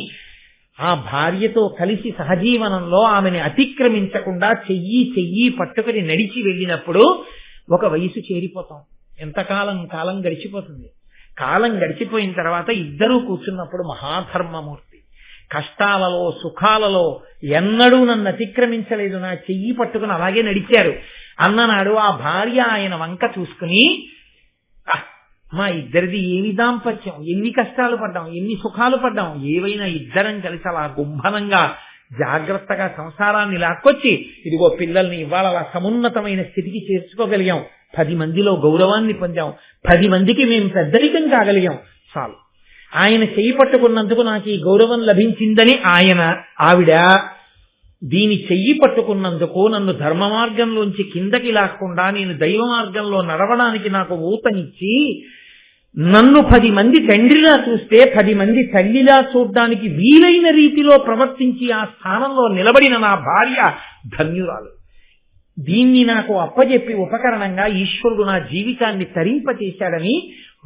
ఆ భార్యతో కలిసి సహజీవనంలో ఆమెని అతిక్రమించకుండా చెయ్యి పట్టుకుని నడిచి వెళ్ళినప్పుడు ఒక వయసు చేరిపోతాం. కాలం గడిచిపోతుంది. కాలం గడిచిపోయిన తర్వాత ఇద్దరూ కూర్చున్నప్పుడు మహాధర్మమూర్తి కష్టాలలో సుఖాలలో ఎన్నడూ నన్ను అతిక్రమించలేదు, నా చెయ్యి పట్టుకుని అలాగే నడిచారు అన్ననాడు ఆ భార్య ఆయన వంక చూసుకుని, మా ఇద్దరిది ఏమి దాంపత్యం, ఎన్ని కష్టాలు పడ్డాం, ఎన్ని సుఖాలు పడ్డాం, ఏవైనా ఇద్దరం కలిసి అలా గుంభనంగా జాగ్రత్తగా సంసారాన్ని లాక్కొచ్చి ఇదిగో పిల్లల్ని ఇవాళ అలా సమున్నతమైన స్థితికి చేర్చుకోగలిగాం, 10 మందిలో గౌరవాన్ని పొందాం, 10 మందికి మేము పెద్దరికం కాగలిగాం, చాలు. ఆయన చెయ్యి పట్టుకున్నందుకు నాకు ఈ గౌరవం లభించిందని ఆవిడ దీని చెయ్యి పట్టుకున్నందుకు నన్ను ధర్మ మార్గంలోంచి కిందకి లాక్కుండా నేను దైవ మార్గంలో నడవడానికి నాకు ఊతనిచ్చి నన్ను 10 మంది తండ్రిలా చూస్తే 10 మంది తల్లిలా చూడ్డానికి వీలైన రీతిలో ప్రవర్తించి ఆ స్థానంలో నిలబడిన నా భార్య ధన్యురాలు. దీన్ని నాకు అప్పజెప్పి ఉపకరణంగా ఈశ్వరుడు నా జీవితాన్ని తరింపచేశాడని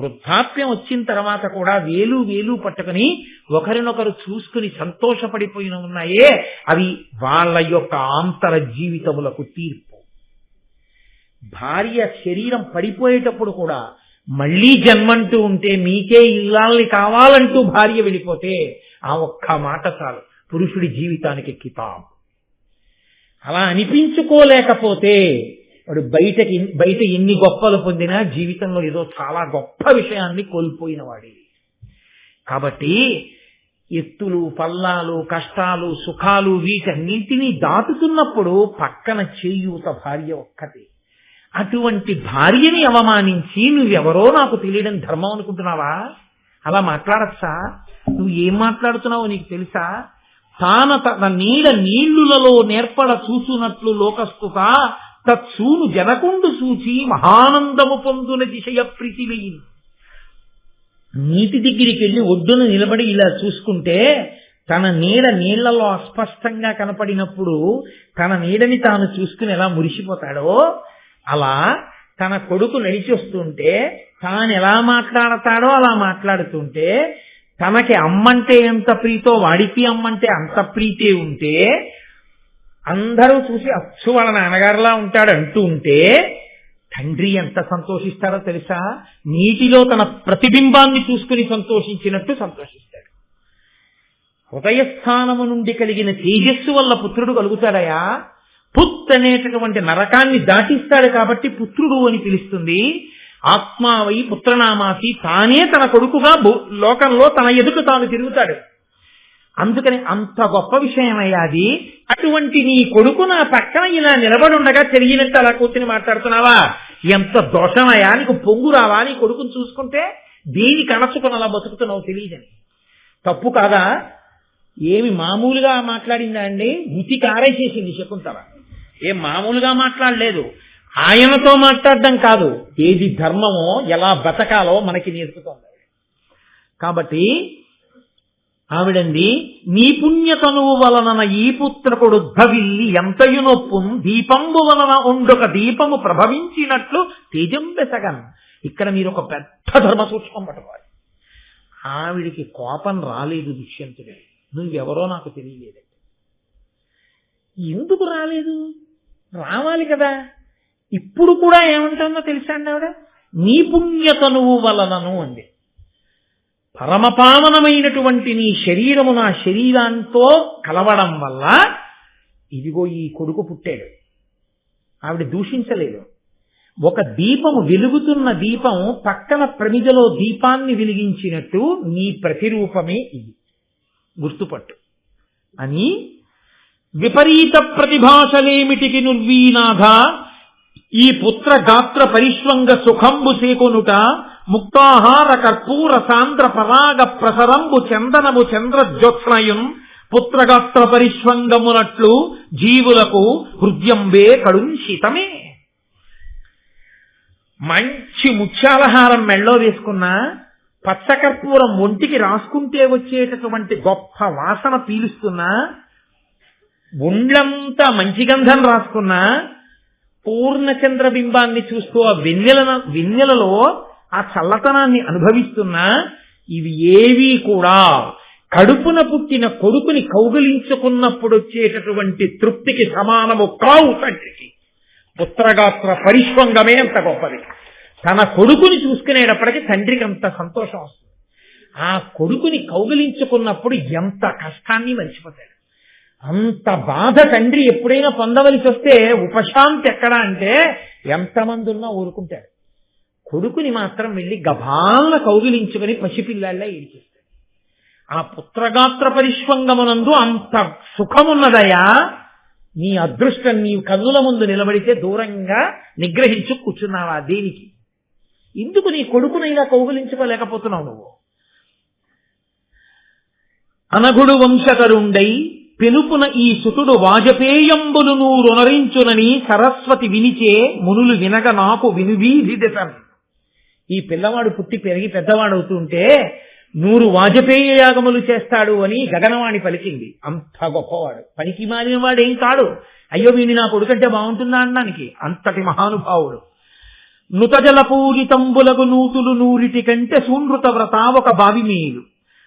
వృద్ధాప్యం వచ్చిన తర్వాత కూడా వేలు పట్టుకుని ఒకరినొకరు చూసుకుని సంతోషపడిపోయిన ఉన్నాయే, అవి వాళ్ళ యొక్క ఆంతర జీవితములకు తీర్పు. భార్య శరీరం పడిపోయేటప్పుడు కూడా మళ్లీ జన్మంటూ ఉంటే మీకే ఇల్లాల్ని కావాలంటూ భార్య వెళ్ళిపోతే ఆ ఒక్క మాట చాలు పురుషుడి జీవితానికి కితాబ్. అలా అనిపించుకోలేకపోతే వాడు బయట ఎన్ని గొప్పలు పొందినా జీవితంలో ఏదో చాలా గొప్ప విషయాన్ని కోల్పోయిన వాడి. కాబట్టి ఎత్తులు పల్లాలు కష్టాలు సుఖాలు వీటన్నింటినీ దాటుతున్నప్పుడు పక్కన చేయూత భార్య ఒక్కతే. అటువంటి భార్యని అవమానించి నువ్వెవరో నాకు తెలియడం ధర్మం అనుకుంటున్నావా? అలా మాట్లాడచ్చా? నువ్వు ఏం మాట్లాడుతున్నావో నీకు తెలుసా? తన నీళ్లులలో నేర్పడ చూసునట్లు లోకస్తుత తత్సూను జనకుండు సూచి మహానందము పొందున దిశయ ప్రీతివేయి. నీటి దగ్గరికి వెళ్ళి ఒడ్డున నిలబడి ఇలా చూసుకుంటే తన నీళ్లలో అస్పష్టంగా కనపడినప్పుడు తన నీడని తాను చూసుకుని ఎలా మురిసిపోతాడో అలా తన కొడుకు నడిచి వస్తుంటే తాను ఎలా మాట్లాడతాడో అలా మాట్లాడుతుంటే తనకి అమ్మంటే ఎంత ప్రీతో వాడికి అమ్మంటే అంత ప్రీతే ఉంటే అందరూ చూసి అచ్చు వాళ్ళ నాన్నగారులా ఉంటాడు అంటూ ఉంటే తండ్రి ఎంత సంతోషిస్తాడో తెలుసా? నీటిలో తన ప్రతిబింబాన్ని చూసుకుని సంతోషించినట్టు సంతోషిస్తాడు. హృదయస్థానము నుండి కలిగిన తేజస్సు వల్ల పుత్రుడు కలుగుతాడయా. పుత్ అనేటటువంటి నరకాన్ని దాటిస్తాడు కాబట్టి పుత్రుడు అని పిలుస్తుంది. ఆత్మావై పుత్రనామాసి తానే తన కొడుకుగా లోకంలో తన ఎదుట తాను తిరుగుతాడు. అందుకని అంత గొప్ప విషయమయ్యా అది. అటువంటి నీ కొడుకు నా పక్కన ఇలా నిలబడుండగా తెలియనట్టు అలా కూర్చుని మాట్లాడుతున్నావా? ఎంత దోషమయ్యా, నీకు పొంగు రావా నీ కొడుకుని చూసుకుంటే? దీనికి అణచుకుని అలా బతుకుతున్నావు తెలియదని. తప్పు కాదా? ఏమి మామూలుగా మాట్లాడిందా అండి? ఉతి కారేసేసింది శకుంతల. ఏం మామూలుగా మాట్లాడలేదు. ఆయనతో మాట్లాడడం కాదు, ఏది ధర్మమో ఎలా బతకాలో మనకి నేర్పుతోంది. కాబట్టి ఆవిడంది, నీ పుణ్యతనువు వలన ఈ పుత్రకుడు ఉద్భవిల్లి ఎంతయు నొప్పు దీపంబు వలన ఉండొక దీపము ప్రభవించినట్లు తేజం బెసగన్. ఇక్కడ మీరు ఒక పెద్ద ధర్మ సూక్ష్మం పట్టుకోవాలి. ఆవిడికి కోపం రాలేదు దుష్యంతుడే, నువ్వెవరో నాకు తెలియలేదు. ఎందుకు రాలేదు? రావాలి కదా. ఇప్పుడు కూడా ఏమంటుందో తెలుసా అండి ఆవిడ? నీ పుణ్యతనువు వలనను అంది. పరమపావనమైనటువంటి నీ శరీరము నా శరీరంతో కలవడం వల్ల ఇదిగో ఈ కొడుకు పుట్టాడు. ఆవిడ దూషించలేదు. ఒక దీపము, వెలుగుతున్న దీపం పక్కన ప్రమిదలో దీపాన్ని వెలిగించినట్టు నీ ప్రతిరూపమే ఇది, గుర్తుపట్టు అని. విపరీత ప్రతిభాషలేమిటికి నుర్వీనాథ ఈ పుత్ర గాత్ర పరిష్వంగ సుఖంబు సేకొనుట ముక్తాహార కర్పూర సాంద్ర పరాగ ప్రసరంబు చందనము చంద్రజ్యోత్స్నయున్ పుత్రగాత్ర పరిష్వంగమునట్లు జీవులకు హృదయంబే కడుంశితమే. మంచి ముత్యాలహారం మెళ్ళో వేసుకున్నా, పచ్చకర్పూరం ఒంటికి రాసుకుంటే వచ్చేటటువంటి గొప్ప వాసన పీలుస్తున్నా, ఒండ్లంతా మంచి గంధం రాసుకున్నా పూర్ణచంద్ర బింబాన్ని చూస్తూ ఆ వెన్నెలలో ఆ చల్లతనాన్ని అనుభవిస్తున్నా ఇవి ఏవీ కూడా కడుపున పుట్టిన కొడుకుని కౌగిలించుకున్నప్పుడు వచ్చేటటువంటి తృప్తికి సమానము కావు. తండ్రికి పుత్రగాత్ర పరిష్వంగమే అంత గొప్పది. తన కొడుకుని చూసుకునేటప్పటికీ తండ్రికి అంత సంతోషం వస్తుంది. ఆ కొడుకుని కౌగిలించుకున్నప్పుడు ఎంత కష్టాన్ని మర్చిపోతాడు. అంత బాధ తండ్రి ఎప్పుడైనా పొందవలసి వస్తే ఉపశాంతి ఎక్కడా అంటే ఎంతమంది ఉన్నా ఊరుకుంటాడు. కొడుకుని మాత్రం వెళ్ళి గభాలన కౌగిలించుకుని పసిపిల్లాళ్ళ ఏడిచేస్తాడు. ఆ పుత్రగాత్ర పరిష్వంగమునందు అంత సుఖమున్నదయా, నీ అదృష్టం నీ కన్నుల ముందు నిలబడితే దూరంగా నిగ్రహించు కూర్చున్నావా దేనికి? ఎందుకు నీ కొడుకునైనా కౌగిలించుకోలేకపోతున్నావు నువ్వు? అనగుడు వంశకరుండై పెనుపున ఈ సుతుడు వాజపేయంబులు నూరునరించునని సరస్వతి వినిచే మునులు వినగ నాకు వినువీధి దశం. ఈ పిల్లవాడు పుట్టి పెరిగి పెద్దవాడవుతుంటే 100 వాజపేయ యాగములు చేస్తాడు అని గగనవాణి పలికింది. అంత గొప్పవాడు, పనికి మారిన వాడేం కాడు. అయ్యో వీని నా కొడుకంటే బాగుంటుందా అనడానికి అంతటి మహానుభావుడు. నుతజల పూరితంబులకు నూతులు 100 కంటే సూనృత వ్రత ఒక బావి మేలు.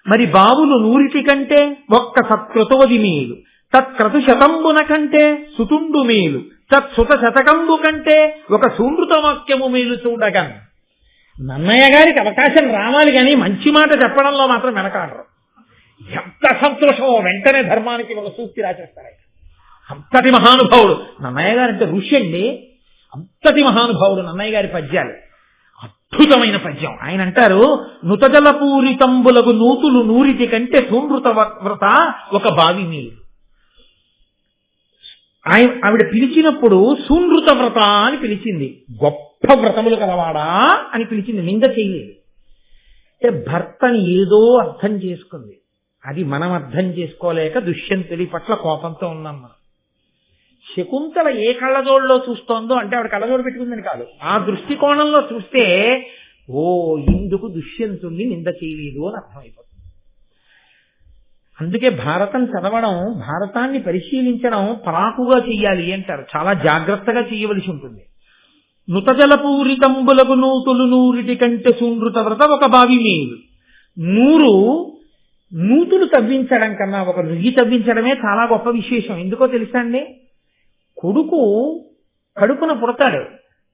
మరి బావులు 100 కంటే ఒక్క సత్కృతవది మేలు. తత్క్రతు శతంబున కంటే సుతుండు మేలు. తత్సుత శతకంబు కంటే ఒక సూనృత వాక్యము మేలు చూడగా. నన్నయ్య గారికి అవకాశం రావాలి కానీ మంచి మాట చెప్పడంలో మాత్రం వెనకాడరు. ఎంత సంతోషమో వెంటనే ధర్మానికి ఒక సూక్తి రాసేస్తారు. అంతటి మహానుభావుడు నన్నయ్య గారు అంటే ఋషి అండి. అంతటి మహానుభావుడు నన్నయ్య గారి పద్యాలు అద్భుతమైన పద్యం. ఆయన అంటారు, నుతజల పూరితంబులకు నూతులు 100 కంటే సూనృత వ్రత ఒక బావి మేలు. ఆవిడ పిలిచినప్పుడు సూనృత వ్రత అని పిలిచింది. గొప్ప వ్రతములు కలవాడా అని పిలిచింది, నింద చేయలేదు. అంటే భర్తని ఏదో అర్థం చేసుకుంది. అది మనం అర్థం చేసుకోలేక దుష్యంతుడి పట్ల కోపంతో ఉన్నాం మనం. శకుంతల ఏ కళ్ళజోడులో చూస్తోందో అంటే ఆవిడ కళ్ళజోడు పెట్టుకుందని కాదు, ఆ దృష్టికోణంలో చూస్తే ఓ ఇందుకు దుష్యంతుణ్ణి నింద చేయలేదు అని అర్థమైపోతుంది. అందుకే భారతం చదవడం, భారతాన్ని పరిశీలించడం పరాకుగా చెయ్యాలి అంటారు. చాలా జాగ్రత్తగా చేయవలసి ఉంటుంది. నుతజలపూరితంబులకు నూతులు 100 కంటే సూనృత వ్రత ఒక బావి మేలు. 100 నూతులు తవ్వించడం కన్నా ఒక నుయ్యి తవ్వించడమే చాలా గొప్ప విశేషం. ఎందుకో తెలుసా అండి? కొడుకు కడుపున పుడతాడు,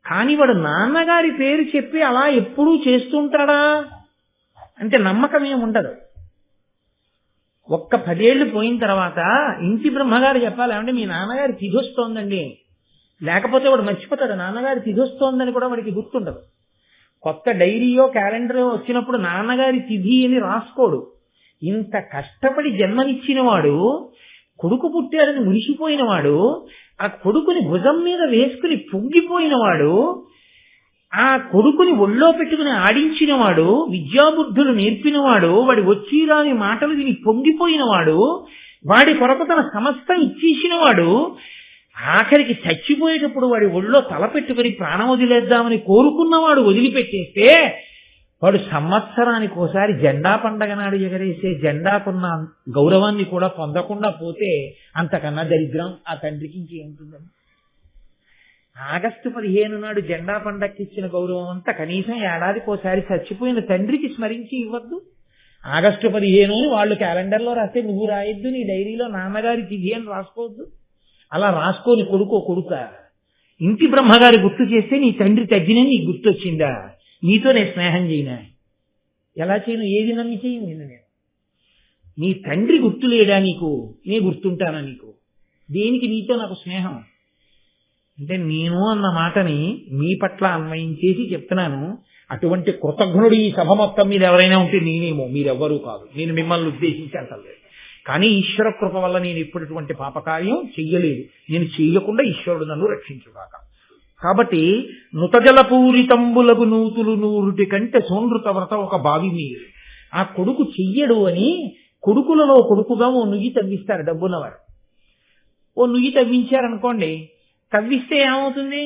కానీ వాడు నాన్నగారి పేరు చెప్పి అలా ఎప్పుడూ చేస్తుంటాడా అంటే నమ్మకం ఏమి ఉండదు. ఒక్క 10 ఏళ్ళు పోయిన తర్వాత ఇంటి బ్రహ్మగారు చెప్పాలి, ఏమంటే మీ నాన్నగారి తిథి వస్తోందండి, లేకపోతే వాడు మర్చిపోతాడు. నాన్నగారి తిథి వస్తోందని కూడా వాడికి గుర్తుండదు. కొత్త డైరీయో క్యాలెండరో వచ్చినప్పుడు నాన్నగారి తిథి అని రాసుకోడు. ఇంత కష్టపడి జన్మనిచ్చిన వాడు, కొడుకు పుట్టాడని మురిసిపోయినవాడు, ఆ కొడుకుని భుజం మీద వేసుకుని పొంగిపోయినవాడు, ఆ కొడుకుని ఒళ్ళో పెట్టుకుని ఆడించినవాడు, విద్యాబుద్ధులు నేర్పినవాడు, వాడి వచ్చి రాని మాటలు విని పొంగిపోయినవాడు, వాడి కొరకు తన సమస్తం ఇచ్చేసినవాడు, ఆఖరికి చచ్చిపోయేటప్పుడు వాడి ఒళ్ళో తల పెట్టుకుని ప్రాణం వదిలేద్దామని కోరుకున్నవాడు వదిలిపెట్టేస్తే, వాడు సంవత్సరానికి ఒకసారి జెండా పండగ నాడు ఎగరేసే జెండాకున్న గౌరవాన్ని కూడా పొందకుండా పోతే అంతకన్నా దరిద్రం ఆ తండ్రికి ఇంకేముంటుందండి? ఆగస్టు 15 నాడు జెండా పండగకి ఇచ్చిన గౌరవం అంతా కనీసం ఏడాదికి ఒకసారి చచ్చిపోయిన తండ్రికి స్మరించి ఇవ్వద్దు. ఆగస్టు 15 అని వాళ్ళు క్యాలెండర్లో రాస్తే నువ్వు రాయొద్దు, నీ డైరీలో నాన్నగారి తిథి అని రాసుకోవద్దు. అలా రాసుకోని కొడుక ఇంటి బ్రహ్మగారి గుర్తు చేస్తే నీ తండ్రి తగ్గిన నీకు గుర్తొచ్చిందా? నీతో నేను స్నేహం చేయనా? ఎలా చేయను? ఏది నమ్మి చేయను నేను? నీ తండ్రి గుర్తులేడా నీకు? నే గుర్తుంటానా నీకు? దేనికి నీతో నాకు స్నేహం? అంటే నేను అన్న మాటని మీ పట్ల అన్వయించేసి చెప్తున్నాను. అటువంటి కృతజ్ఞుడు ఈ సభ మొత్తం మీద ఎవరైనా ఉంటే నేనేమో, మీరెవ్వరూ కాదు. నేను మిమ్మల్ని ఉద్దేశించి అంటలేదు. కానీ ఈశ్వర కృప వల్ల నేను ఇప్పుడుటువంటి పాపకార్యం చెయ్యలేదు. నేను చెయ్యకుండా ఈశ్వరుడు నన్ను రక్షించుగాక. కాబట్టి నుతజలపూరితంబులకు నూతులు 100 కంటే సూనృత వ్రత ఒక బావి మీరు. ఆ కొడుకు చెయ్యడు అని కొడుకులలో కొడుకుగా ఓ నుయ్యి తవ్విస్తారు డబ్బున్నవారు. ఓ నుయ్యి తవ్వించారనుకోండి, తవ్విస్తే ఏమవుతుంది?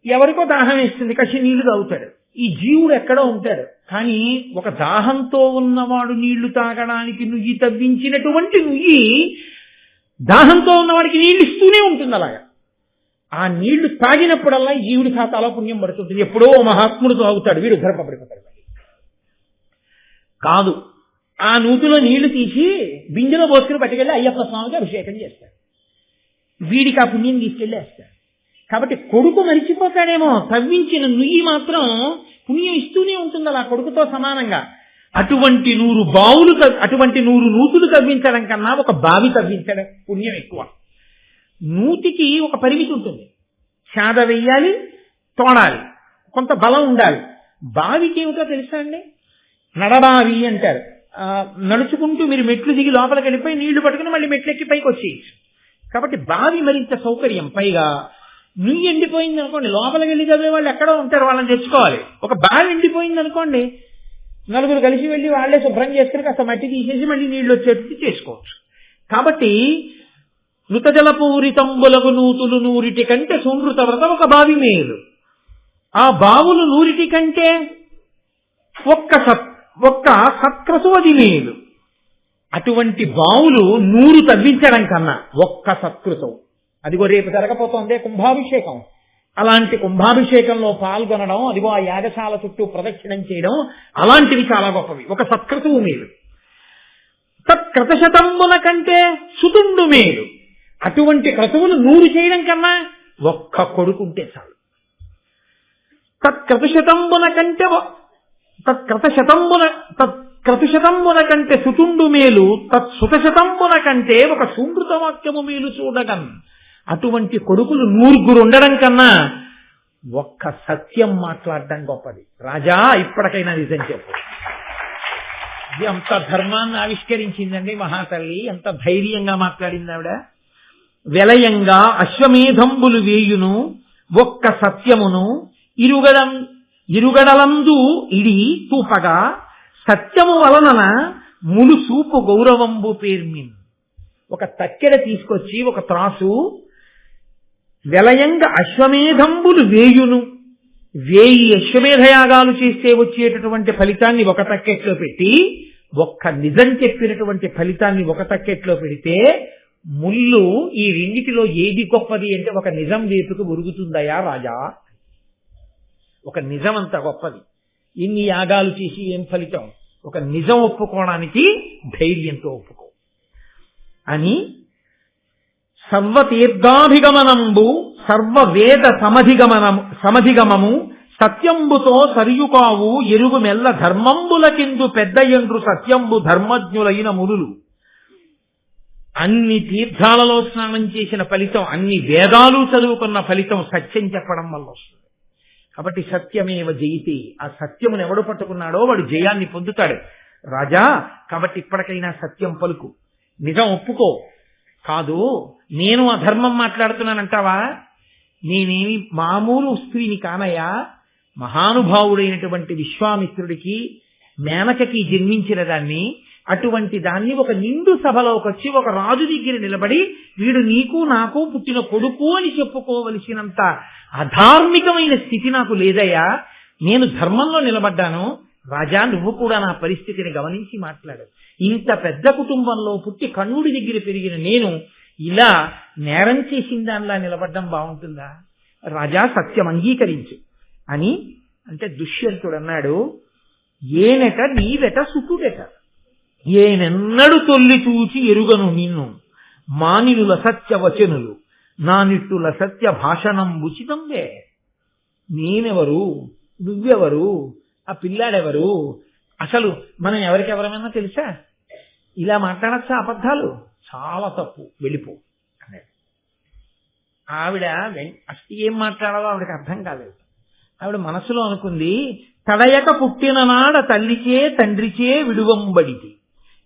ఎవరికో దాహం వేస్తుంది, కసి నీళ్లు తాగుతాడు. ఈ జీవుడు ఎక్కడో ఉంటాడు, కానీ ఒక దాహంతో ఉన్నవాడు నీళ్లు తాగడానికి నుయ్యి తవ్వించినటువంటి నుయ్యి దాహంతో ఉన్నవాడికి నీళ్లు ఇస్తూనే ఉంటుంది అలాగా. ఆ నీళ్లు తాగినప్పుడల్లా జీవుడి ఖాతాలో పుణ్యం పడుతుంటుంది. ఎప్పుడో మహాత్ముడు తాగుతాడు, వీడు ఉద్ధరపడిపోతాడు. కాదు, ఆ నూతిలో నీళ్లు తీసి బిందెలో పోసుకుని పట్టుకెళ్ళి అయ్యప్ప స్వామికి అభిషేకం చేస్తాడు. వీడికి ఆ పుణ్యం తీసుకెళ్ళి వేస్తాడు. కాబట్టి కొడుకు మరిచిపోతాడేమో, తవ్వించిన నుయ్యి మాత్రం పుణ్యం ఇస్తూనే ఉంటుంది అలా కొడుకుతో సమానంగా. అటువంటి 100 బావులు, అటువంటి 100 నూతులు తవ్వించడం కన్నా ఒక బావి తవ్వించడం పుణ్యం ఎక్కువ. నూతికి ఒక పరిమితి ఉంటుంది, చాద వెయ్యాలి, తోడాలి, కొంత బలం ఉండాలి. బావికి ఏమిటో తెలుసా అండి, నడబావి అంటారు. నడుచుకుంటూ మీరు మెట్లు దిగి లోపలికి వెళ్ళిపోయి నీళ్లు పట్టుకుని మళ్ళీ మెట్లెక్కి పైకి వచ్చేయచ్చు. కాబట్టి బావి మరింత సౌకర్యం. పైగా నుయ్యి ఎండిపోయింది అనుకోండి, లోపలికి వెళ్ళి చదివే వాళ్ళు ఎక్కడో ఉంటారు, వాళ్ళని తెచ్చుకోవాలి. ఒక బావి ఎండిపోయింది అనుకోండి, నలుగురు కలిసి వెళ్ళి వాళ్లే శుభ్రం చేసుకుని కాస్త మట్టి తీసేసి మళ్ళీ నీళ్లు వచ్చేట్టు చేసుకోవచ్చు. కాబట్టి మృతజలపూరితంబులకు నూతులు 100 కంటే సుమృత వ్రతం ఒక బావి మేలు. ఆ బావులు 100 కంటే ఒక్క సత్క్రతువది మేలు. అటువంటి బావులు 100 తవ్వించడం కన్నా ఒక్క సత్కృతం. అదిగో రేపు జరగబోతోందే కుంభాభిషేకం. అలాంటి కుంభాభిషేకంలో పాల్గొనడం, అదిగో ఆ యాగశాల చుట్టూ ప్రదక్షిణం చేయడం, అలాంటివి చాలా గొప్పవి. ఒక సత్క్రతువు మేలు. తత్క్రతశతంబుల కంటే సుతుండు మేలు. అటువంటి క్రతువులు 100 చేయడం కన్నా ఒక్క కొడుకుంటే చాలు. తత్క్రతుశతంబుల కంటే సుతుండు మేలు, తత్సుతశతంబుల కంటే ఒక సుమృత వాక్యము మేలు చూడగన్. అటువంటి కొడుకులు 100 ఉండడం కన్నా ఒక్క సత్యం మాట్లాడడం గొప్పది. రాజా, ఇప్పటికైనా నిజం చెప్పు. ఎంత ధర్మాన్ని ఆవిష్కరించిందండి మహాతల్లి, ఎంత ధైర్యంగా మాట్లాడింది ఆవిడ. వెలయంగా అశ్వమేధంబులు వేయును ఒక్క సత్యమును ఇరుగడలందు ఇడి తూపగా సత్యము వలన ములు సూపు గౌరవంబు పేర్మిన్. ఒక తక్కెడ తీసుకొచ్చి ఒక త్రాసు, వెలయంగా అశ్వమేధంబులు వేయును, 1000 అశ్వమేధయాగాలు చేస్తే వచ్చేటటువంటి ఫలితాన్ని ఒక తక్కెట్లో పెట్టి, ఒక్క నిజం చెప్పినటువంటి ఫలితాన్ని ఒక తక్కెట్లో పెడితే, ముళ్ళు ఈ రెండిటిలో ఏది గొప్పది అంటే ఒక నిజం వేపుకు ఉరుగుతుందయా రాజా. ఒక నిజం అంత గొప్పది. ఇన్ని యాగాలు చేసి ఏం ఫలితం? ఒక నిజం ఒప్పుకోవడానికి ధైర్యంతో ఒప్పుకో అని. సర్వతీర్థాభిగమనంబు సర్వవేద సమధిగమము సత్యంబుతో సరియుకావు ఎరుగు మెల్ల ధర్మంబులకిందు పెద్దయండ్రు సత్యంబు ధర్మజ్ఞులైన మునులు. అన్ని తీర్థాలలో స్నానం చేసిన ఫలితం, అన్ని వేదాలు చదువుకున్న ఫలితం సత్యం చెప్పడం వల్ల వస్తుంది. కాబట్టి సత్యమేవ జయితే, ఆ సత్యమును ఎవడు పట్టుకున్నాడో వాడు జయాన్ని పొందుతాడు. రాజా, కాబట్టి ఇప్పటికైనా సత్యం పలుకు, నిజం ఒప్పుకో. కాదు, నేను అధర్మం మాట్లాడుతున్నానంటావా? నేనేమి మామూలు స్త్రీని కానయ్యా. మహానుభావుడైనటువంటి విశ్వామిత్రుడికి మేనకకి జన్మించిన దాన్ని. అటువంటి దాన్ని ఒక నిండు సభలోకి వచ్చి ఒక రాజు దగ్గర నిలబడి వీడు నీకు నాకు పుట్టిన కొడుకు అని చెప్పుకోవలసినంత అధార్మికమైన స్థితి నాకు లేదయ్యా. నేను ధర్మంలో నిలబడ్డాను. రాజా, నువ్వు కూడా నా పరిస్థితిని గమనించి మాట్లాడు. ఇంత పెద్ద కుటుంబంలో పుట్టి కన్నుడి దగ్గర పెరిగిన నేను ఇలా నేరం చేసిన దానిలా నిలబడ్డం బాగుంటుందా? రాజా, సత్యం అంగీకరించు అని అంటే దుష్యంతుడు అన్నాడు, ఏనెట నీవెట సుతుడెట, ఏనెన్నడు తొల్లి చూచి ఎరుగను నిన్ను, మానినుల సత్య వచనులు నా నిట్టుల సత్య భాషణం ఉచితంవే. నేనెవరు, నువ్వెవరు, ఆ పిల్లాడెవరు, అసలు మనం ఎవరికెవరమైనా తెలుసా? ఇలా మాట్లాడచ్చా? అబద్ధాలు చాలా తప్పు, వెళ్ళిపో అన్నాడు. ఆవిడ అసలు ఏం మాట్లాడాలో ఆవిడకి అర్థం కాలేదు. ఆవిడ మనసులో అనుకుంది, తడయక పుట్టిన నాడ తల్లిచే తండ్రిచే విడువంబడిది,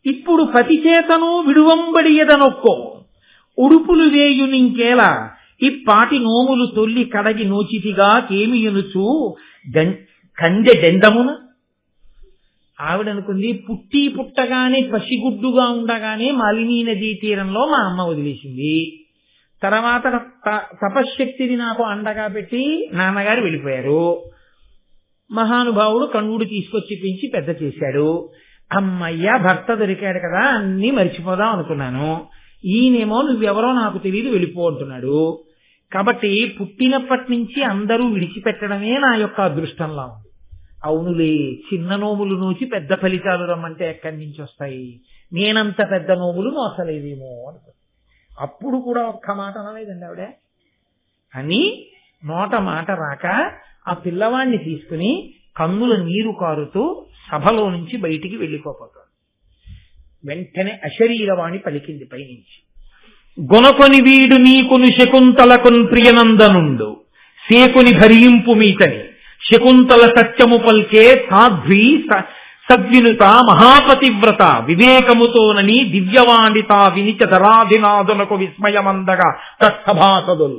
ఇప్పుడు పతి చేతను విడువంబడియదనొక్కో, ఉడుపులు వేయునింకేలా ఇప్పాటి నోములు తొల్లి కడగి నోచితిగా కేమియనుచు కండె డెండమున. ఆవిడనుకుంది, పుట్టగానే పసిగుడ్డుగా ఉండగానే మాలినీ నదీ తీరంలో మా అమ్మ వదిలేసింది. తర్వాత తపశ్శక్తిని నాకు అండగా పెట్టి నాన్నగారు వెళ్ళిపోయారు. మహానుభావుడు కణువుడు తీసుకొచ్చి పెంచి పెద్ద చేశాడు. అమ్మయ్య, భర్త దొరికాడు కదా, అన్నీ మర్చిపోదాం అనుకున్నాను. ఈయనేమో నువ్వెవరో నాకు తెలియదు వెళ్ళిపో అంటున్నాడు. కాబట్టి పుట్టినప్పటి నుంచి అందరూ విడిచిపెట్టడమే నా యొక్క అదృష్టంలా ఉంది. అవునులే, చిన్న నోములు నూచి పెద్ద ఫలితాలు రమ్మంటే ఎక్కడి నుంచి వస్తాయి, నేనంత పెద్ద నోములు మోసలేదేమో అనుకో. అప్పుడు కూడా ఒక్క మాట అనలేదండి ఆవిడ. అని నోట మాట రాక ఆ పిల్లవాడిని తీసుకుని కన్నుల నీరు కారుతూ సభలో నుంచి బయటికి వెళ్ళిపోతాడు. వెంటనే అశరీరవాణి పలికింది పైనుంచి, గొనకొని వీడు నీకును శకుంతలకున్ ప్రియనందనుండు సేకుని భరింపు మీతని శకుంతల సత్యము పల్కే సాధ్వి సద్వినుత మహాపతివ్రత వివేకముతోనని దివ్యవాణిత వినిచ ధరాధినాదునకు విస్మయమందగా తత్సభాసదుల్.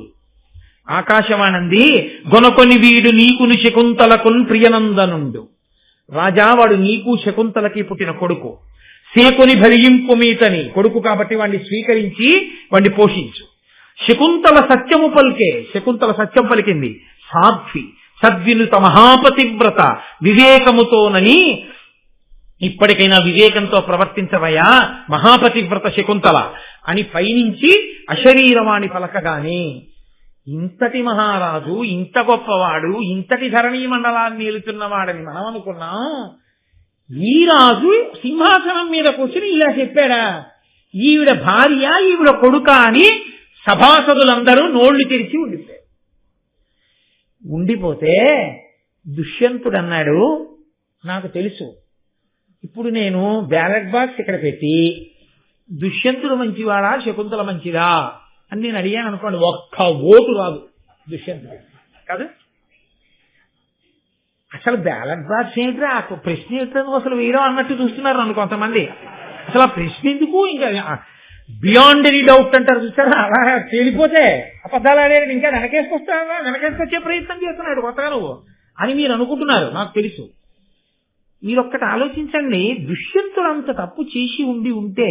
ఆకాశవాణంది, గొనకొని వీడు నీకును శకుంతలకున్ ప్రియనందనుండు. రాజా, వాడు నీకు శకుంతలకి పుట్టిన కొడుకు. సేకుని భరింపు మీతని, కొడుకు కాబట్టి వాడిని స్వీకరించి వాడిని పోషించు. శకుంతల సత్యము పలికే, శకుంతల సత్యం పలికింది. సాధ్వి సద్వినుత మహాపతివ్రత వివేకముతోనని, ఇప్పటికైనా వివేకంతో ప్రవర్తించవయా మహాపతివ్రత శకుంతల అని పైనుంచి అశరీరవాణి పలకగానే ఇంతటి మహారాజు, ఇంత గొప్పవాడు, ఇంతటి ధరణీ మండలాన్ని ఏలుతున్నవాడని మనం అనుకున్నాం. ఈ రాజు సింహాసనం మీద కూర్చుని ఇలా చెప్పాడా, ఈవిడ భార్య ఈవిడ కొడుక అని సభాసదులందరూ నోళ్లు తెరిచి ఉండిపోతే దుష్యంతుడు అన్నాడు, నాకు తెలుసు, ఇప్పుడు నేను బ్యాలెట్ బాక్స్ ఇక్కడ పెట్టి దుష్యంతుడు మంచివాడా శకుంతల మంచిదా అని నేను అడిగాను అనుకోండి, ఒక్క ఓటు రాదు దుష్యంతుడు కాదు. అసలు బ్యాలెట్ బాక్స్ ఏంట్రా, ప్రశ్న ఏంటో అసలు వేయడం అన్నట్టు చూస్తున్నారు నన్ను కొంతమంది. అసలు ఆ ప్రశ్న ఎందుకు, ఇంకా బియాండ్ ఎనీ డౌట్ అంటారు చూస్తారా, అలా తేలిపోతే అబద్ధాలు ఆడేది ఇంకా వెనకేసుకొచ్చే ప్రయత్నం చేస్తున్నాడు కొత్తగా నువ్వు అని మీరు అనుకుంటున్నారు. నాకు తెలుసు. మీరు ఒక్కటి ఆలోచించండి, దుష్యంతుడు అంత తప్పు చేసి ఉంటే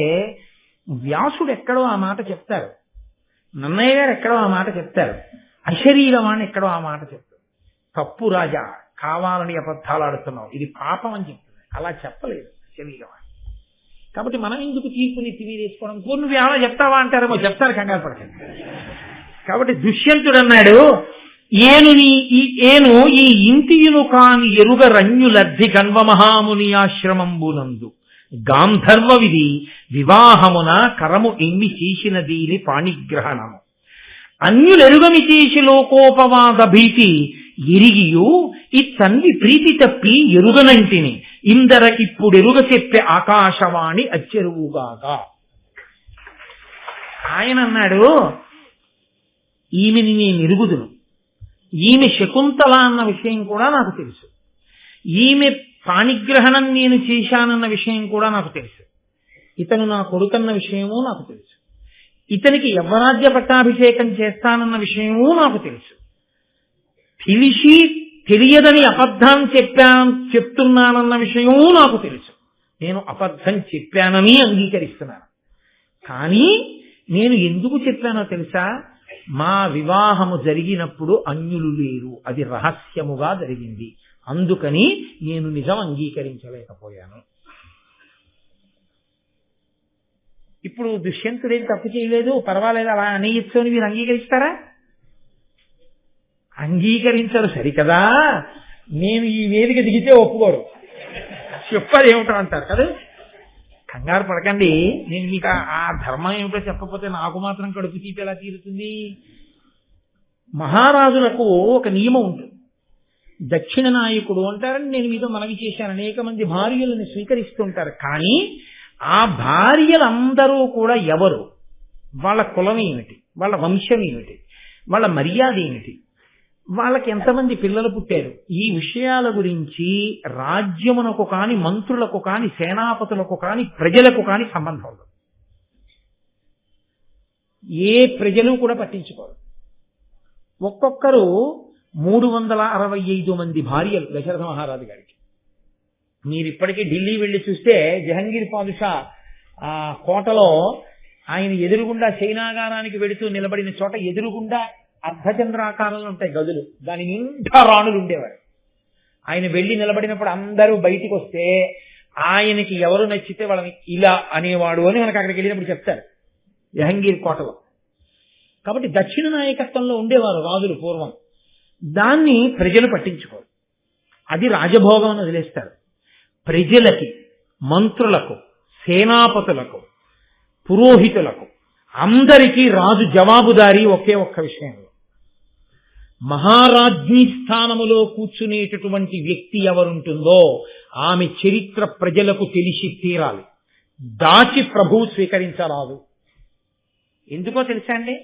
వ్యాసుడు ఎక్కడో ఆ మాట చెప్తారు, నన్నయ్య గారు ఎక్కడో ఆ మాట చెప్తారు, అశరీరవాణి ఎక్కడో ఆ మాట చెప్తారు. తప్పు రాజా, కావాలని అబద్ధాలు ఆడుతున్నావు, ఇది పాపం అని చెప్తుంది. అలా చెప్పలేదు అశరీరవాణి. కాబట్టి మనం ఎందుకు తీర్పుని తీసుకోవడం, నువ్వు ఏమైనా చెప్తావా అంటారేమో, చెప్తారు, కంగారు పడకండి. కాబట్టి దుష్యంతుడు అన్నాడు, ఏను ఈ ఇంటియును కాని ఎరుగ రణ్యులబ్ధి కన్వమహాముని ఆశ్రమంబునందు గాంధర్వ విధి వివాహమున కరము ఎమ్మి చేసిన దీని పాణిగ్రహణము అన్యులెరుగమి చేసి లోకోపవాద భీతి ఎరిగియు ఈ తన్వి ప్రీతి తప్పి ఎరుగనంటిని ఇందరకిప్పుడెరుగ చెప్పే ఆకాశవాణి అచ్చెరువుగాక. ఆయన అన్నాడు, ఈమెని నేను ఎరుగుదును, ఈమె శకుంతల అన్న విషయం కూడా నాకు తెలుసు, ఈమె పాణిగ్రహణం నేను చేశానన్న విషయం కూడా నాకు తెలుసు, ఇతను నా కొడుకన్న విషయమూ నాకు తెలుసు, ఇతనికి యవ్వరాజ్య పట్టాభిషేకం చేస్తానన్న విషయమూ నాకు తెలుసు. తెలిసి తెలియదని అబద్ధం చెప్తున్నానన్న విషయమూ నాకు తెలుసు. నేను అబద్ధం చెప్పానని అంగీకరిస్తున్నాను. కానీ నేను ఎందుకు చెప్పానో తెలుసా, మా వివాహము జరిగినప్పుడు అన్యులు లేరు, అది రహస్యముగా జరిగింది, అందుకని నేను నిజం అంగీకరించలేకపోయాను. ఇప్పుడు దుష్యంతుడేం తప్పు చేయలేదు, పర్వాలేదు, అలా అనేయచ్చు అని మీరు అంగీకరిస్తారా? అంగీకరించరు సరికదా. నేను ఈ వేదిక దిగితే ఒప్పుకోరు, చెప్పాలి ఏమిటో అంటారు కదా. కంగారు పడకండి, నేను మీకు ఆ ధర్మం ఏమిటో చెప్పకపోతే నాకు మాత్రం కడుపు తీపి ఎలా తీరుతుంది. మహారాజులకు ఒక నియమం ఉంటుంది, దక్షిణ నాయకుడు అంటారని నేను మీతో మనవి చేశాను. అనేక మంది భార్యలను స్వీకరిస్తుంటారు, కానీ ఆ భార్యలందరూ కూడా ఎవరు, వాళ్ళ కులం ఏమిటి, వాళ్ళ వంశం ఏమిటి, వాళ్ళ మర్యాద ఏమిటి, వాళ్ళకి ఎంతమంది పిల్లలు పుట్టారు, ఈ విషయాల గురించి రాజ్యమునకు కాని, మంత్రులకు కాని, సేనాపతులకు కాని, ప్రజలకు కాని సంబంధం ఉండదు. ఏ ప్రజలు కూడా పట్టించుకోరు. ఒక్కొక్కరు 365 మంది భార్యలు దశరథ మహారాజు గారికి. మీరు ఇప్పటికీ ఢిల్లీ వెళ్ళి చూస్తే జహంగీర్ పాదుషా ఆ కోటలో ఆయన ఎదురుగుండా శయనాగారానికి వెడుతూ నిలబడిన చోట ఎదురుగుండా అర్ధచంద్రాకారంలో ఉంటాయి గదులు, దాని నిండా రాణులు ఉండేవారు. ఆయన వెళ్ళి నిలబడినప్పుడు అందరూ బయటికి వస్తే ఆయనకి ఎవరు నచ్చితే వాళ్ళని ఇలా అనేవాడు అని మనకు అక్కడికి వెళ్ళినప్పుడు చెప్తారు. జహంగీర్ కోటలో. కాబట్టి దక్షిణ నాయకత్వంలో ఉండేవారు రాజులు పూర్వం. దాన్ని ప్రజలు పట్టించుకోరు, అది రాజభోగం అని వదిలేస్తారు. ప్రజలకి, మంత్రులకు, సేనాపతులకు, పురోహితులకు అందరికీ రాజు జవాబుదారీ ఒకే ఒక్క విషయంలో. మహారాజ్ఞి స్థానములో కూర్చునేటటువంటి వ్యక్తి ఎవరుంటుందో ఆమె చరిత్ర ప్రజలకు తెలిసి తీరాలి. దాచి ప్రభువు స్వీకరించరాదు. ఎందుకో తెలుసా అండి?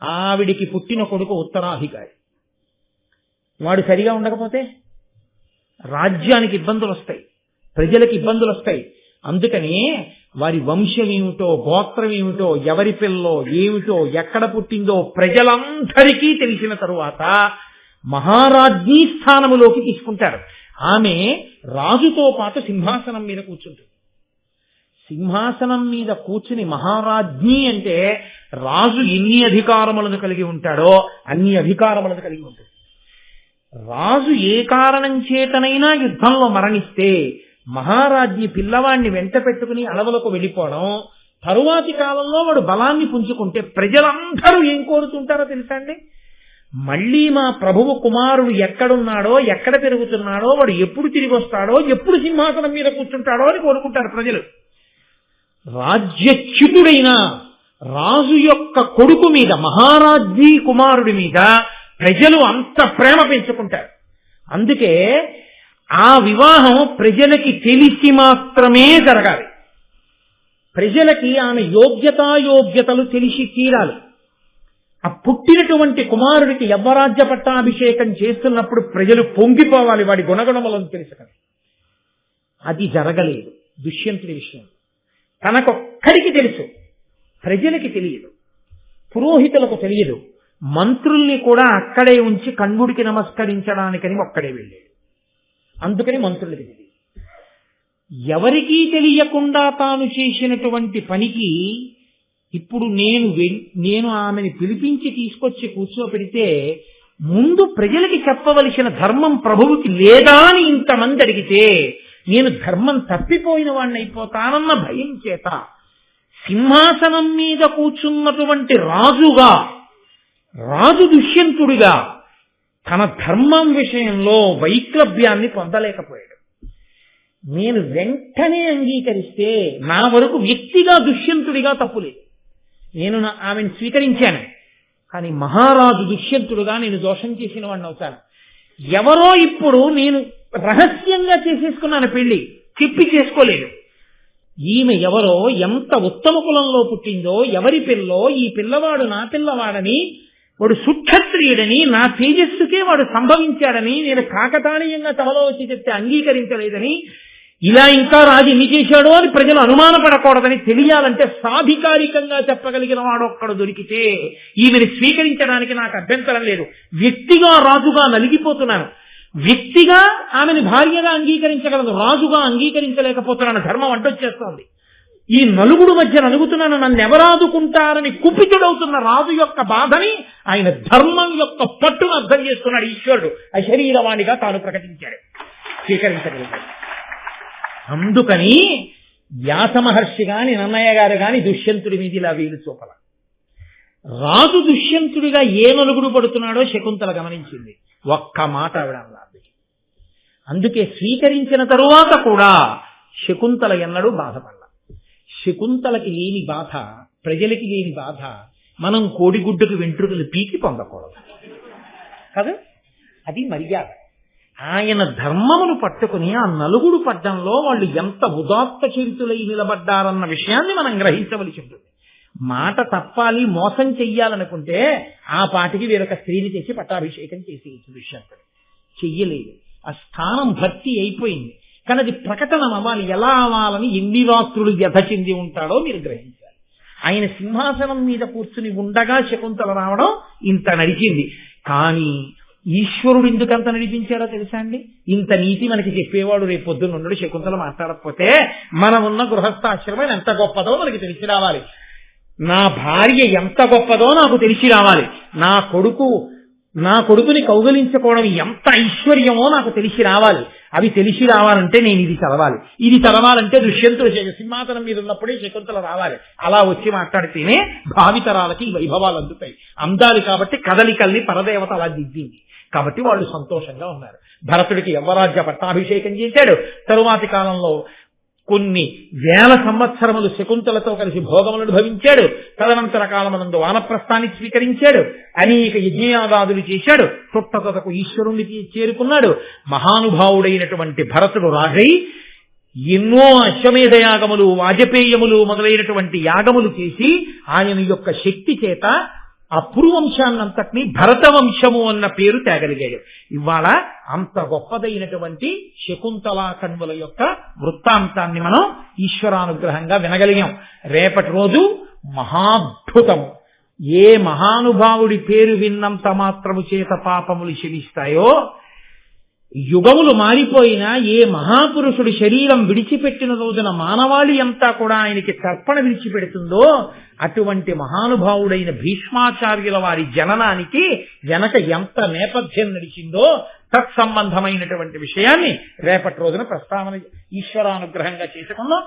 ఆవిడికి పుట్టిన కొడుకు ఉత్తరాధికారి. వాడు సరిగా ఉండకపోతే రాజ్యానికి ఇబ్బందులు వస్తాయి, ప్రజలకు ఇబ్బందులు వస్తాయి. అందుకని వారి వంశం ఏమిటో, గోత్రం ఏమిటో, ఎవరి పిల్లో ఏమిటో, ఎక్కడ పుట్టిందో ప్రజలందరికీ తెలిసిన తరువాత మహారాజ్ఞి స్థానములోకి తీసుకుంటారు. ఆమె రాజుతో పాటు సింహాసనం మీద కూర్చుంటుంది. సింహాసనం మీద కూర్చుని మహారాజ్ఞి అంటే రాజు ఎన్ని అధికారములను కలిగి ఉంటాడో అన్ని అధికారములను కలిగి ఉంటుంది. రాజు ఏ కారణం చేతనైనా యుద్ధంలో మరణిస్తే మహారాజ్ఞి పిల్లవాడిని వెంట పెట్టుకుని అడవులకు వెళ్ళిపోవడం, తరువాతి కాలంలో వాడు బలాన్ని పుంజుకుంటే ప్రజలందరూ ఏం కోరుతుంటారో తెలుసా అండి? మళ్ళీ మా ప్రభువు కుమారుడు ఎక్కడున్నాడో, ఎక్కడ పెరుగుతున్నాడో, వాడు ఎప్పుడు తిరిగి వస్తాడో, ఎప్పుడు సింహాసనం మీద కూర్చుంటాడో అని కోరుకుంటారు ప్రజలు. రాజ్యచ్యుతుడైన రాజు యొక్క కొడుకు మీద, మహారాజ్ఞి కుమారుడి మీద ప్రజలు అంత ప్రేమ పెంచుకుంటారు. అందుకే ఆ వివాహం ప్రజలకి తెలిసి మాత్రమే జరగాలి. ప్రజలకి ఆమె యోగ్యతాయోగ్యతలు తెలిసి తీరాలి. ఆ పుట్టినటువంటి కుమారుడికి యవ్వరాజ్య పట్టాభిషేకం చేస్తున్నప్పుడు ప్రజలు పొంగిపోవాలి వాడి గుణగుణములను తెలుసుకొని. అది జరగలేదు దుష్యంతుడి విషయం. తనకొక్కడికి తెలుసు, ప్రజలకి తెలియదు, పురోహితులకు తెలియదు. మంత్రుల్ని కూడా అక్కడే ఉంచి కణ్వుడికి నమస్కరించడానికని ఒక్కడే వెళ్ళాడు. అందుకని మంత్రులకి తెలియదు. ఎవరికీ తెలియకుండా తాను చేసినటువంటి పనికి ఇప్పుడు నేను ఆమెని పిలిపించి తీసుకొచ్చి కూర్చోపెడితే ముందు ప్రజలకి చెప్పవలసిన ధర్మం ప్రభువుకి లేదా అని ఇంతమంది అడిగితే నేను ధర్మం తప్పిపోయిన వాడిని అయిపోతానన్న భయం చేత సింహాసనం మీద కూర్చున్నటువంటి రాజు దుష్యంతుడిగా తన ధర్మం విషయంలో వైక్లభ్యాన్ని పొందలేకపోయాడు. నేను వెంటనే అంగీకరిస్తే నా వరకు వ్యక్తిగా దుష్యంతుడిగా తప్పులేదు, నేను ఆమెను స్వీకరించాను. కానీ మహారాజు దుష్యంతుడుగా నేను దోషం చేసిన వాడిని అవుతాను. ఎవరో ఇప్పుడు నేను రహస్యంగా చేసేసుకున్నాను, పెళ్లి చెప్పి చేసుకోలేదు. ఈమె ఎవరో, ఎంత ఉత్తమ కులంలో పుట్టిందో, ఎవరి పిల్లో, ఈ పిల్లవాడు నా పిల్లవాడని, వాడు సుక్షత్రియుడని, నా తేజస్సుకే వాడు సంభవించాడని నేను కాకతాళీయంగా తమలో వచ్చి చెప్తే అంగీకరించలేదని, ఇలా ఇంకా రాజు ఎన్ని చేశాడో అని ప్రజలు అనుమానపడకూడదని తెలియాలంటే సాధికారికంగా చెప్పగలిగిన వాడు ఒక్కడు దొరికితే ఈమెను స్వీకరించడానికి నాకు అభ్యంతరం లేదు. వ్యక్తిగా రాజుగా నలిగిపోతున్నాను, వ్యక్తిగా ఆమెను భార్యగా అంగీకరించగలదు, రాజుగా అంగీకరించలేకపోతున్నాను. ధర్మం అడ్డొచ్చేస్తోంది. ఈ నలుగురు మధ్య నలుగుతున్నాను, నన్ను ఎవరాదుకుంటారని కుపితుడవుతున్న రాజు యొక్క బాధని ఆయన ధర్మం యొక్క పట్టును అర్థం చేసుకున్నాడు. ఈశ్వరుడు అశరీరవాణిగా తాను ప్రకటించాడు, స్వీకరించగలిగాడు. అందుకని వ్యాస మహర్షి గాని నన్నయ్య గారు గాని దుష్యంతుడి మీద ఇలా వీలు చూపల. రాజు దుష్యంతుడిగా ఏ నలుగుడు పడుతున్నాడో శకుంతల గమనించింది. ఒక్క మాట ఆవిడ అన్నది. అందుకే స్వీకరించిన తరువాత కూడా శకుంతల ఎన్నడూ బాధపడాల. శకుంతలకి లేని బాధ, ప్రజలకి లేని బాధ మనం కోడిగుడ్డుకు వెంట్రుకలు పీకి పొందకూడదు కదా, అది మర్యాద. ఆయన ధర్మమును పట్టుకుని ఆ నలుగుడు పడ్డంలో వాళ్ళు ఎంత ఉదాత్త చరితులై నిలబడ్డారన్న విషయాన్ని మనం గ్రహించవలసి ఉంటుంది. మాట తప్పాలి, మోసం చెయ్యాలనుకుంటే ఆ పాటికి వేరొక స్త్రీని చేసి పట్టాభిషేకం చేసి విషయం చెయ్యలేదు. ఆ స్థానం భర్తీ అయిపోయింది. కానీ అది ప్రకటన అవ్వాలి. ఎలా అవ్వాలని ఎన్ని రాత్రులు వ్యధ చెంది ఉంటాడో మీరు గ్రహించాలి. ఆయన సింహాసనం మీద కూర్చుని ఉండగా శకుంతల రావడం ఇంత నడిచింది. కానీ ఈశ్వరుడు ఎందుకంత నడిపించారో తెలుసా అండి? ఇంత నీతి మనకి చెప్పేవాడు రేపు పొద్దున్న ఉండడు. శకుంతల మాట్లాడకపోతే మనం ఉన్న గృహస్థాశ్రమం ఎంత గొప్పదో మనకి తెలిసి రావాలి. నా భార్య ఎంత గొప్పదో నాకు తెలిసి రావాలి. నా కొడుకుని కౌగలించుకోవడం ఎంత ఐశ్వర్యమో నాకు తెలిసి రావాలి. అవి తెలిసి రావాలంటే నేను ఇది చదవాలి, ఇది చదవాలంటే దుష్యంతుడు సింహాసనం మీద ఉన్నప్పుడే శకుంతల రావాలి. అలా వచ్చి మాట్లాడితేనే భావితరాలకి ఈ వైభవాలు అందుతాయి. అందాలి కాబట్టి కదలికల్ని పరదేవత అలా దిద్దింది కాబట్టి వాళ్ళు సంతోషంగా ఉన్నారు. భరతుడికి యవ్వరాజ్య పట్టాభిషేకం చేశాడు. తరువాతి కాలంలో కొన్ని వేల సంవత్సరములు శకుంతలతో కలిసి భోగములను అనుభవించాడు. తదనంతర కాలమునందు వానప్రస్థాన్ని స్వీకరించాడు. అనేక యజ్ఞయాగాదులు చేశాడు. తొట్టతొదకు ఈశ్వరునికి చేరుకున్నాడు. మహానుభావుడైనటువంటి భరతుడు రాజై ఎన్నో అశ్వమేధ యాగములు, వాజపేయములు మొదలైనటువంటి యాగములు చేసి ఆయన యొక్క శక్తి చేత అపురువంశాన్నంతటినీ భరతవంశము అన్న పేరు తేగలిగాడు. ఇవాళ అంత గొప్పదైనటువంటి శకుంతలా కన్నుల యొక్క వృత్తాంతాన్ని మనం ఈశ్వరానుగ్రహంగా వినగలిగాం. రేపటి రోజు మహాద్భుతము. ఏ మహానుభావుడి పేరు విన్నంత మాత్రము చేత పాపములు శమిస్తాయో, యుగములు మారిపోయినా ఏ మహాపురుషుడు శరీరం విడిచిపెట్టిన రోజున మానవాళి అంతా కూడా ఆయనకి తర్పణ విడిచిపెడుతుందో, అటువంటి మహానుభావుడైన భీష్మాచార్యుల వారి జననానికి వెనక ఎంత నేపథ్యం నడిచిందో తత్సంబంధమైనటువంటి విషయాన్ని రేపటి రోజున ప్రస్తావన ఈశ్వరానుగ్రహంగా చేసుకున్నాం.